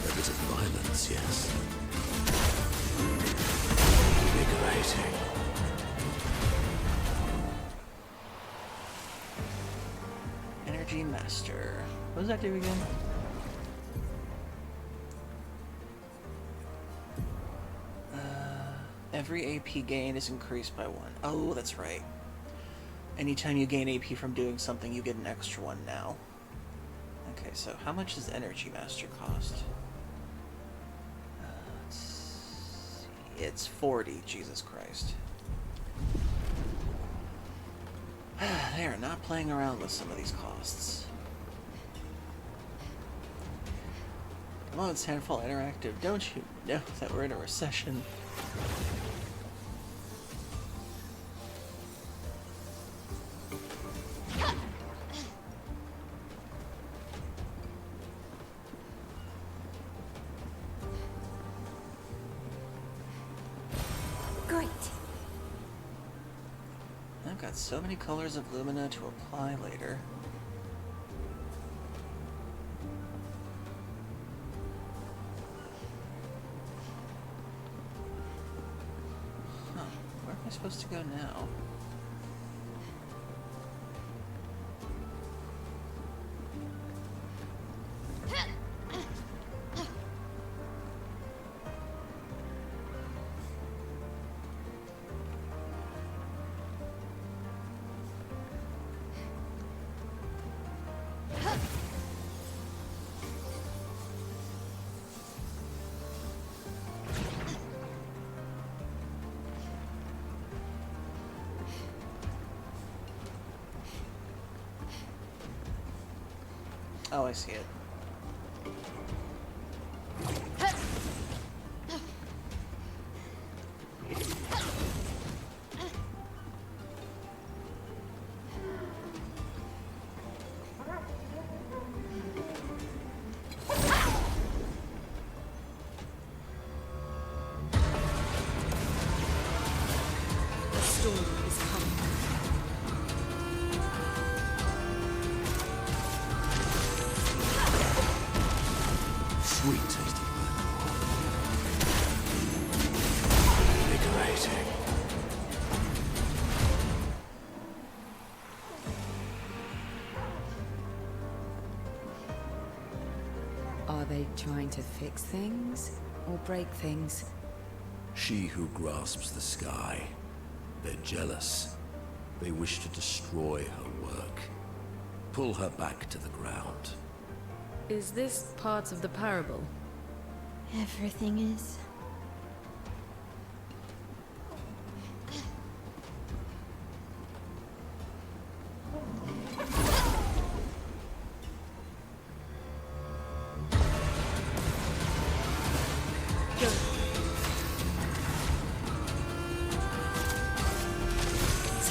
A bit of violence, yes. Master. What does that do again? Every AP gain is increased by 1. Oh, that's right. Anytime you gain AP from doing something, you get an extra 1 now. Okay, so how much does Energy Master cost? Let's see. It's 40, Jesus Christ. They are not playing around with some of these costs. Come on, Sandfall Interactive, don't you know that we're in a recession? Great. I've got so many colors of Lumina to apply later. Huh, where am I supposed to go now? Oh, I see it. The storm is coming. Sweet tasting invigorating. Are they trying to fix things or break things? She who grasps the sky. They're jealous. They wish to destroy her work. Pull her back to the ground. Is this part of the parable? Everything is.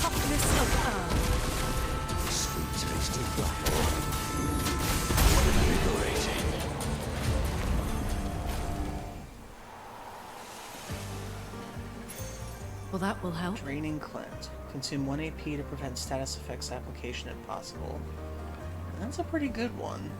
Toughness of earth. Sweet tasting battle. Invigorating. Well, that will help. Draining Cleanse. Consume 1 AP to prevent status effects application if possible. That's a pretty good one.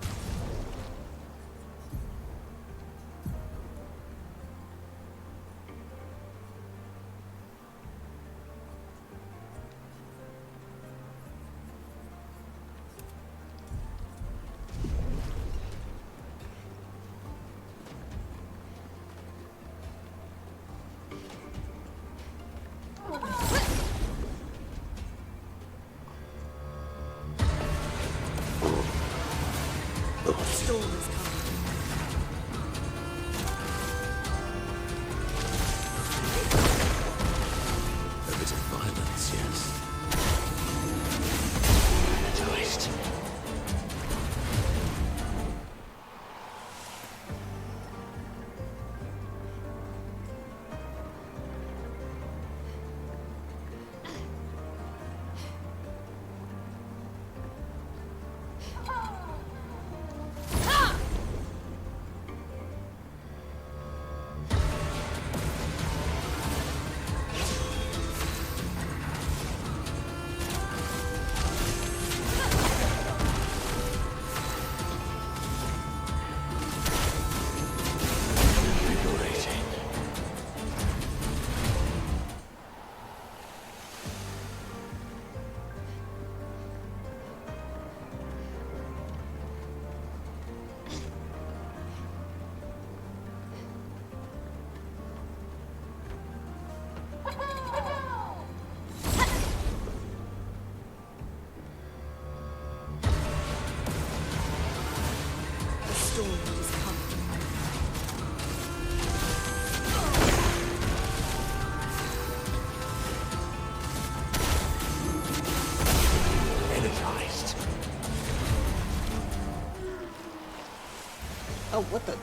what the?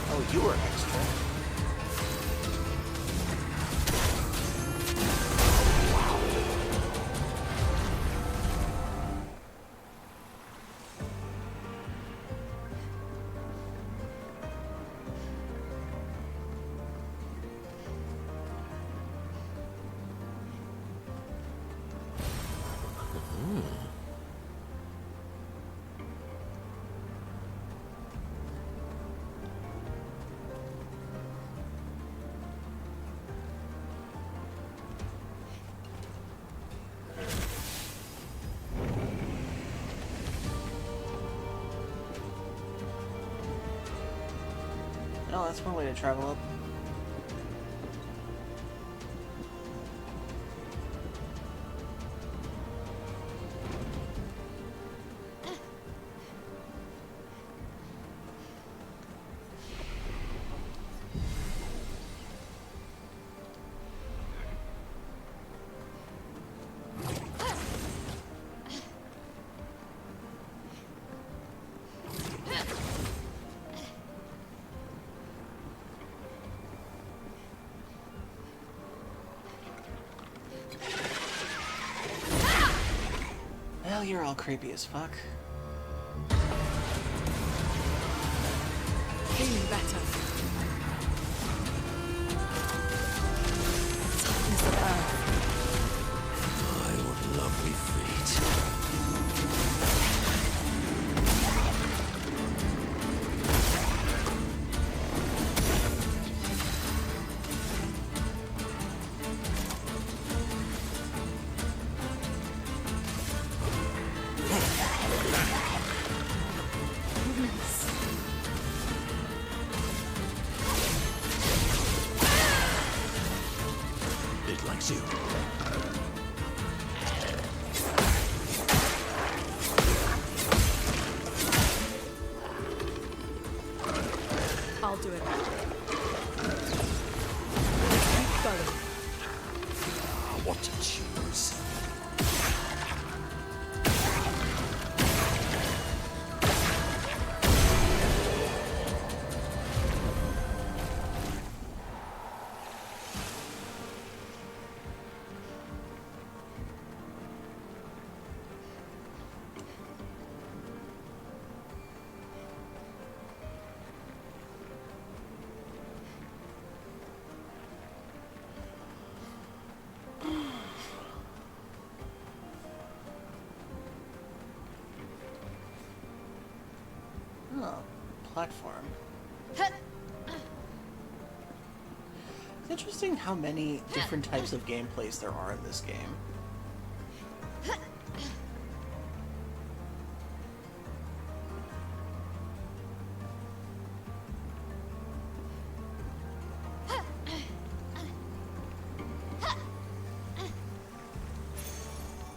Oh, you were extra. Oh, that's one way to travel up. Well, you're all creepy as fuck. Feeling better. Toughness of earth. My, what lovely feet. It likes you. I'll do it. Keep going. What to choose? Oh, platform. It's interesting how many different types of gameplays there are in this game.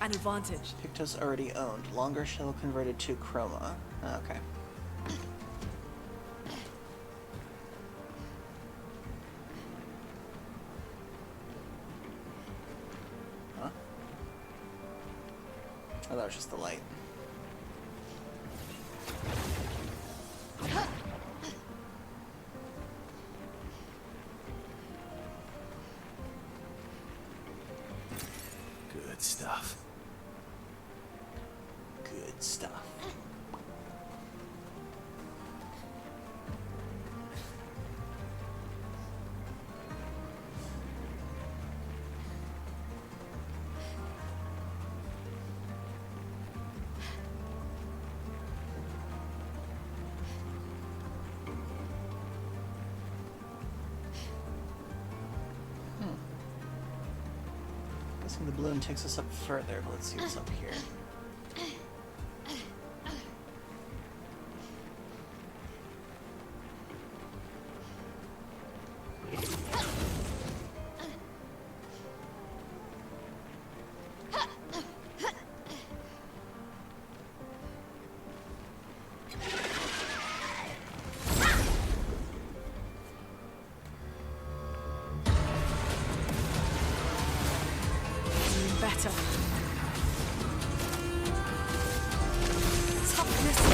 An advantage. Pictos already owned. Longer shell converted to chroma. Okay. Huh? Oh, that was just the light. Good stuff. Good stuff. Guessing the balloon takes us up further, but let's see what's up here. Better. Toughness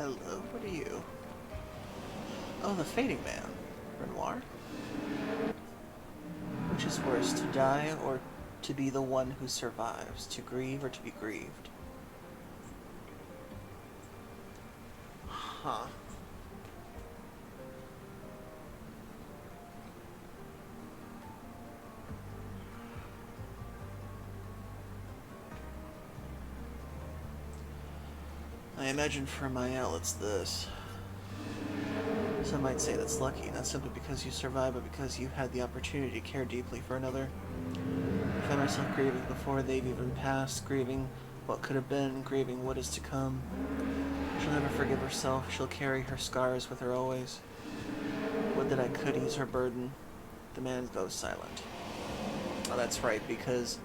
Hello, what are you? Oh, the Fading Man. Renoir? Which is worse, to die or to be the one who survives? To grieve or to be grieved? Huh. I imagine for Mael it's this. Some might say that's lucky, not simply because you survived, but because you had the opportunity to care deeply for another. I find myself grieving before they've even passed, grieving what could have been, grieving what is to come. She'll never forgive herself, she'll carry her scars with her always. Would that I could ease her burden. The man goes silent. Oh, that's right, because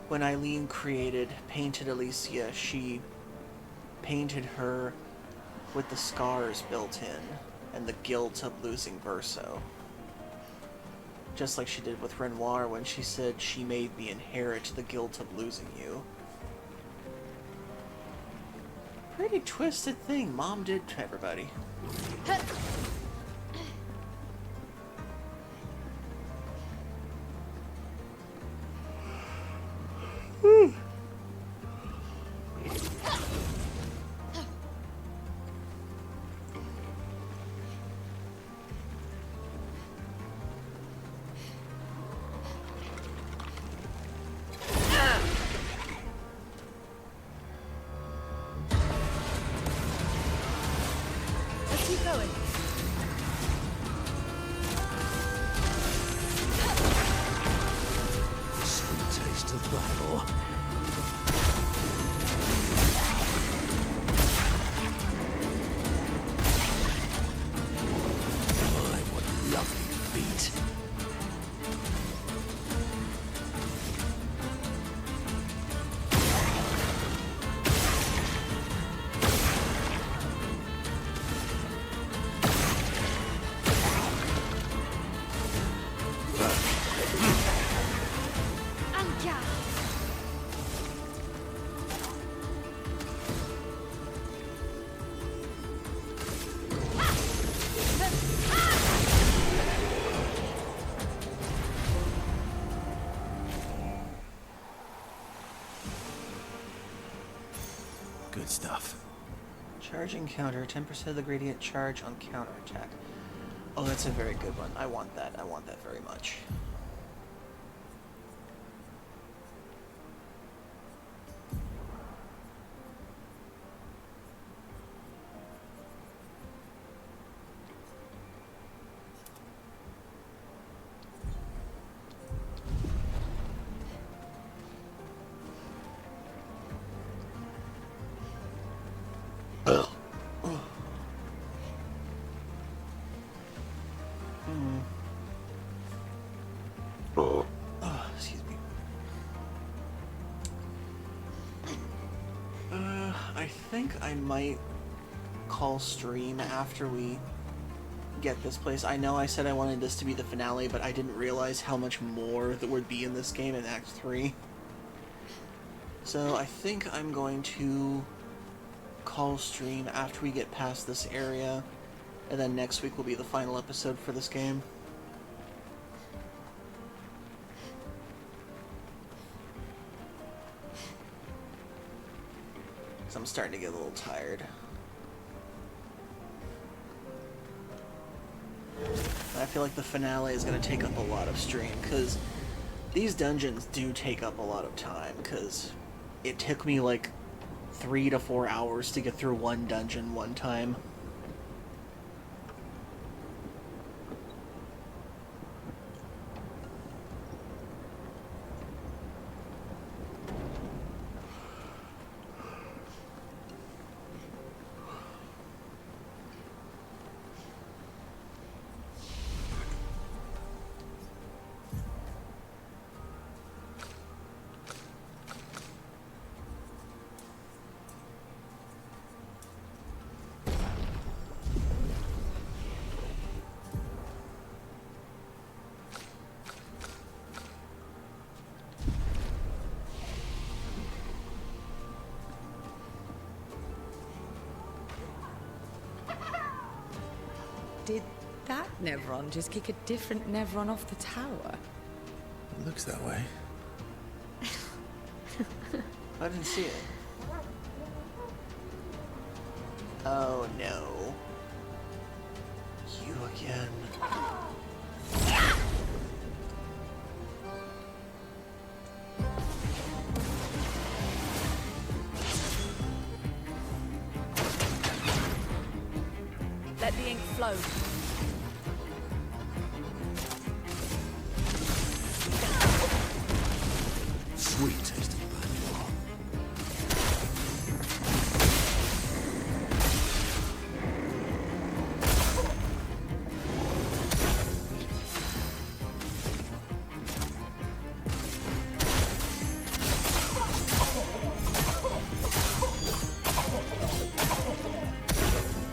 when Eileen painted Alicia, she painted her with the scars built in and the guilt of losing Verso. Just like she did with Renoir when she said she made me inherit the guilt of losing you. Pretty twisted thing Mom did to everybody. Let's keep going. Sweet taste of battle. My, what lovely feet. Anka! Good stuff. Charging counter, 10% of the gradient charge on counterattack. Oh, that's a very good one. I want that. I want that very much. Oh, excuse me. I think I might call stream after we get this place. I know I said I wanted this to be the finale, but I didn't realize how much more there would be in this game in Act 3. So I think I'm going to call stream after we get past this area, and then next week will be the final episode for this game. So I'm starting to get a little tired. And I feel like the finale is going to take up a lot of stream, because these dungeons do take up a lot of time, because it took me like 3 to 4 hours to get through one dungeon one time. Did that Nevron just kick a different Nevron off the tower? It looks that way. I didn't see it. Oh no. You again. Let the ink flow. Sweet tasting burnt.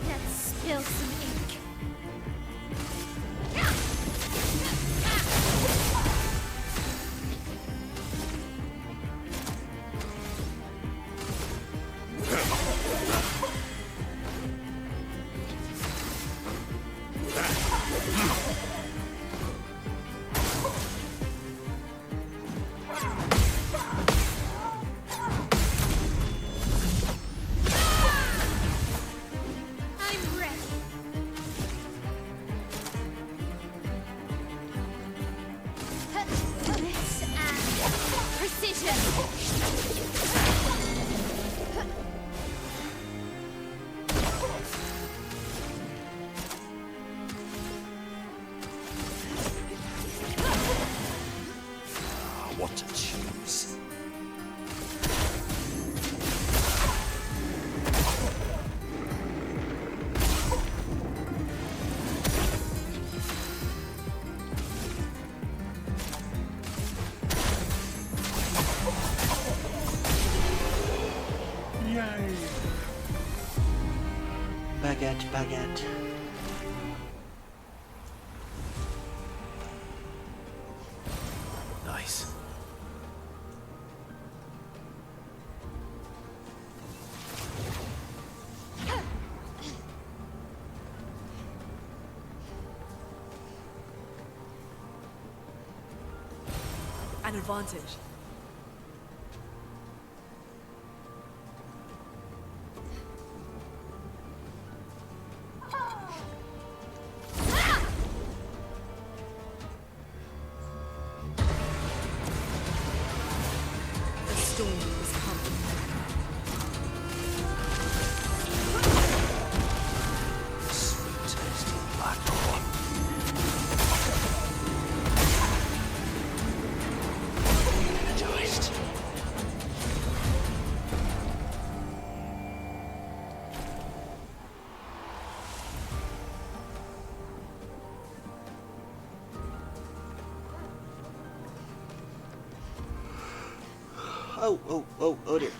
Let's spill some ink. I'm ready. Let's add precision. What to choose? Baguette, baguette. Nice. An advantage. The storm is coming. Sweet tasting black hole. Energized. Oh dear.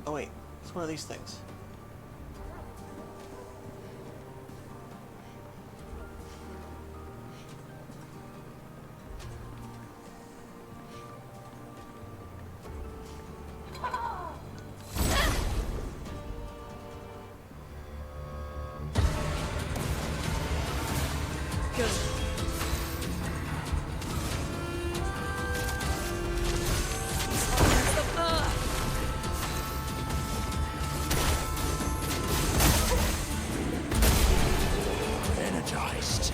Oh wait, it's one of these things. Good. Energized.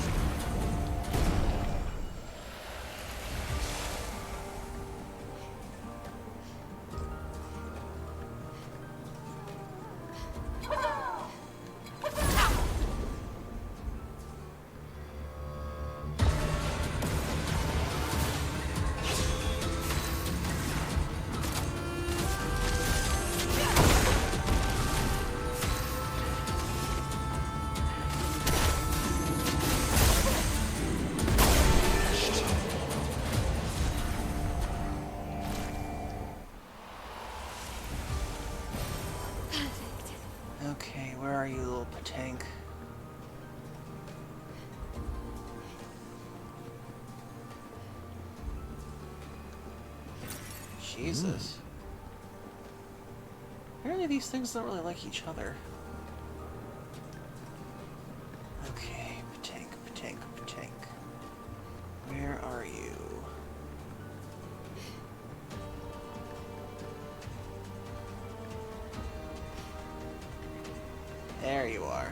Okay, where are you, little patank? Jesus. Apparently these things don't really like each other. Okay, Patank, Patank, Patank. Where are you? There you are.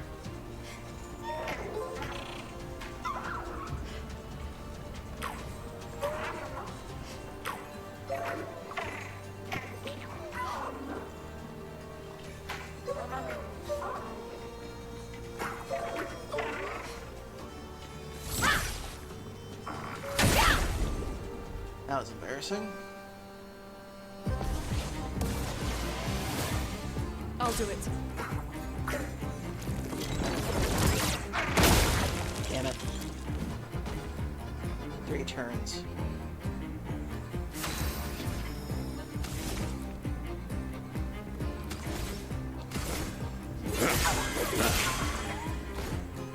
That was embarrassing. I'll do it. Damn it. 3 turns.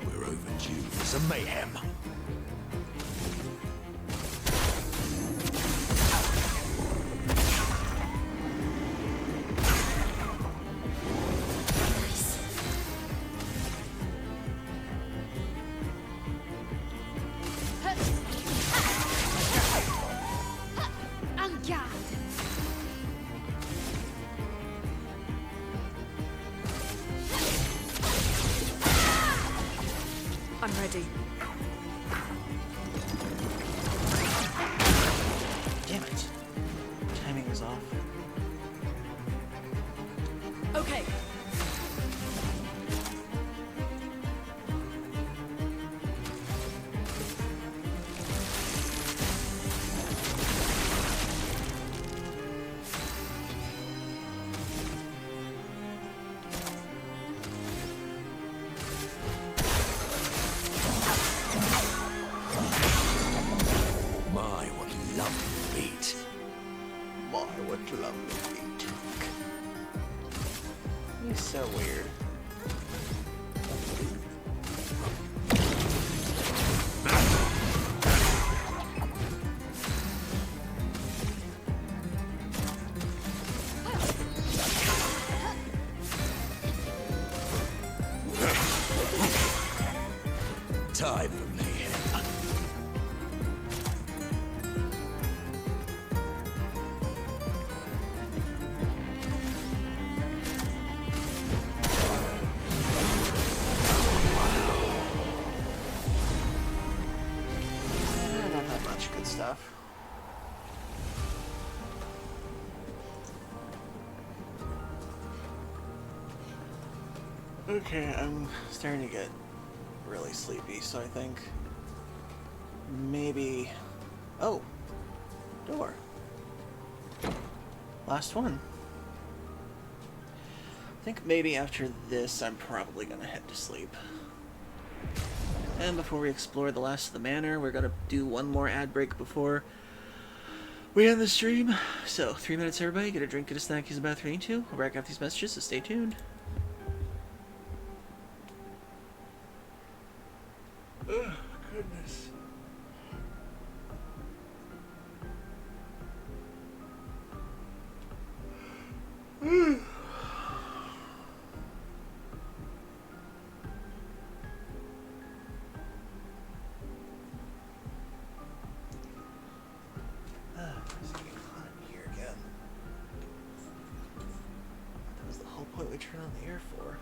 We're overdue for some mayhem. En garde! I'm ready. Damn it. Timing was off. Okay. My, what lovely meat. My, what lovely meat. He's so weird. Time for mayhem. Not that much good stuff. Okay, I'm starting to get really sleepy, so I think maybe... Oh! Door. Last one. I think maybe after this I'm probably gonna head to sleep. And before we explore the last of the manor, we're gonna do one more ad break before we end the stream. So, 3 minutes everybody, get a drink, get a snack, use the bathroom, need to. I'll back out these messages, so stay tuned. Oh, goodness. It's getting hot in here again. That was the whole point we turned on the air for.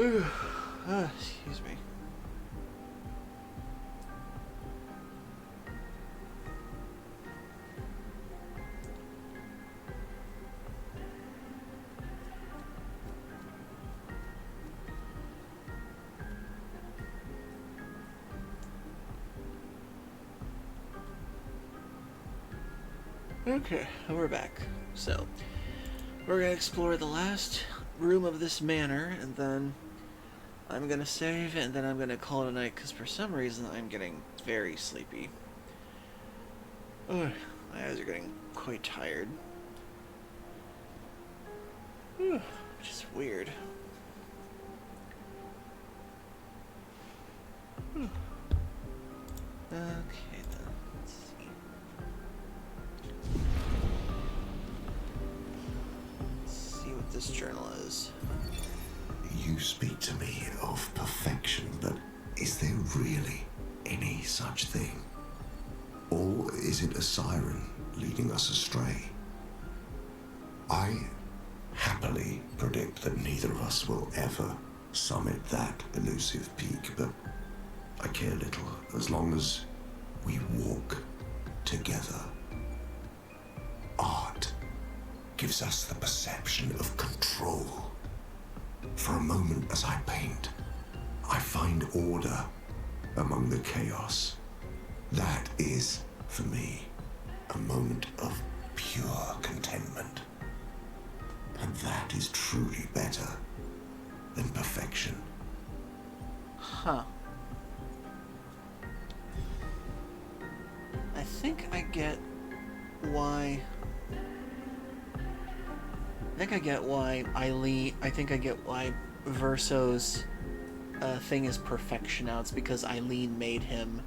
Excuse me. Okay, we're back. So, we're gonna explore the last room of this manor, and then I'm gonna save, and then I'm gonna call it a night, because for some reason I'm getting very sleepy. Ugh, my eyes are getting quite tired. Which is weird. Okay then, let's see. Let's see what this journal is. You speak to me of perfection, but is there really any such thing? Or is it a siren leading us astray? I happily predict that neither of us will ever summit that elusive peak, but I care little as long as we walk together. Art gives us the perception of control. For a moment as I paint, I find order among the chaos. That is, for me, a moment of pure contentment. And that is truly better than perfection. Huh. I think I get why... I think I get why Verso's thing is perfection now. It's because Eileen made him,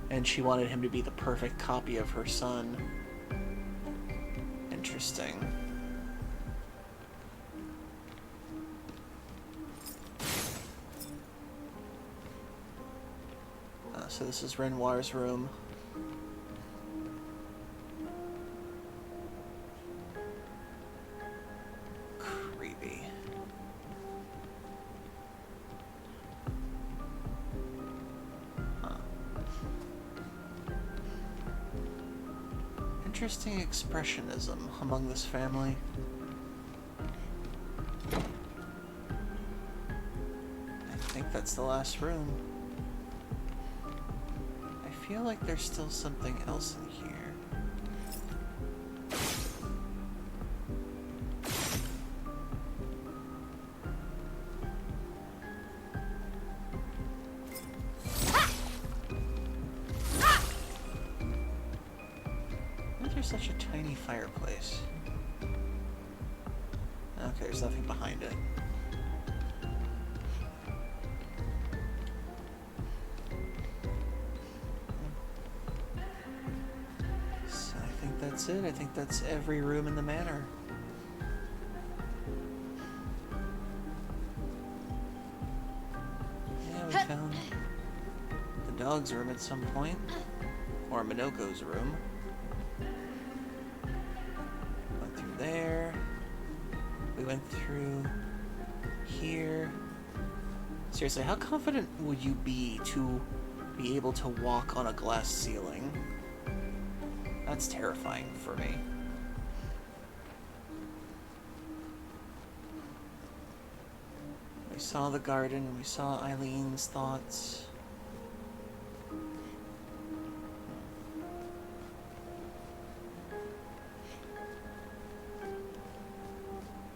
and she wanted him to be the perfect copy of her son. Interesting. So this is Renoir's room. Creepy. Huh. Interesting expressionism among this family. I think that's the last room. I feel like there's still something else in here. Why is there such a tiny fireplace? Okay, there's nothing behind it. That's it. I think that's every room in the manor. Yeah, we found the dog's room at some point. Or Minoko's room. Went through there. We went through here. Seriously, how confident would you be to be able to walk on a glass ceiling? That's terrifying for me. We saw the garden, we saw Eileen's thoughts.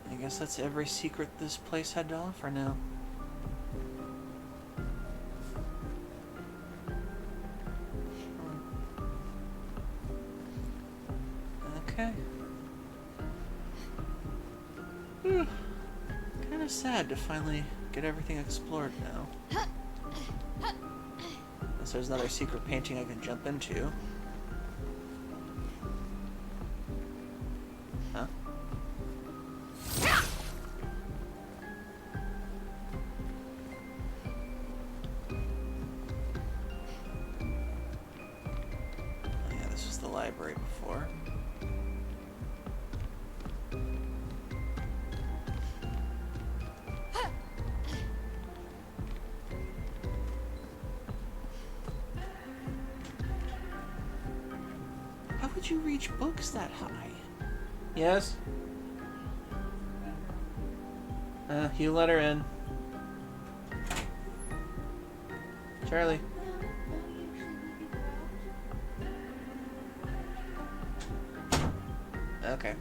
I guess that's every secret this place had to offer now. Okay. Kind of sad to finally get everything explored now. Unless there's another secret painting I can jump into. Huh? Oh yeah, this was the library before. did you reach books that high? Yes? You let her in. Charlie. Okay.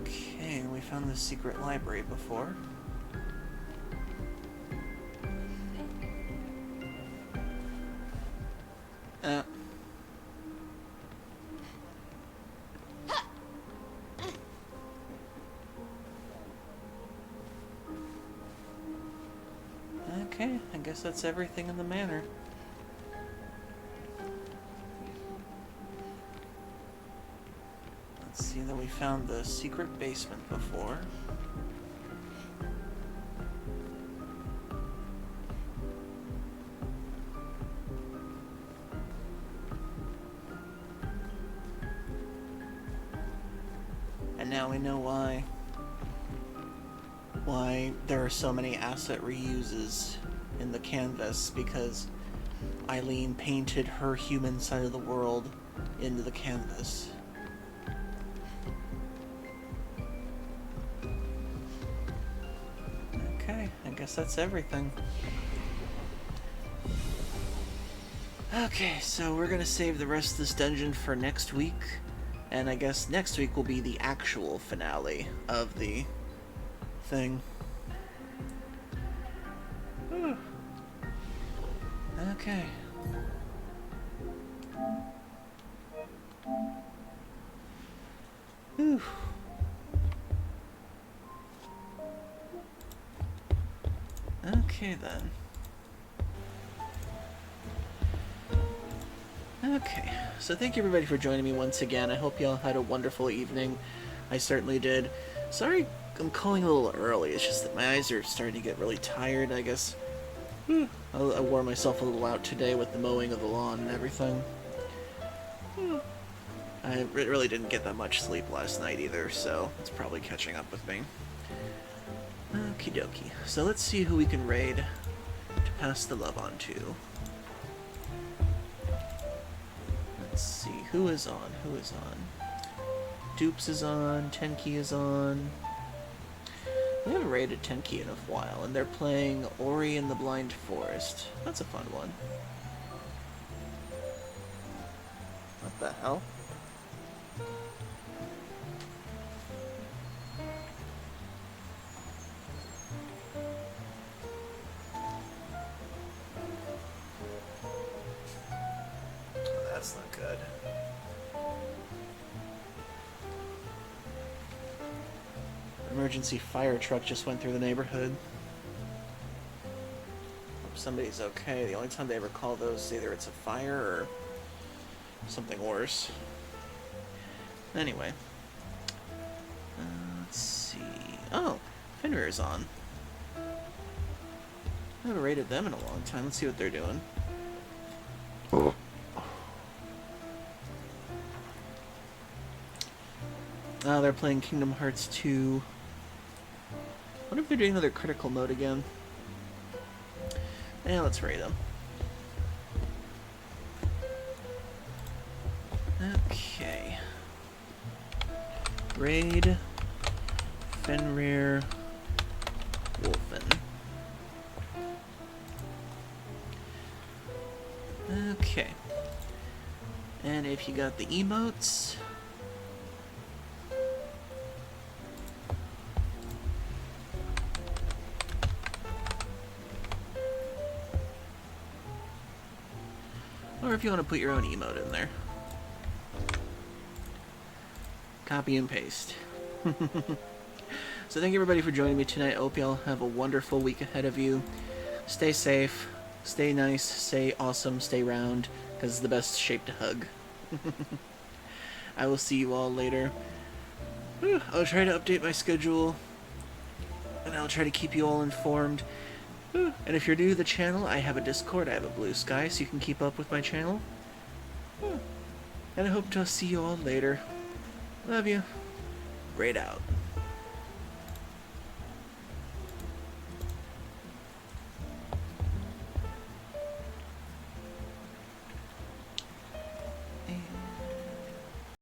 Okay, we found the secret library before. Okay, I guess that's everything in the manor. Let's see that we found the secret basement before. And now we know why there are so many asset reuses in the canvas, because Eileen painted her human side of the world into the canvas. Okay, I guess that's everything. Okay, so we're gonna save the rest of this dungeon for next week, and I guess next week will be the actual finale of the thing. Okay. Whew. Okay then. Okay, so thank you everybody for joining me once again. I hope y'all had a wonderful evening. I certainly did. Sorry I'm calling a little early, it's just that my eyes are starting to get really tired, I guess. I wore myself a little out today with the mowing of the lawn and everything. I really didn't get that much sleep last night either, so it's probably catching up with me. Okie dokie. So let's see who we can raid to pass the love on to. Let's see, who is on? Who is on? Dupes is on, Tenki is on. We haven't raided Tenki in a while, and they're playing Ori and the Blind Forest. That's a fun one. What the hell? Oh, that's not good. Emergency fire truck just went through the neighborhood. Hope somebody's okay. The only time they ever call those, either it's a fire or something worse. Anyway. Let's see. Oh, Fenrir's on. I haven't raided them in a long time. Let's see what they're doing. Oh, they're playing Kingdom Hearts 2. I wonder if they're doing another critical mode again. Yeah, let's raid them. Okay. Raid Fenrir Wolfen. Okay. And if you got the emotes... or if you want to put your own emote in there. Copy and paste. So thank you everybody for joining me tonight. I hope y'all have a wonderful week ahead of you. Stay safe, stay nice, stay awesome, stay round, because it's the best shape to hug. I will see you all later. I'll try to update my schedule, and I'll try to keep you all informed. And if you're new to the channel, I have a Discord, I have a Blue Sky, so you can keep up with my channel. And I hope to see you all later. Love you. Raid out.